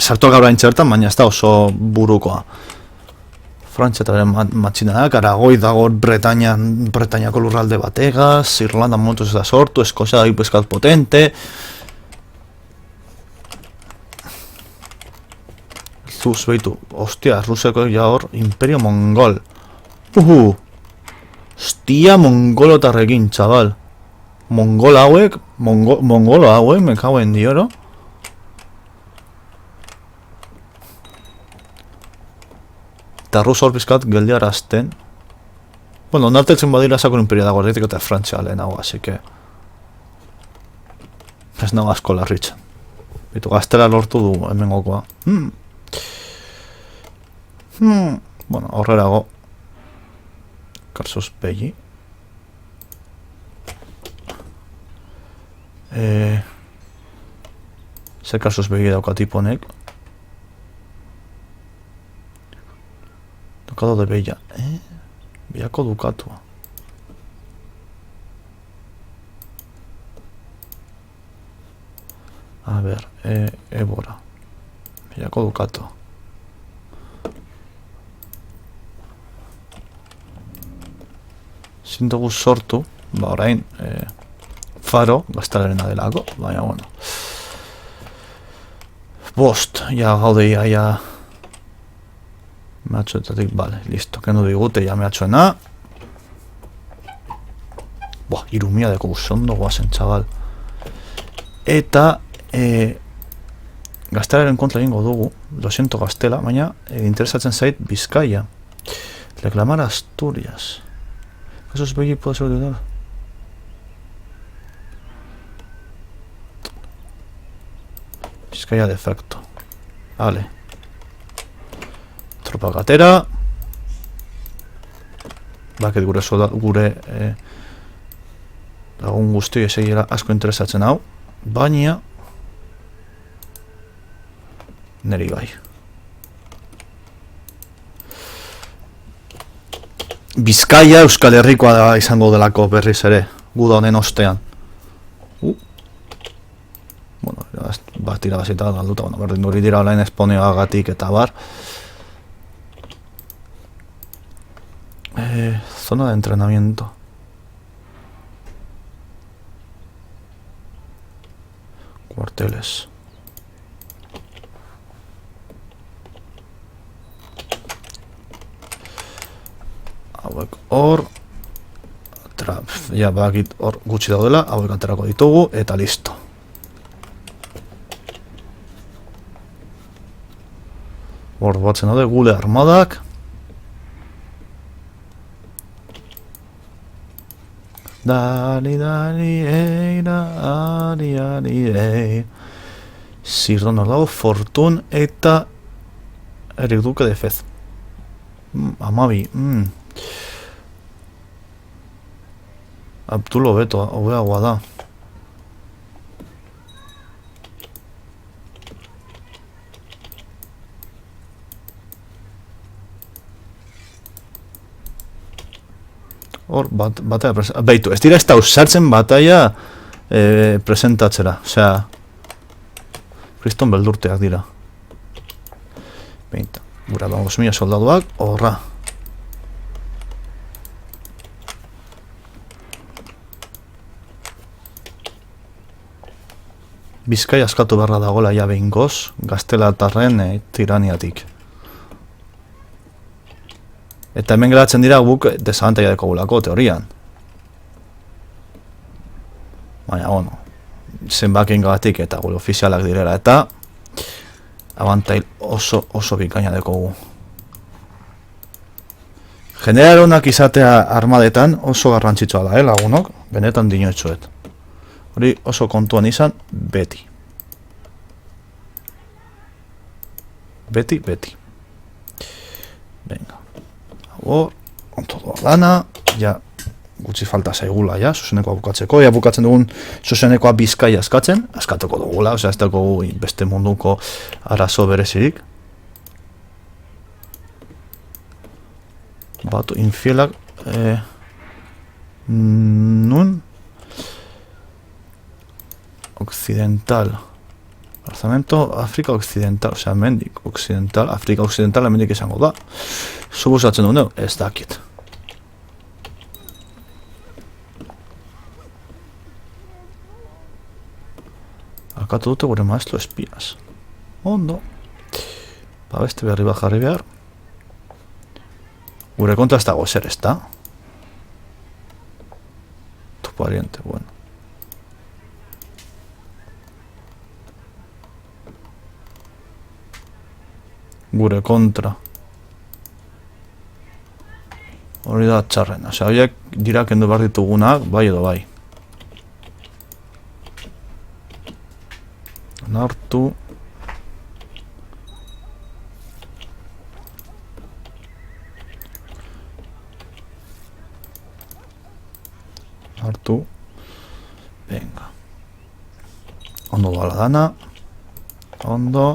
Sartu gaur txertan, baina ez da oso burukoa. Frantziataren matxinadak, Aragoi dago Bretañako lurralde bategaz, Irlanda montuz ez da sortu, Eskozia da pizkat potente. Zuz, behitu, ostia, Ruseko ja hor, Imperio Mongol. Hostia, mongolotarrekin, txabal. Mongolo hauek, me cago en dioro. Eta Rus hor pizkat geldiarazten. Bueno, onartetzen badira sakon imperia dago, erretik eta Frantzia lehenago, así que... Ez nago asko larritzen. Bitu, Gaztela lortu du hemengokoa. Bueno, horrerago. Karsos Belli. Zer Karsos Belli dauka tiponek. Dukado de Bella. Bellako dukatua. A ver, Ebora. Bellako dukatua. Zindugu sortu, orain, Faro, Gaztelarena delako, baina, bueno. Bost, ja gaude ia mehatxoetatik, bale, listo, kendu digute ja mehatxoena. Buah, irumia deko guzondo guazen, txabal. Eta, Gaztelaren kontra egingo dugu, lo siento Gaztela, baina interesatzen zait Bizkaia. Reclamar Asturias. Karsos Belli puede ser de dar. Bizkaia de facto. Vale. Tropa gatera. Baket gure lagun guzti esegiera asko interesatzen hau. Baina neri bai. Bizkaia Euskal Herrikoa da izango delako berriz ere, guda honen ostean. Bueno, bat irabazita galduta, bueno, berdin duri dira olain esponeagatik eta bar. Zona de entrenamiento. Cuarteles. Hauek hor, ja bakit hor gutxi daudela, hauek aterako ditugu, eta listo. Hor batzen daude gule armadak. Dari, Zirdon hor dago, Fortun eta Erik Duque de Fez. Amabi, Abdulo Beto, hobeagoa da. Hor, bataia baitu, ez dira ez da usartzen bataia presentatzera, osea, kriston beldurteak dira. Beinta, gura 5.000 soldaduak, horra. Bizkaia askatu beharra dagoela ja behingoz, Gaztelatarren tiraniatik. Eta hemen geratzen dira guk desabantaia dekogulako teorian. Baina, bueno, zenbakien gatik eta gure ofizialak direla eta Abantail oso bikaina dekogu. Generaronak izatea armadetan oso garrantzitsua da, lagunok? Benetan dinotxoet. Hori oso kontuan izan beti. Beti. Venga. Hor, onto doa dana, ja, gutxi falta zaigula, ja, zuzenekoa bukatzeko, ja, bukatzen dugun zuzenekoa Bizkaia askatuko dugula, osea, ez dugu beste munduko arazo berezirik. Batu infielak, nun? Occidental. Barzamento, Afrika Occidental, osea, mendik Occidental, Afrika Occidental, mendik izango da. Subusatzen du, ez dakit. Alkatu dute gure maestro espiaz. Ondo. Ba, beste berri bat jarri behar. Gure kontra ez dago zer, ez da? Tu pariente, bueno. Gure kontra. Hori da txarrena. Osea, horiek dira kendu behar ditugunak, bai edo bai. Hartu. Hartu. Venga. Ondo doa la dana. Ondo.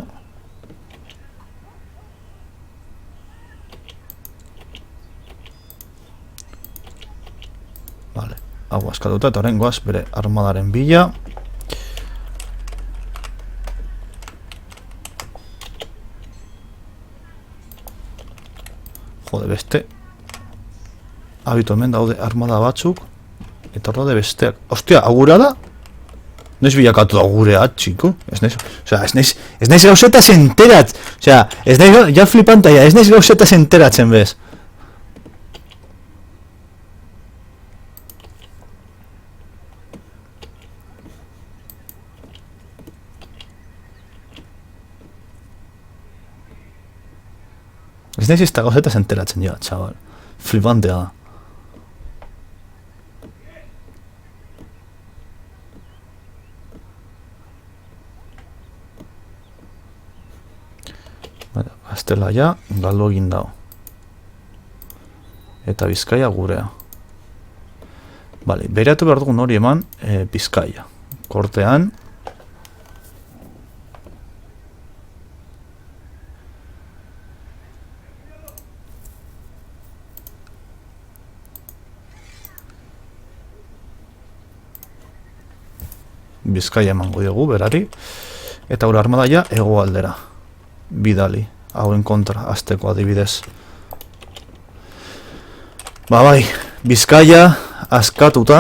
Vale. Hau askatuta eta horrengoaz bere armadaren bila. Jode, beste abitu hemen daude armada batzuk eta hor daude besteak. Ostia, agura da? Noiz bilakatu da gurea, txiko? Ez naiz gauzetaz enterat. Osea, ez naiz, ja flipantaia, ez naiz gauzetaz enteratzen bez. Ez naiz ez da gauzetaz enteratzen ja, txabal. Flipantea da. Gaztela ja, galdo egin dago. Eta Bizkaia gurea. Bale, bereatu behar dugun hori eman Bizkaia. Kortean. Bizkaia emango diogu, berari. Eta gure armadaia hegoaldera. Bidali. Hauen kontra, azteko adibidez. Ba bai, Bizkaia askatuta.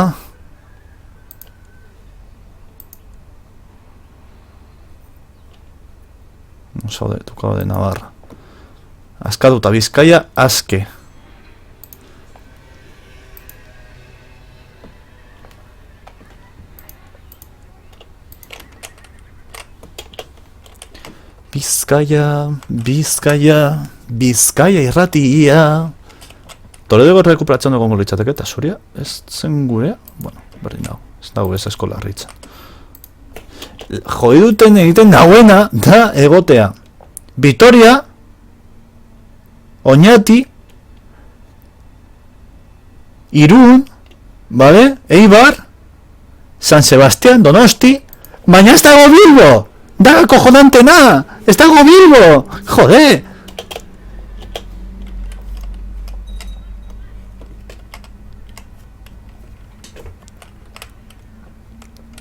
Zaude, tukau de Navarra. Askatuta Bizkaia aske. Bizkaia irratia. Toledego rekuperatzen dugu litzateke eta Soria ez zen gurea? Bueno, berdin dago, ez dago ez eskola ritzen. Joi duten egiten dagoena da egotea. Vitoria, Oñati, Irún, vale? Eibar, San Sebastián, Donosti, baina ez dago Bilbo! ¡Da acojonante nada! ¡Está algo Bilbo! ¡Joder!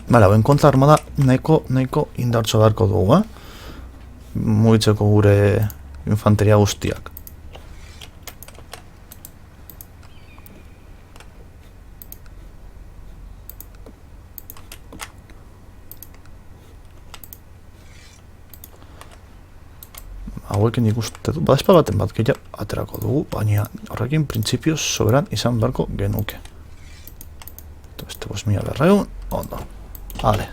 Bala, hauen kontra armada nahiko indartxo beharko dugu, mugitzeko gure infanteria guztiak. Hauekin ikuste du, badazpa baten bat gehiago aterako dugu, baina horrekin printzipioz soberan izan beharko genuke. Beste 5.000 berreun, ondo. Hale.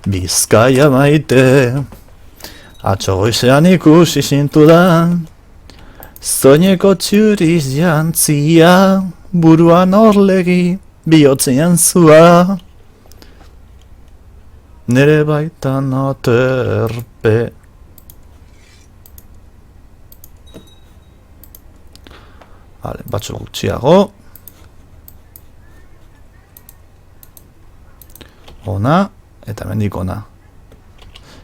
Bizkaia maite, atzo goizean ikusi zintudan, zoineko txuriz jantzia, buruan orlegi, bihotzean zua. Nere baitan aterpe. Vale, batzuk gutxiago. Ona, eta mendik ona.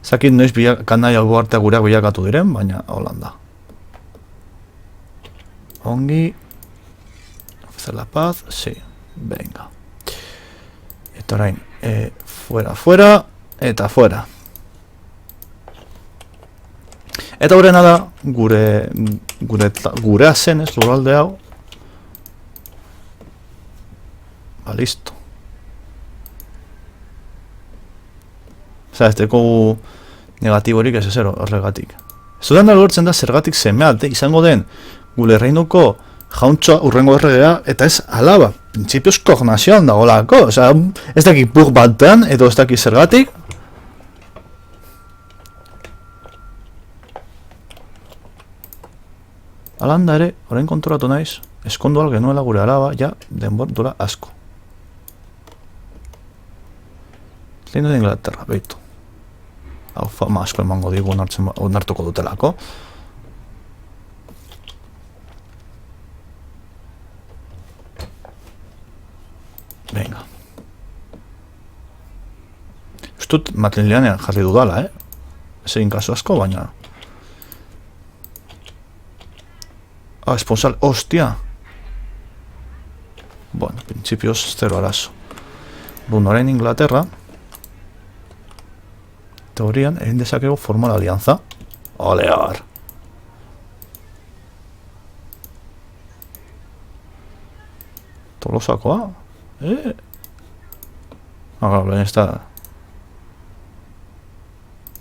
Zakit noiz kanai albo arteak gureak bilakatu diren, baina holanda. Ongi. Hacer la paz, sí, venga. Eta orain, fuera, eta fuera. Eta horrena da, gure zenez, lurralde hau. Ba, listo. Osa, ez teko negatiborik ez ezero, horregatik. Zudan da lortzen da zergatik semeat, izango den gure reinuko jauntxoa urrengo erregea, eta ez alaba. Principios kognazioan dagolako, osa, ez daki bug batean, edo ez daki zergatik. Alanda ere, orain konturatu naiz, eskondu al genuela gure alaba, ja, denbor dura asko. Lehendu de Inglaterra, behitu. Hau fama asko emango digu onartuko dutelako. Venga. Ustut Madrilean jarri dudala, ez egin kasu asko, baina... esponsal, hostia. Bueno, principios, zero arazo. Bueno, orain Inglaterra. Teorian, egin dezakegu formal alianza. Olear. Tolosakoa. Claro, está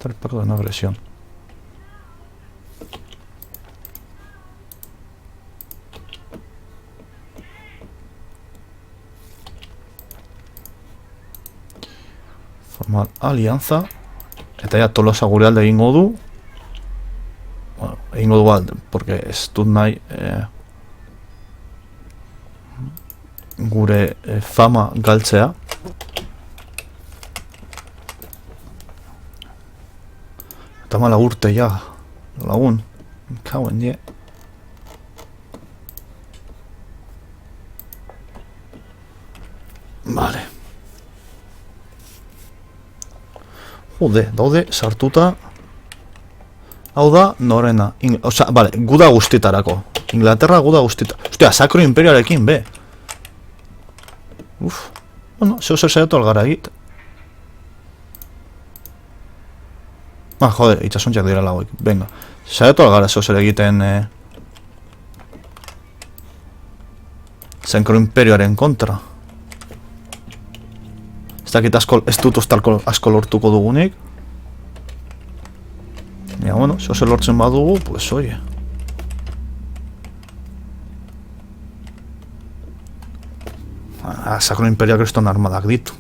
el pacto de no agresión. Formal alianza. Eta ya Tolosa gure alde egingo du. Bueno, egingo du alde, porque ez dut nahi gure fama galtzea. Eta mala urte ja, lagun, kauen die. Vale. Jode, daude sartuta. Hau da, norena. Osa, vale, guda guztitarako. Inglaterra guda guztita. Ostia, Sacro Imperioarekin, be. Uf. Bueno, zeu zer saiatu algara egit. Jode, itxasuntxak dira lagoik. Venga. Saiatu algara zeu zer egiten... Sacro Imperioaren kontra. Ez dut asko lortuko dugunik. Ja, bueno, zeu zer lortzen badugu, pues oie. Sacro Imperio kriston armadak ditu.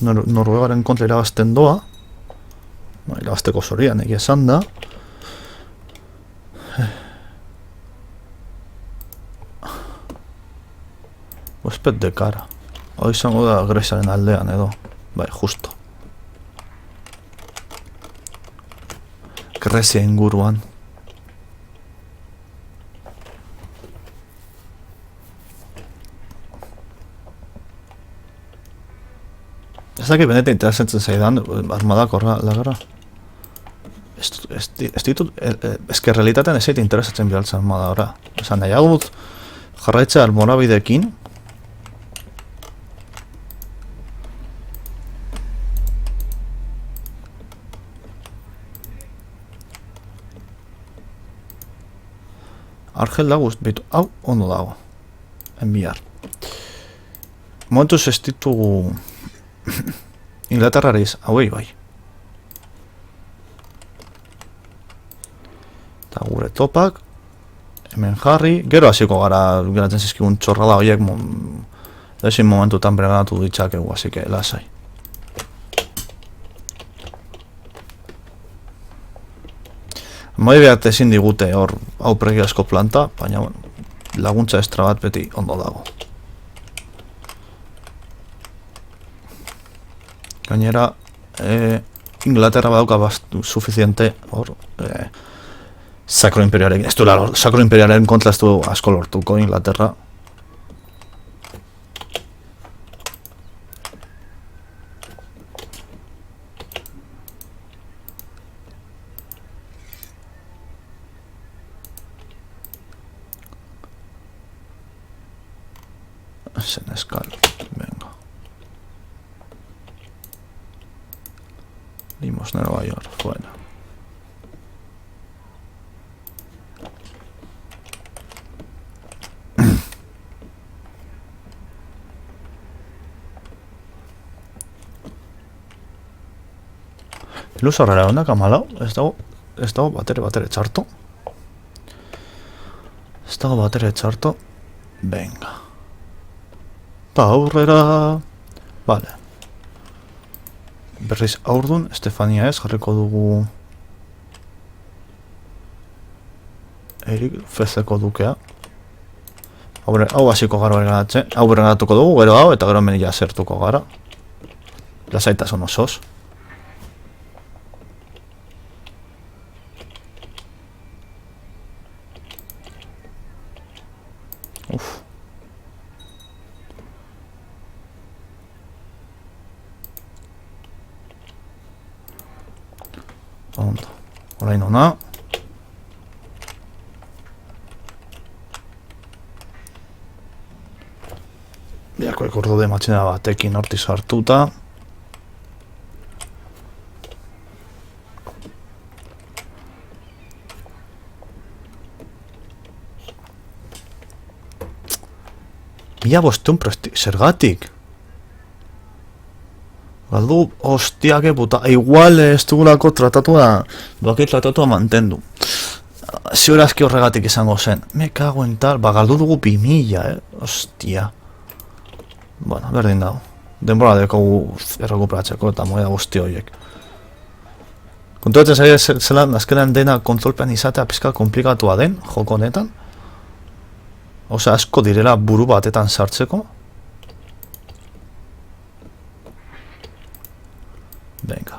Noruegaren kontra irabazten doa. Irabazteko zorian egia esan da. Huespet de cara. Hau izango da Greziaren aldean edo. Bai, justo. Grezia inguruan. Ez dakit beneta interesatzen zaidan armadak horra lagara. Ez ditut, ez que realitatean ez zait interesatzen bialtzen armada horra. Esan nahiago dut jarraitza almorabidekin. Argel dago, behitu, hau, ondo dago. Enviar. Momentuz ez ditugu... Inglaterrariz, hauei bai. Eta gure topak. Hemen jarri. Gero hasiko gara, geratzen zizkigun txorrada horiek Ezin momentutan bregatu ditzakegu, así que lasai. Moi behat ezin digute hor aurpregiazko planta, baina bueno, laguntza estra bat beti ondo dago. Gainera, Inglaterra badauka suficiente hor Sakro Imperialen, ez du Sakro Imperialen kontra ez du asko lortuko Inglaterra. Senescal, venga. Limos Nueva York, fuera. Luz horrela honak amalau, ez dago batere txarto. Ez dago batere txarto. Venga. Ta aurrera. Vale. Berriz aurdun, Estefania ez, jarriko dugu Erik Fezeko dukea. Hau hasiko gara berganatzen, hau berganatuko dugu, gero hau, eta gero menila zertuko gara. Lasaitasun osoz. Uf. Ondo. Orain ona. Biako ekordo de matxina batekin hortiz hartuta. Mila bostun zergatik? Galdu, hostia, que puta. Igual ez dugulako tratatua, doaki tratatua mantendu. Ziurazki horregatik izango zen. Me cago en tal, galdu dugu 2000, hostia. Bueno, berdin dago. Denbora dekogu errekuperatzeko eta moeda guzti horiek. Kontuetzen zaila zelan, azkenean dena kontrolpean izatea pizka komplikatua den, joko honetan. Osa, asko direla buru batetan sartzeko. Venga.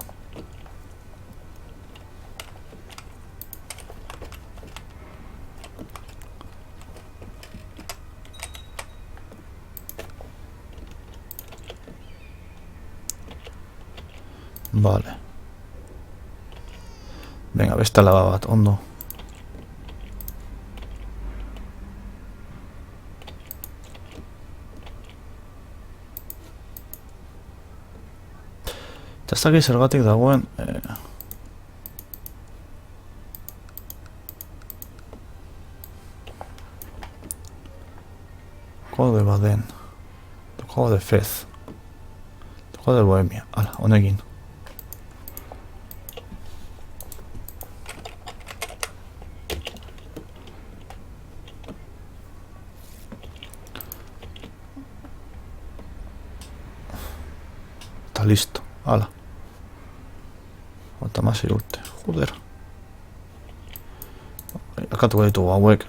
Vale. Venga, beste laba bat, ondo. Eta ez dakit zergatik dagoen Juego de Baden, Juego de Fez, Juego de Bohemia. Hala, honekin. Eta listo, hala. Eta masi urte, joder. Akatuko ditugu hauek.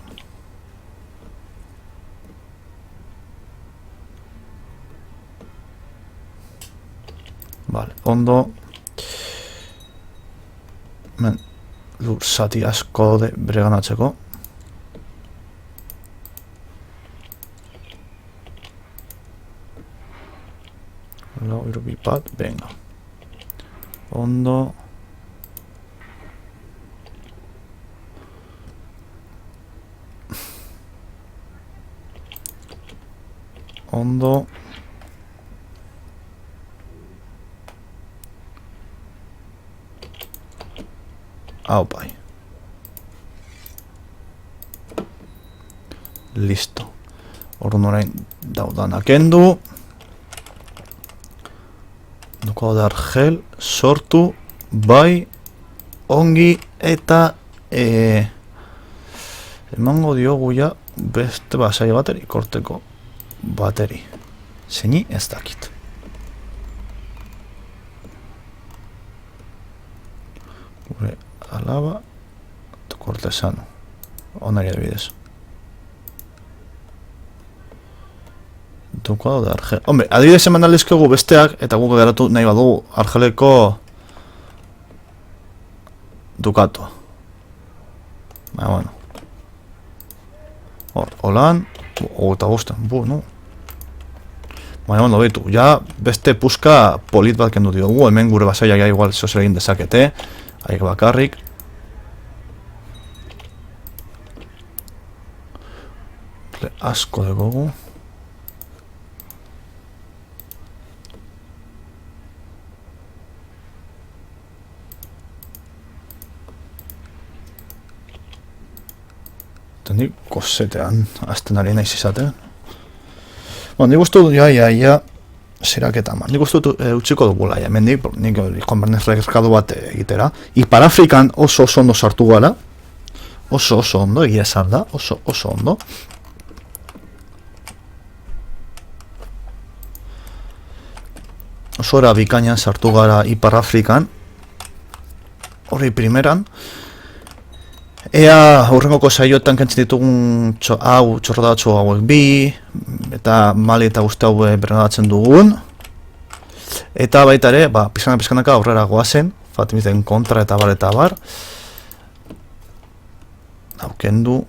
Vale, ondo. Men, lur zati asko de breganatzeko. Lau irubi bat, venga. Ondo. Ondo. Hau bai. Listo. Orduan orain daudanak kendu. Duko da argel, sortu, bai, ongi, eta emango diogu ja beste basai bateri, korteko bateri. Zeini ez dakit. Gure alaba kortesano. Onari adibidez. Ducado de Argel. Hombre, adibidez eman aldizkegu besteak, eta guk geratu nahi badugu Argeleko Ducato. Bueno. Holan, eta bosten, no. Baina, behitu, ja beste puska polit bat kendu diogu, hemen gure basaia ja igual zozer egin dezakete, haik bakarrik. Asko dugu. Eta nik kosetean azten ari naiz izaten. Nik uste dut, zeraketa man. Nik uste dut utxiko dugula, mendik, nik konbernez regerkadu bat egitera. Ipar Afrikan oso ondo sartu gara. Oso ondo, egia esan da, oso ondo. Oso era bikainan sartu gara Ipar Afrikan. Hori primeran. Ea aurrengoko saioetan kentzen ditugun txorrodatxo hauek bi, eta Mali eta guzti hau berengadatzen dugun. Eta baita ere, pizkanaka aurrera goazen, Fatimiten kontra eta bar. Aukendu.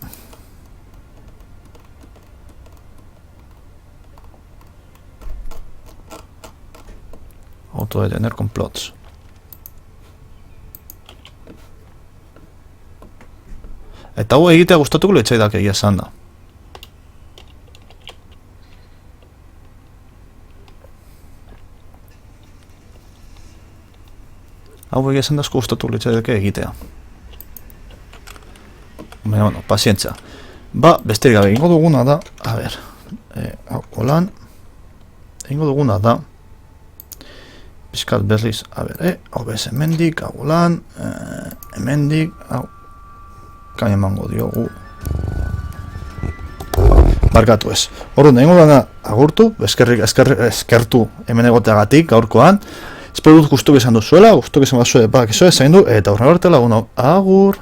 Autodetener complots. Eta hau egitea gustatuko lehitzaidak egia esan da. Hau egia esan da asko gustatuko lehitzaidak egitea. Baina, bueno, pazientza. Besterik gabe, ingo duguna da, a ber, holan, ingo duguna da, Piskat berriz, a ber, hau bez hemendik, hau holan, hemendik, hau, kain emango diogu. Barkatu ez. Orduan, egingo dana agurtu, eskertu hemen egoteagatik gaurkoan. Espero dut guztuk esan duzuela, guztuk esan bazue, zaindu, eta horren arte lagun hau, agur!